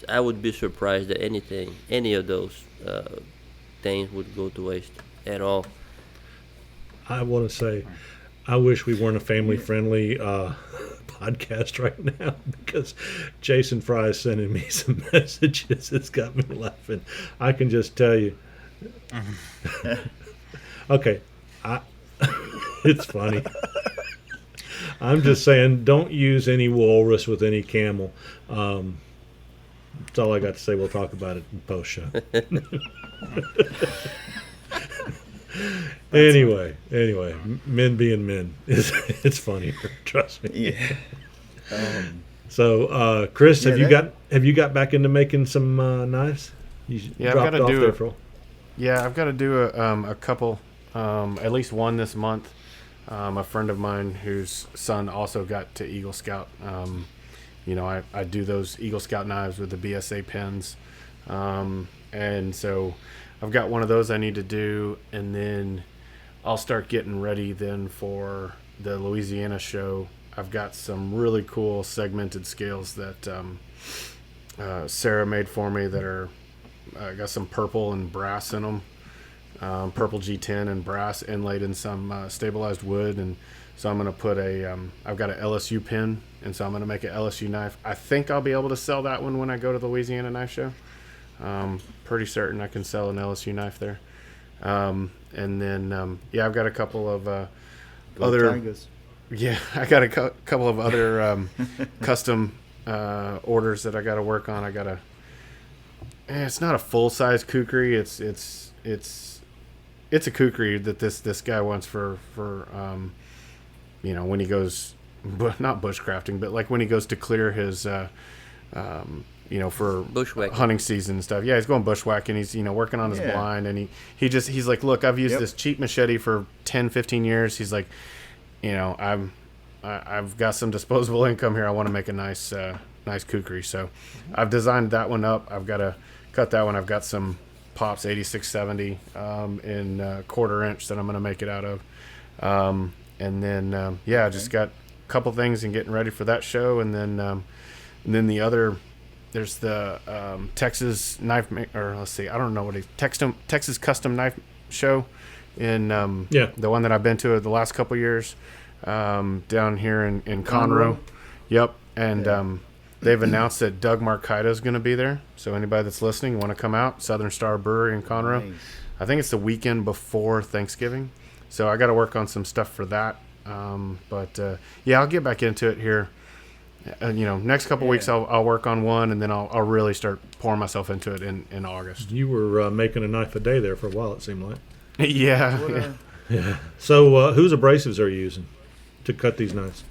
I would be surprised that any of those things would go to waste at all. I want to say, I wish we weren't a family-friendly podcast right now, because Jason Fry is sending me some messages. It's got me laughing. I can just tell you. Okay, it's funny. I'm just saying, don't use any walrus with any camel. That's all I got to say. We'll talk about it in post-show. Anyway, men being men, it's funny. Trust me. Yeah. So, Chris, have you got back into making some knives? Yeah, I've got to do a couple, at least one this month. A friend of mine whose son also got to Eagle Scout. I do those Eagle Scout knives with the BSA pins, and so I've got one of those I need to do, and then I'll start getting ready then for the Louisiana show. I've got some really cool segmented scales that Sarah made for me that are got some purple and brass in them, purple G10 and brass inlaid in some stabilized wood. And so I'm going to put I've got an LSU pin, and so I'm going to make an LSU knife. I think I'll be able to sell that one when I go to the Louisiana knife show. Pretty certain I can sell an LSU knife there. And then, I've got a couple of other Tigers. Yeah, I got a couple of other custom orders that I got to work on. It's not a full size kukri. It's a kukri that this guy wants for when he goes, not bushcrafting, but like when he goes to clear his for bushwhacking, hunting season and stuff. Yeah, he's going bushwhacking. He's working on his blind, and he's like, look, I've used this cheap machete for 10, 15 years. He's like, I've got some disposable income here. I want to make a nice kukri. So I've designed that one up. I've got to cut that one. I've got some Pops 8670 in 1/4 inch that I'm going to make it out of. And then I just got a couple things and getting ready for that show. And then the other, there's the Texas knife I don't know what Texas Custom Knife Show in the one that I've been to the last couple years down here in Conroe. Yep. And they've announced that Doug Marcaida is going to be there. So anybody that's listening, you want to come out, Southern Star Brewery in Conroe. Nice. I think it's the weekend before Thanksgiving. So I got to work on some stuff for that. I'll get back into it here. Next couple weeks I'll work on one, and then I'll really start pouring myself into it in August. You were making a knife a day there for a while, it seemed like. Yeah. So whose abrasives are you using to cut these knives?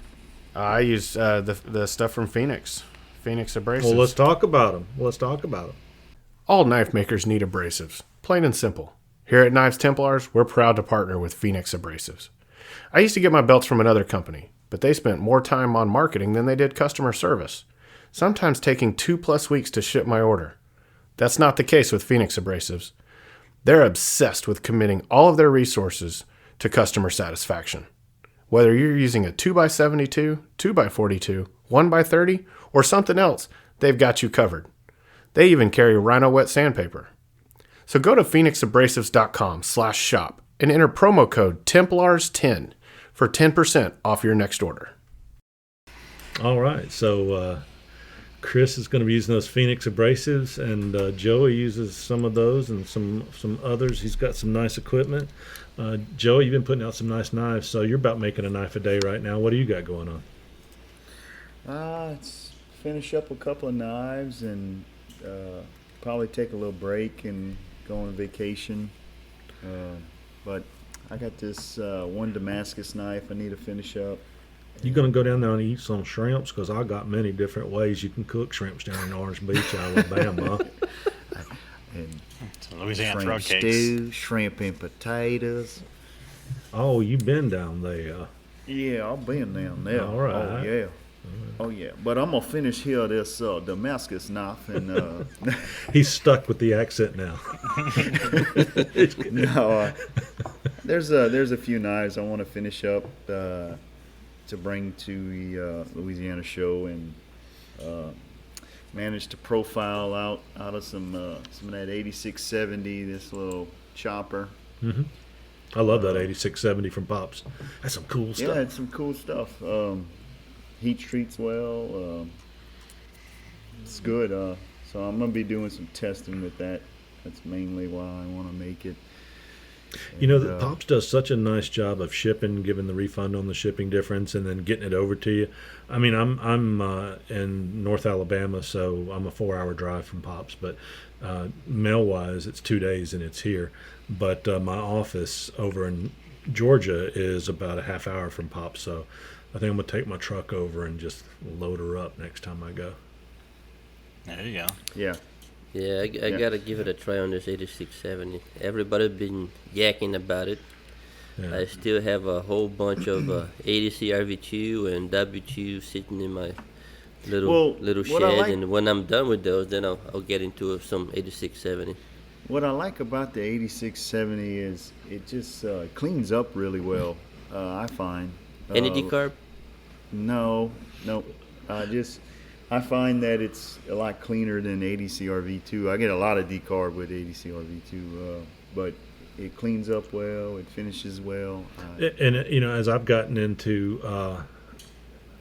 I use the stuff from Phoenix abrasives. Well, let's talk about them. All knife makers need abrasives, plain and simple. Here at Knives Templars, we're proud to partner with Phoenix Abrasives. I used to get my belts from another company, but they spent more time on marketing than they did customer service, sometimes taking 2+ weeks to ship my order. That's not the case with Phoenix Abrasives. They're obsessed with committing all of their resources to customer satisfaction. Whether you're using a 2x72, 2x42, 1x30, or something else, they've got you covered. They even carry Rhino wet sandpaper. So go to phoenixabrasives.com/shop and enter promo code Templars10 for 10% off your next order. All right, so Chris is going to be using those Phoenix abrasives, and Joey uses some of those and some others. He's got some nice equipment. Joey, you've been putting out some nice knives, so you're about making a knife a day right now. What do you got going on? Let's finish up a couple of knives and probably take a little break and go on vacation. But I got this one Damascus knife I need to finish up. You going to go down there and eat some shrimps? Because I got many different ways you can cook shrimps down in Orange Beach, Alabama. And Louisiana shrimp throat stew, cakes. shrimp and potatoes. Oh, you been down there? Yeah, I've been down there. All right. Oh, yeah. Oh yeah, but I'm gonna finish here this Damascus knife, and he's stuck with the accent now. No, there's a few knives I want to finish up to bring to the Louisiana show, and managed to profile out of some of that 8670, this little chopper. Mm-hmm. I love that 8670 from Pops. That's some cool stuff. Yeah, it's some cool stuff. Heat treats well. It's good. So I'm gonna be doing some testing with that. That's mainly why I want to make it. And, Pops does such a nice job of shipping, giving the refund on the shipping difference, and then getting it over to you. I mean, I'm in North Alabama, so I'm a 4-hour drive from Pops, but mail-wise, it's 2 days and it's here. But my office over in Georgia is about a half hour from Pops, so I think I'm going to take my truck over and just load her up next time I go. There you go. Yeah. Yeah, I gotta give it a try on this 8670. Everybody been yakking about it. Yeah. I still have a whole bunch of ADC RV2 and W2 sitting in my little shed, and when I'm done with those, then I'll get into some 8670. What I like about the 8670 is it just cleans up really well. I find. Any decarb? No. I find that it's a lot cleaner than ADC RV2. I get a lot of decarb with ADC RV2, but it cleans up well. It finishes well. And as I've gotten into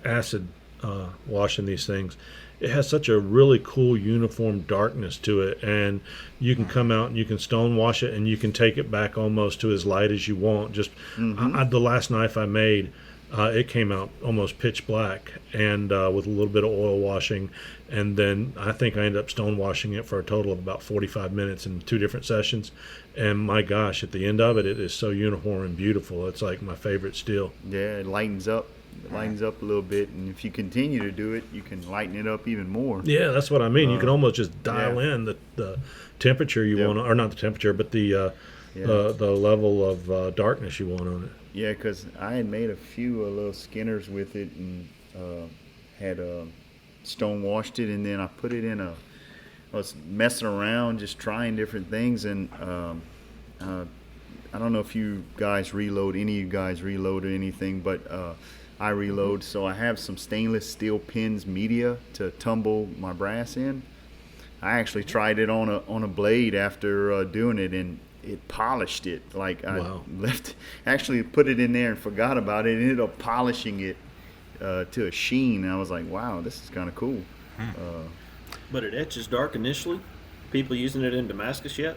acid washing these things, it has such a really cool uniform darkness to it, and you can come out and you can stone wash it, and you can take it back almost to as light as you want. Just the last knife I made, it came out almost pitch black, and with a little bit of oil washing, and then I think I ended up stone washing it for a total of about 45 minutes in 2 different sessions. And my gosh, at the end of it, it is so uniform and beautiful. It's like my favorite steel. Yeah, it lightens up. It lightens up a little bit, and if you continue to do it, you can lighten it up even more. Yeah, that's what I mean. You can almost just dial in the temperature you want, or not the temperature, but the level of darkness you want on it. Yeah, because I had made a few little skinners with it, and had stone washed it, and then I put it in I was messing around, just trying different things, and I don't know if you guys reload, any of you guys reload or anything, but I reload, so I have some stainless steel pins media to tumble my brass in. I actually tried it on a blade after doing it, and it polished it. Like actually put it in there and forgot about it, and ended up polishing it to a sheen. And I was like, wow, this is kind of cool. But it etches dark initially. People using it in Damascus yet?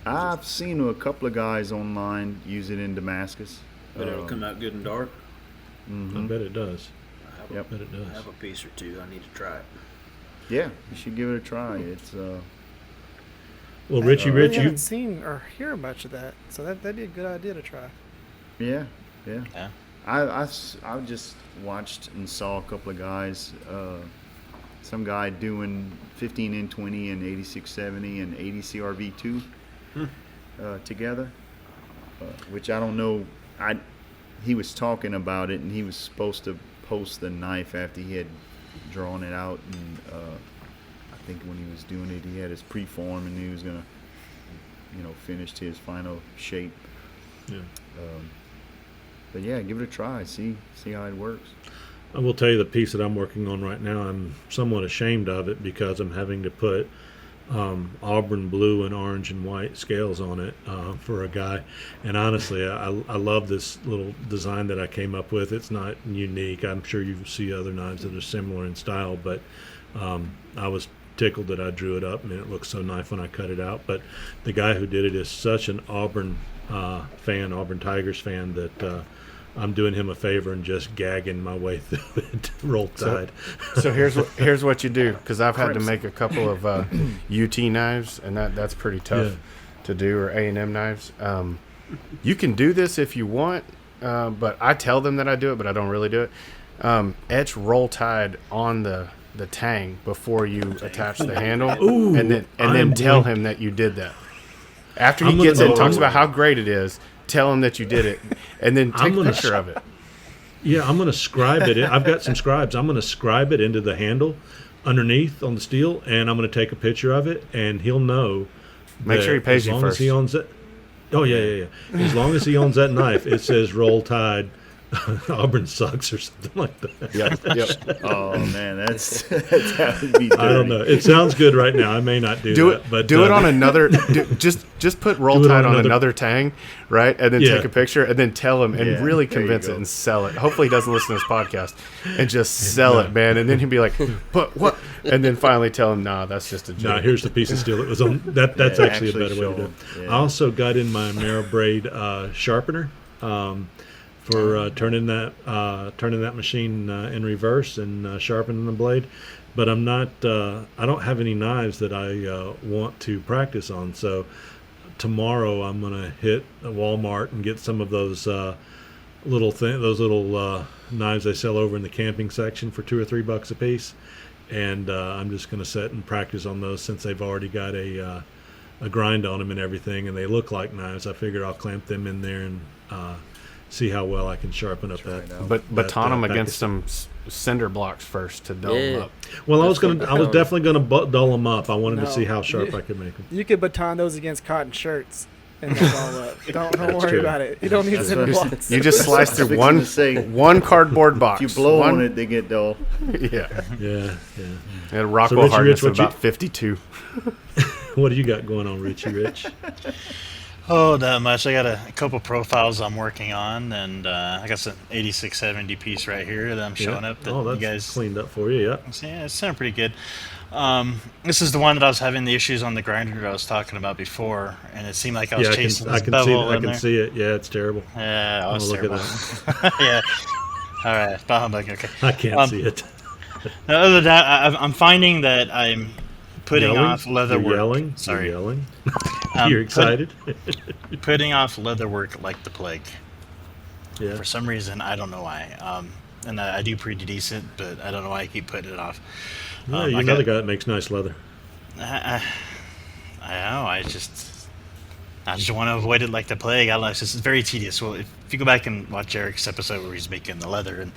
I've seen a couple of guys online use it in Damascus. But it'll come out good and dark. I bet it does. I have a piece or two. I need to try it. Yeah, you should give it a try. It's well, Rich, I haven't seen or hear much of that, so that'd be a good idea to try. Yeah. I just watched and saw a couple of guys. Some guy doing 15N20 and 8670 and ADC RV2 together, which I don't know. He was talking about it, and he was supposed to post the knife after he had drawn it out, and I think when he was doing it, he had his preform, and he was gonna, finish his final shape. Yeah. But yeah, give it a try. See how it works. I will tell you the piece that I'm working on right now, I'm somewhat ashamed of it because I'm having to put auburn blue and orange and white scales on it for a guy. And honestly, I love this little design that I came up with. It's not unique. I'm sure you see other knives that are similar in style, but I was tickled that I drew it up, and it looks so nice when I cut it out. But the guy who did it is such an Auburn Auburn Tigers fan, that I'm doing him a favor and just gagging my way through it. Roll Tide. So here's what you do, because I've had to make a couple of UT knives, and that's pretty tough to do, or A&M knives. You can do this if you want, but I tell them that I do it, but I don't really do it. Etch Roll Tide on the tang before you attach the handle, and then tell him that you did that. After he gets it and talks about how great it is, tell him that you did it, and then take a picture of it. Yeah, I'm going to scribe it. I've got some scribes. I'm going to scribe it into the handle underneath on the steel, and I'm going to take a picture of it, and he'll know. Make sure he pays you first. As long as he owns it. Oh, yeah. As long as he owns that knife, it says Roll Tide. Auburn sucks or something like that. Yep. Oh man, that's that would be dirty. I don't know. It sounds good right now. I may not do that, but do it on another. Just put Roll Tide on another tang, right? And then take a picture and then tell him and really convince it and sell it. Hopefully, he doesn't listen to this podcast and just sell it, man. And then he'll be like, "But what?" And then finally tell him, "Nah, that's just a joke." Nah, here's the piece of steel that was on. That's actually a better way to do it. Yeah. I also got in my marrow braid sharpener. For turning that machine in reverse and sharpening the blade, but I'm not. I don't have any knives that I want to practice on. So tomorrow I'm gonna hit Walmart and get some of those little knives they sell over in the camping section for $2 or $3 a piece, and I'm just gonna sit and practice on those since they've already got a grind on them and everything, and they look like knives. I figured I'll clamp them in there and see how well I can sharpen up that. But baton them against some cinder blocks first to dull them up. Well, I was definitely gonna dull them up. I wanted to see how sharp I could make them. You could baton those against cotton shirts and they'll dull up. Don't worry about it. You don't need cinder blocks. You just slice through one cardboard box. If you blow on it, they get dull. Yeah. And Rockwell hardness of about 52. What do you got going on, Rich? Oh, not much. I got a couple profiles I'm working on, and I got some 8670 piece right here that I'm showing up. That that's you guys cleaned up for you. Yeah, it's sounding pretty good. This is the one that I was having the issues on the grinder that I was talking about before, and it seemed like I was chasing this bevel in there. I can see it. Yeah, it's terrible. Yeah, I'll look terrible. at that. Yeah. All right, bah humbug. Okay. I can't see it. Now, other than that, I'm finding that I'm putting off leather work. You're yelling. You're excited. Putting off leather work like the plague. Yeah. For some reason, I don't know why. And I do pretty decent, but I don't know why I keep putting it off. Yeah, you're another guy that makes nice leather. I know. I just want to avoid it like the plague. I don't know. It's just very tedious. Well, if you go back and watch Erick's episode where he's making the leather, and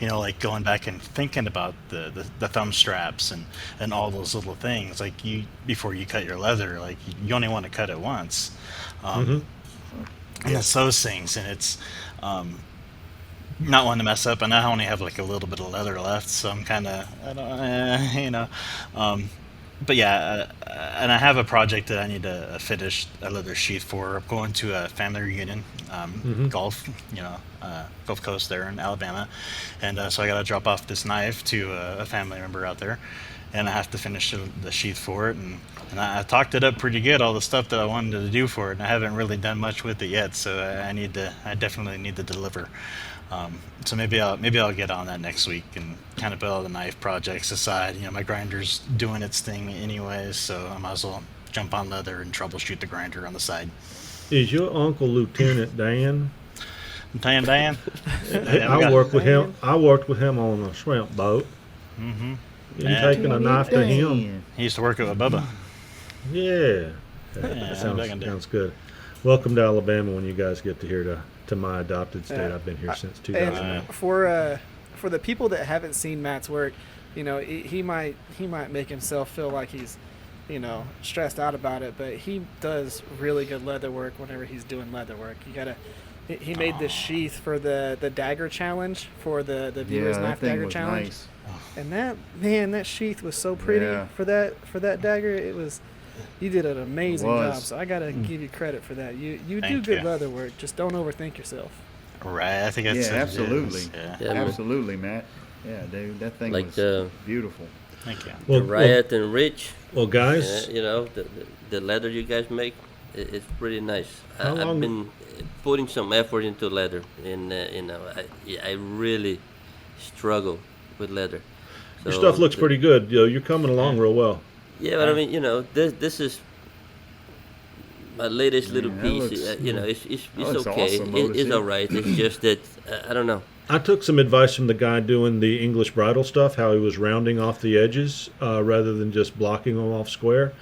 like going back and thinking about the thumb straps and all those little things, like before you cut your leather, like you only want to cut it once. And it's those things, and it's not wanting to mess up. And I only have like a little bit of leather left, so I'm kind of but yeah, and I have a project that I need to finish a leather sheath for. I'm going to a family reunion, Gulf Coast there in Alabama, and so I got to drop off this knife to a family member out there, and I have to finish the sheath for it. And I talked it up pretty good, all the stuff that I wanted to do for it, and I haven't really done much with it yet. So I definitely need to deliver. So maybe I'll get on that next week and kind of put all the knife projects aside. My grinder's doing its thing anyways, so I might as well jump on leather and troubleshoot the grinder on the side. Is your uncle Lieutenant Dan? Lieutenant Dan? I worked with him. I worked with him on a shrimp boat. Mm-hmm. You taking a knife to him? He used to work with Bubba. Yeah. That sounds good. Welcome to Alabama when you guys get to here to my adopted state. I've been here since 2009. For the people that haven't seen Matt's work, he might make himself feel like he's stressed out about it, but he does really good leather work whenever he's doing leather work. He made this sheath for the dagger challenge, for the viewer's knife dagger challenge. Nice. And that sheath was so pretty for that dagger. It was. You did an amazing job, so I gotta give you credit for that. You do good leather work. Just don't overthink yourself. Right, I think that's absolutely. Yeah, absolutely, Matt. Yeah, dude, that thing like was beautiful. Thank you. The Riot and Rich. Well, guys, the leather you guys make, it's pretty nice. I've been putting some effort into leather, and I really struggle with leather. So your stuff looks pretty good. You're coming along real well. Yeah, but I mean, this is my latest little piece. It's okay. Awesome, it's all right. It's just that I don't know. I took some advice from the guy doing the English bridle stuff, how he was rounding off the edges rather than just blocking them off square.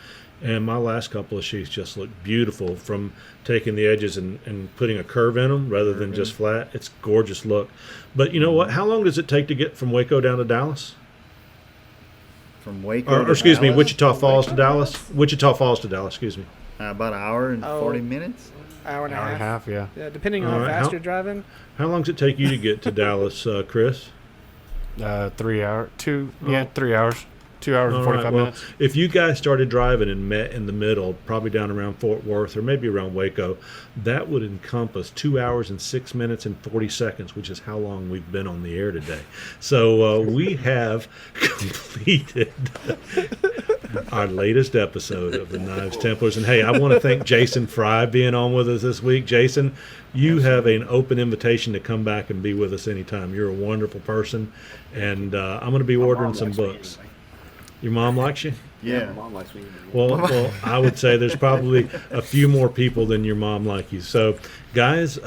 And my last couple of sheets just look beautiful from taking the edges and putting a curve in them rather than just flat. It's gorgeous look. But you know what? How long does it take to get from Waco down to Dallas? From Waco or excuse me, Wichita Falls to Dallas? Wichita Falls to Dallas, excuse me. About an hour and 40 minutes? Hour and a half, yeah. Depending on how fast you're driving. How long does it take you to get to Dallas, Chris? 3 hours. 3 hours. 2 hours and 45 minutes. If you guys started driving and met in the middle, probably down around Fort Worth or maybe around Waco, that would encompass 2 hours and 6 minutes and 40 seconds, which is how long we've been on the air today. So we have completed our latest episode of the Knives Templars. And hey, I want to thank Jason Fry being on with us this week. Jason, you have an open invitation to come back and be with us anytime. You're a wonderful person, and I'm going to be ordering some books. Your mom likes you? Yeah. My mom likes me. Well, I would say there's probably a few more people than your mom like you. So, guys,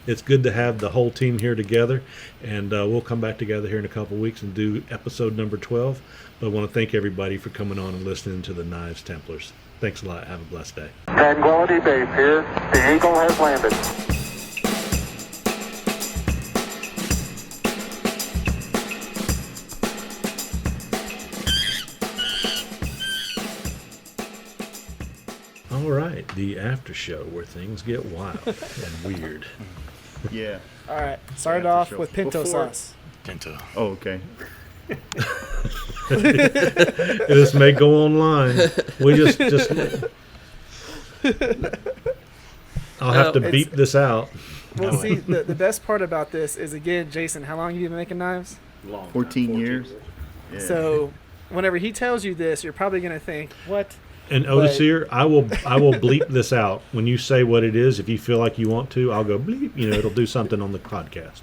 it's good to have the whole team here together, and we'll come back together here in a couple of weeks and do episode number 12. But I want to thank everybody for coming on and listening to the Knives Templars. Thanks a lot. Have a blessed day. Tranquility Base here. The Eagle has landed. All right, the after show where things get wild and weird. Yeah. All right. Started off with pinto sauce. Pinto. Oh, okay. This may go online. We just I'll have to beep this out. Well, see, the best part about this is, again, Jason, how long have you been making knives? 14 years. Yeah. So whenever he tells you this, you're probably going to think, what? And Odacir, I will bleep this out. When you say what it is, if you feel like you want to, I'll go bleep. It'll do something on the podcast.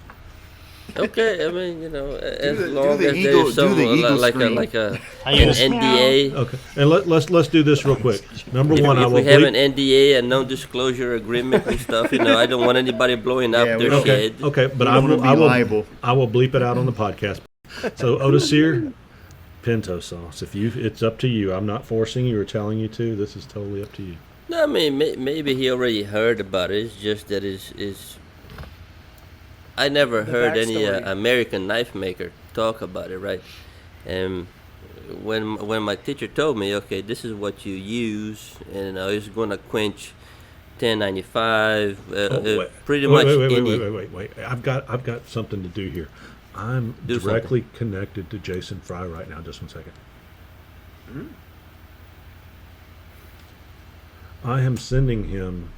Okay, I mean, as long as there's some like an NDA. Okay, and let's do this real quick. Number one, if we have an NDA, a non-disclosure agreement and stuff, I don't want anybody blowing up their shit. Okay, but I will bleep it out on the podcast. So Odacir, pinto sauce. It's up to you. I'm not forcing you or telling you to. This is totally up to you. No, I mean maybe he already heard about it. It's just that is. I never heard any American knife maker talk about it, right? And when my teacher told me, okay, this is what you use, and it's going to quench 1095, pretty much. Wait. I've got something to do here. I'm directly connected to Jason Fry right now. Just 1 second. Mm-hmm. I am sending him.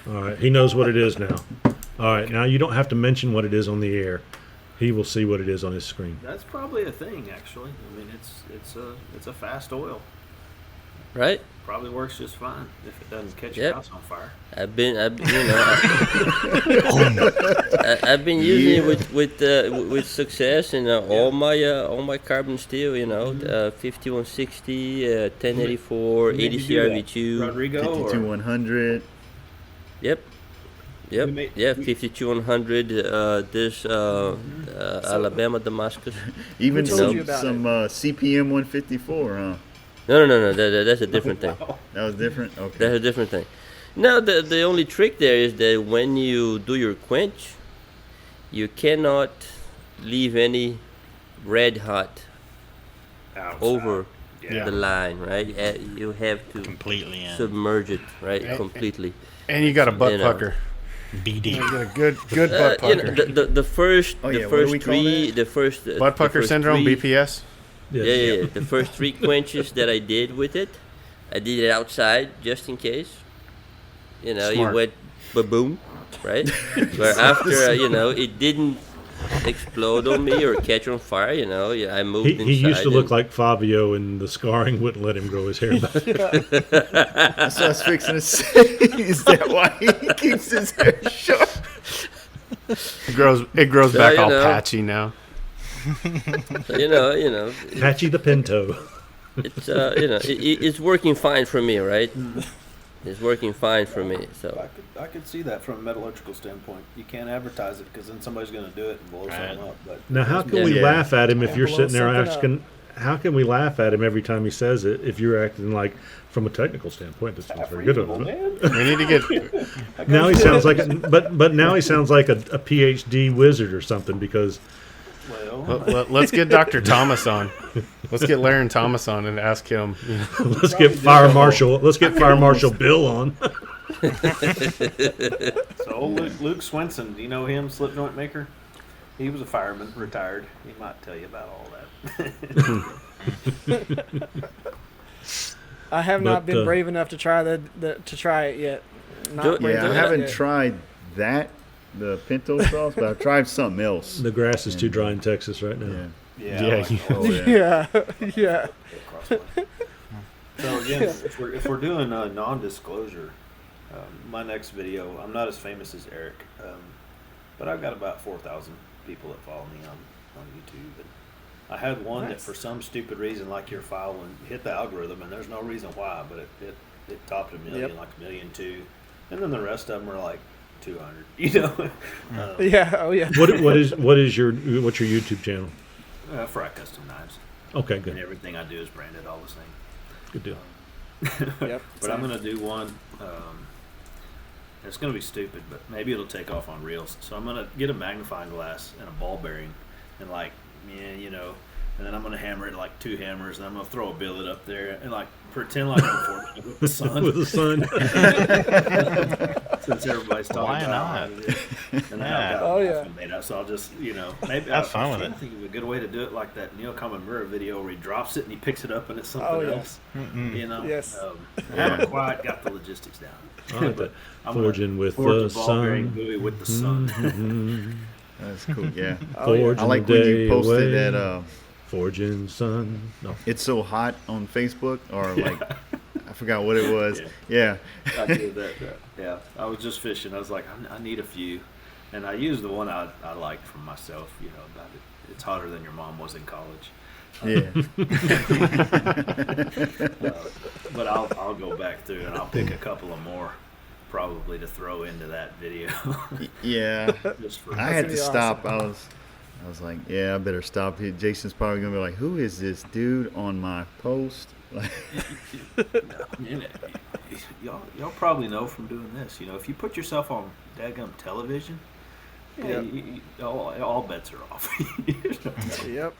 All right, he knows what it is now. All right, now you don't have to mention what it is on the air. He will see what it is on his screen. That's probably a thing, actually. I mean, it's a fast oil. Right. Probably works just fine if it doesn't catch your house on fire. I've been using it with success, and all my carbon steel, 5160, 1084, 80 CRV2, Rodrigo, 52100. Yep. 52100. This Alabama Damascus. Even some CPM 154, huh? No. That's a different thing. That was different? Okay. That's a different thing. No, the only trick there is that when you do your quench, you cannot leave any red hot over the line, right? You have to completely submerge it, right? Completely. And you got a butt pucker. BD. You got a good butt pucker. The first butt pucker syndrome, three, BPS. Yeah. The first 3 quenches that I did with it, I did it outside just in case. You went ba-boom, right? Where after it didn't explode on me or catch on fire, I moved inside. He used to look like Fabio, and the scarring wouldn't let him grow his hair back. That's what I was fixing to say. Is that why he keeps his hair short? It grows back all patchy now. Patchy the Pinto. It's it's working fine for me, right? It's working fine for me. So I could see that from a metallurgical standpoint. You can't advertise it because then somebody's going to do it and blow something up. But now, how can we laugh at him if you're sitting there asking? How can we laugh at him every time he says it if you're acting like, from a technical standpoint, this sounds very good, doesn't it? We need to get. Now he sounds like, but now he sounds like a PhD wizard or something because. Let's get Dr. Thomas on. Let's get Laren Thomas on and ask him. Let's get Fire Marshal. Let's get Fire Marshal Bill on. So old Luke Swenson, do you know him, slip joint maker? He was a fireman, retired. He might tell you about all that. I have not been brave enough to try to try it yet. I haven't tried that, the pinto sauce, but I've tried something else. The grass is too dry in Texas right now. Yeah. So again, if we're doing a non-disclosure, my next video, I'm not as famous as Eric, but I've got about 4,000 people that follow me on YouTube. And I had one that for some stupid reason, like your file one, hit the algorithm, and there's no reason why, but it topped 1 million, like 1.2 million, and then the rest of them were like 200. You know. What's your YouTube channel? Fry Custom Knives. Okay, good. And everything I do is branded all the same. Good deal. But I'm gonna do one. It's gonna be stupid, but maybe it'll take off on reels. So I'm gonna get a magnifying glass and a ball bearing, and and then I'm gonna hammer it like 2 hammers, and I'm gonna throw a billet up there and like pretend like I'm working with the sun. With the sun. Since everybody's talking about it. And then I've got made up, so I'll just maybe have fun with it. I think of a good way to do it, like that Neil Kamamura video where he drops it and he picks it up and it's something else. Yes. I haven't quite got the logistics down. I'm forging with the sun. With the sun. That's cool. Yeah. Forging I like when you posted that. Forging sun. No. It's so hot on Facebook, or like I forgot what it was. Yeah. I did that. Yeah. I was just fishing. I was like, I need a few, and I used the one I liked from myself. About it. It's hotter than your mom was in college. Yeah. But I'll go back through and I'll pick a couple of more probably to throw into that video. Yeah. I had to stop. I was like, yeah, I better stop here. Jason's probably gonna be like, who is this dude on my post? Y'all probably know from doing this. If you put yourself on daggum television, all bets are off. Yep.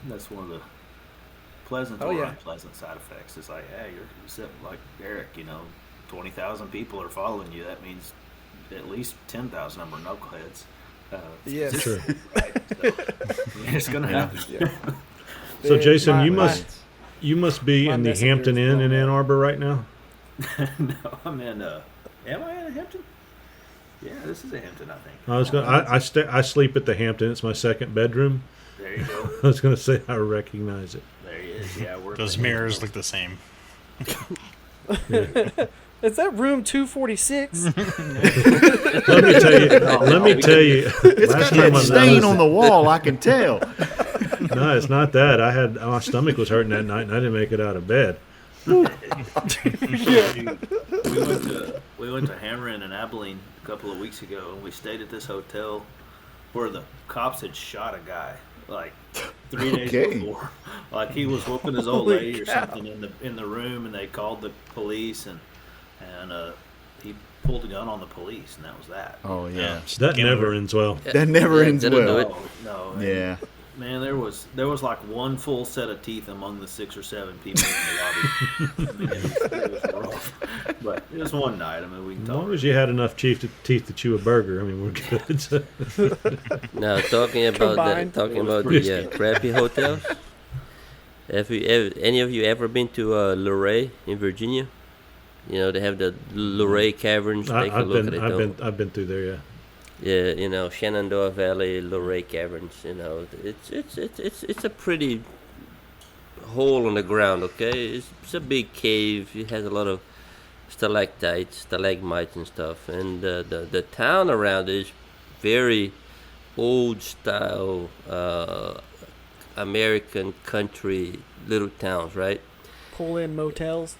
That's one of the pleasant or unpleasant side effects. It's like, hey, you're sitting like Erick. 20,000 people are following you. That means at least 10,000 of them are knuckleheads. Yes. True. Right, so, it's going to happen. Yeah. So Jason, you must be in the Hampton Inn in Ann Arbor right now. No, I'm in. Am I in a Hampton? Yeah, this is a Hampton, I think. I sleep at the Hampton. It's my second bedroom. There you go. I was going to say I recognize it. There he is. Yeah, those mirrors look the same. Yeah. Is that room 246? Let me tell you. It's got that stain on the wall. I can tell. No, it's not that. My stomach was hurting that night, and I didn't make it out of bed. We went to Hammering in Abilene a couple of weeks ago, and we stayed at this hotel where the cops had shot a guy like 3 days before. Like he was whooping his old lady or something in the room, and they called the police, and he pulled a gun on the police, and that was that. Oh yeah, that never ends well. That never ends well. No. Yeah. Man, there was like one full set of teeth among the 6 or 7 people in the lobby. I mean, it was rough. But it was one night. I mean, we can talk. As long as you had enough teeth to chew a burger, I mean, we're good. Now, talking about the crappy hotels. Any of you ever been to Luray in Virginia? They have the Luray Caverns. I've been through there, yeah. Yeah, Shenandoah Valley, Luray Caverns. It's a pretty hole on the ground. Okay, it's a big cave. It has a lot of stalactites, stalagmites, and stuff. And the town around is very old style, American country little towns, right? Pull in motels.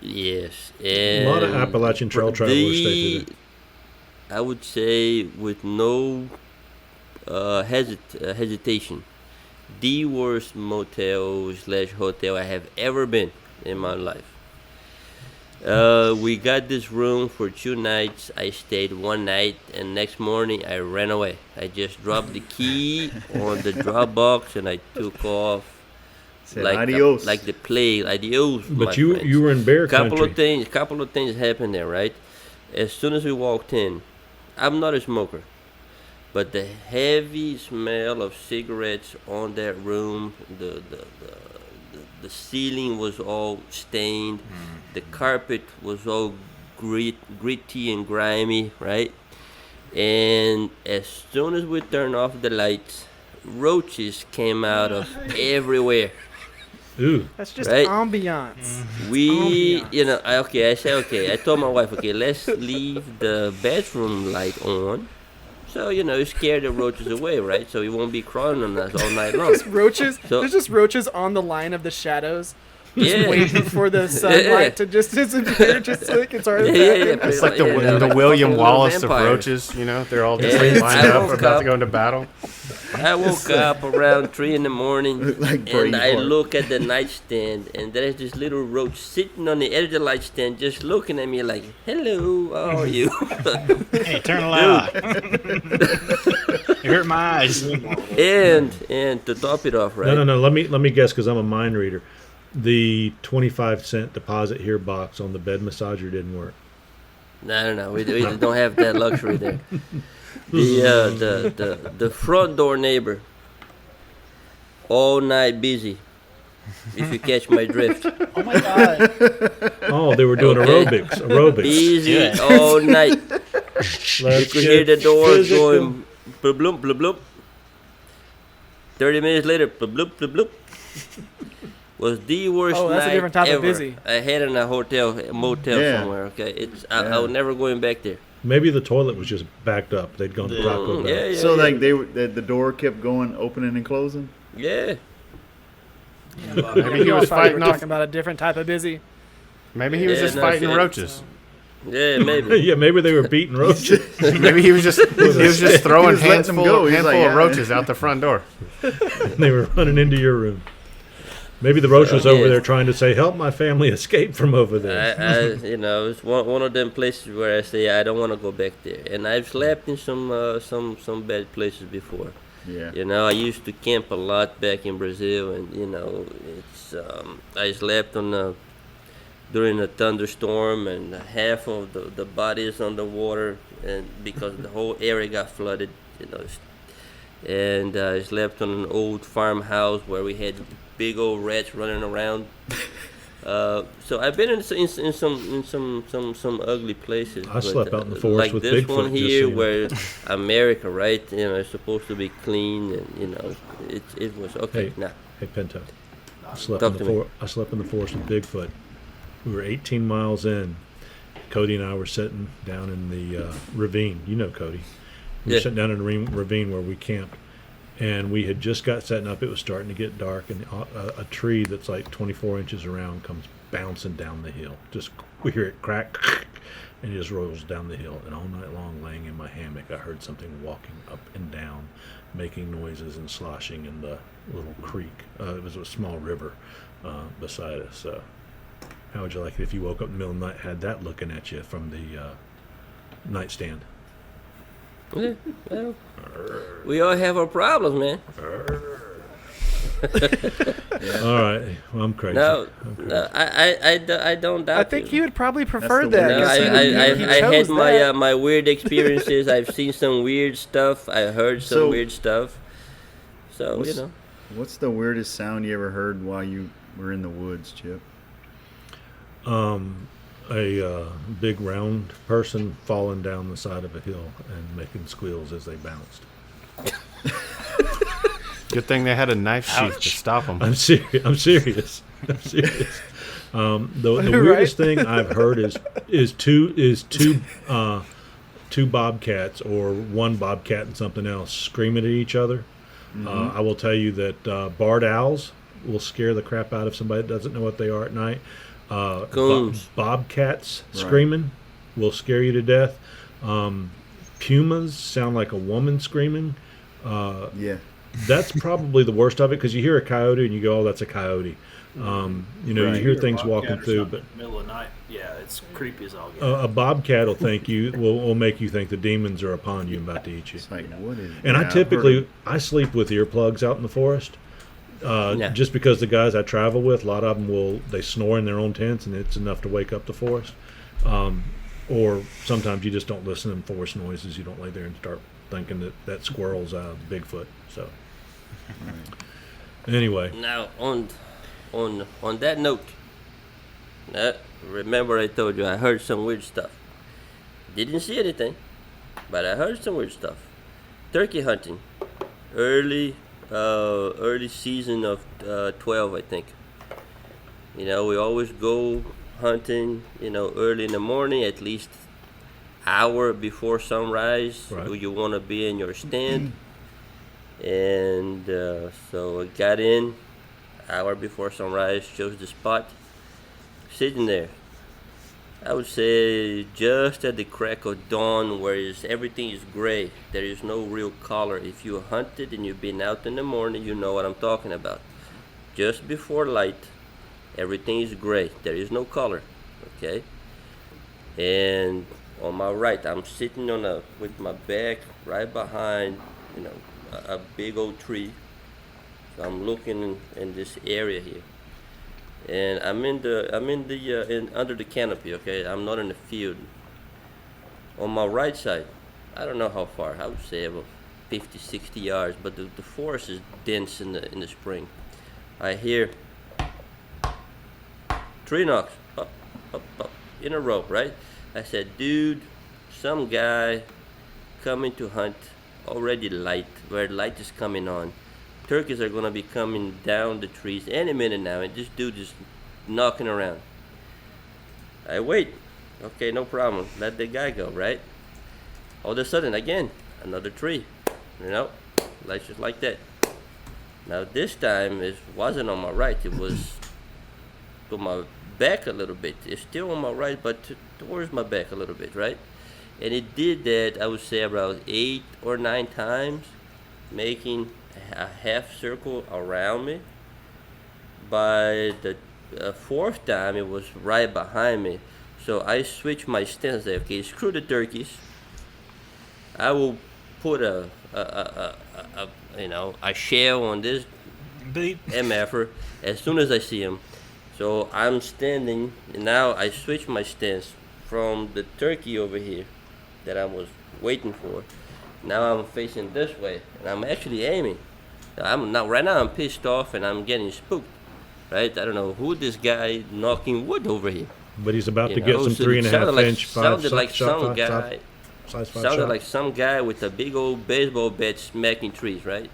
Yes, and a lot of Appalachian Trail travelers stay through there. I would say with no hesitation, the worst motel/hotel I have ever been in my life. We got this room for 2 nights. I stayed 1 night, and next morning I ran away. I just dropped the key on the drop box, and I took off. Said adios. Like the plague, adios. But you were in bear country. Couple of things happened there, right? As soon as we walked in, I'm not a smoker, but the heavy smell of cigarettes on that room, the ceiling was all stained, the carpet was all gritty and grimy, right? And as soon as we turned off the lights, roaches came out of everywhere. Ooh. That's just ambiance. I told my wife, okay, let's leave the bedroom light on. So, scare the roaches away, right? So he won't be crawling on us all night long. There's just roaches on the line of the shadows. Just waiting for the sunlight to just disappear, just so they can start attacking. It's like the William Wallace of roaches, they're all just lined up, about to go into battle. I woke up around 3 in the morning, and I look at the nightstand, and there's this little roach sitting on the edge of the nightstand, just looking at me like, "Hello, how are you?" Hey, turn the light off. You hurt my eyes. And to top it off, right? No. Let me guess, because I'm a mind reader. The 25-cent deposit here box on the bed massager didn't work. No. We don't have that luxury there. The front door neighbor, all night busy. If you catch my drift. Oh my God. Oh, they were doing aerobics. Busy all night. You could hear the doors going bloop bloop bloop bloop. 30 minutes later, bloop bloop bloop bloop. Was the worst that's night a different type ever of busy. I had in a motel somewhere. Okay, I was never going back there. Maybe the toilet was just backed up. They'd gone to Taco Bell. Yeah, so like the door kept going opening and closing. Yeah. Maybe he was fighting talking about a different type of busy. Maybe he was just fighting roaches. Yeah, maybe. Yeah, maybe they were beating roaches. Maybe he was just throwing handful of roaches out the front door. They were running into your room. Maybe the roach was over there trying to say, "Help my family escape from over there." It's one of them places where I say I don't want to go back there. And I've slept in some bad places before. Yeah. I used to camp a lot back in Brazil, and it's I slept during a thunderstorm, and half of the bodies underwater, and because the whole area got flooded, and I slept on an old farmhouse where we had big old rats running around. So I've been in some ugly places. I slept out in the forest like with this Bigfoot, one here, where America, right? It's supposed to be clean, and it was okay. Hey, Pinto, I slept in the forest with Bigfoot. We were 18 miles in. Cody and I were sitting down in the ravine. You know Cody. We were sitting down in the ravine where we camped. And we had just got setting up. It was starting to get dark, and a tree that's like 24 inches around comes bouncing down the hill. Just we hear it crack, and it just rolls down the hill. And all night long, laying in my hammock, I heard something walking up and down, making noises and sloshing in the little creek. It was a small river beside us. How would you like it if you woke up in the middle of the night, had that looking at you from the nightstand? Yeah, well, we all have our problems, man. All right, well, I'm crazy. No, I don't doubt. I think he would probably prefer No, that. I had my weird experiences. I've seen some weird stuff. I heard some weird stuff. So What's the weirdest sound you ever heard while you were in the woods, Chip? A big round person falling down the side of a hill and making squeals as they bounced. Good thing they had a knife sheath to stop them. I'm serious. The weirdest thing I've heard is two bobcats or one bobcat and something else screaming at each other. Mm-hmm. I will tell you that barred owls will scare the crap out of somebody that doesn't know what they are at night. Bobcats screaming will scare you to death. Pumas sound like a woman screaming. That's probably the worst of it, because you hear a coyote and you go, "Oh, that's a coyote." You hear things walking through, but middle of the night, it's creepy as all get. A bobcat will make you think the demons are upon you and about to eat you. It's like, what is? And I sleep with earplugs out in the forest, just because the guys I travel with, a lot of them they snore in their own tents, and it's enough to wake up the forest. Or sometimes you just don't listen to them forest noises. You don't lay there and start thinking that squirrel's Bigfoot. So anyway, now on that note, remember I told you I heard some weird stuff. Didn't see anything, but I heard some weird stuff. Turkey hunting, early season of 12, I think. We always go hunting, early in the morning, at least hour before sunrise. Right. You want to be in your stand. And so I got in hour before sunrise, chose the spot, sitting there. I would say just at the crack of dawn, where everything is gray. There is no real color. If you hunted and you've been out in the morning, you know what I'm talking about. Just before light, everything is gray. There is no color, okay? And on my right, I'm sitting with my back right behind, a big old tree. So I'm looking in this area here, and I'm under the canopy. Okay, I'm not in the field. On my right side, I don't know how far. I would say about 50, 60 yards, but the forest is dense in the spring. I hear 3 knocks, up, in a row, right? I said, dude, some guy coming to hunt, already light, where light is coming on. Turkeys are gonna be coming down the trees any minute now, and this dude is knocking around. I wait, okay, no problem, let the guy go, right? All of a sudden, again, another tree, like just like that. Now this time it wasn't on my right, it was to my back a little bit. It's still on my right, but towards my back a little bit, right? And it did that, I would say, about 8 or 9 times, making a half circle around me. By the 4th time, it was right behind me. So I switched my stance there. Okay, screw the turkeys. I will put a shell on this MFer as soon as I see him. So I'm standing, and now I switch my stance from the turkey over here that I was waiting for. Now I'm facing this way, and I'm actually aiming. Right now I'm pissed off and I'm getting spooked, right? I don't know who this guy knocking wood over here. But he's about to get some 3.5 inch sounded like some guy with a big old baseball bat smacking trees, right?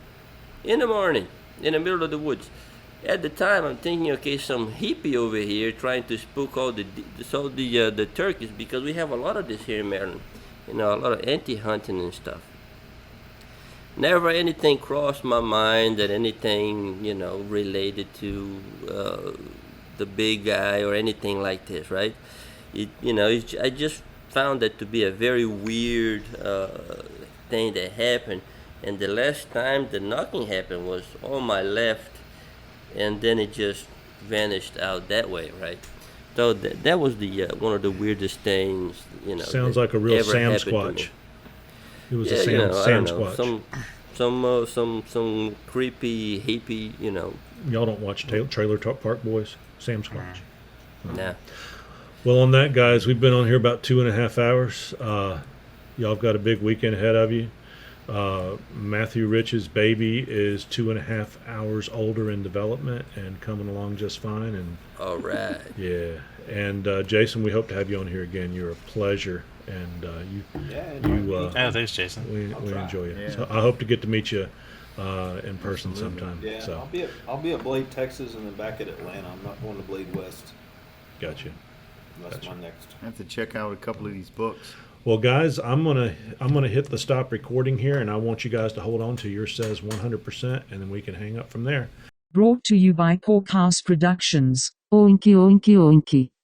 In the morning, in the middle of the woods. At the time, I'm thinking, okay, some hippie over here trying to spook all the turkeys, because we have a lot of this here in Maryland. A lot of anti-hunting and stuff. Never anything crossed my mind that anything, related to the big guy or anything like this, right? I just found that to be a very weird thing that happened. And the last time the knocking happened was on my left, and then it just vanished out that way, right? So that was the one of the weirdest things, Sounds like a real Sam Squatch. It was a Sam Squatch. Some creepy hippie, Y'all don't watch Trailer Park Boys? Sam Squatch. Nah. Well, on that, guys, we've been on here about 2.5 hours. Y'all have got a big weekend ahead of you. Matthew Rich's baby is 2.5 hours older in development and coming along just fine. And all right. Yeah. And Jason, we hope to have you on here again. You're a pleasure. And thanks, Jason. We enjoy you. Yeah. So I hope to get to meet you in person sometime. Yeah, so. I'll be at Blade, Texas, and then back at Atlanta. I'm not going to Blade West. Gotcha. That's my next. I have to check out a couple of these books. Well, guys, I'm gonna hit the stop recording here, and I want you guys to hold on to your says 100%, and then we can hang up from there. Brought to you by Porkhouse Productions. Oinky oinky oinky.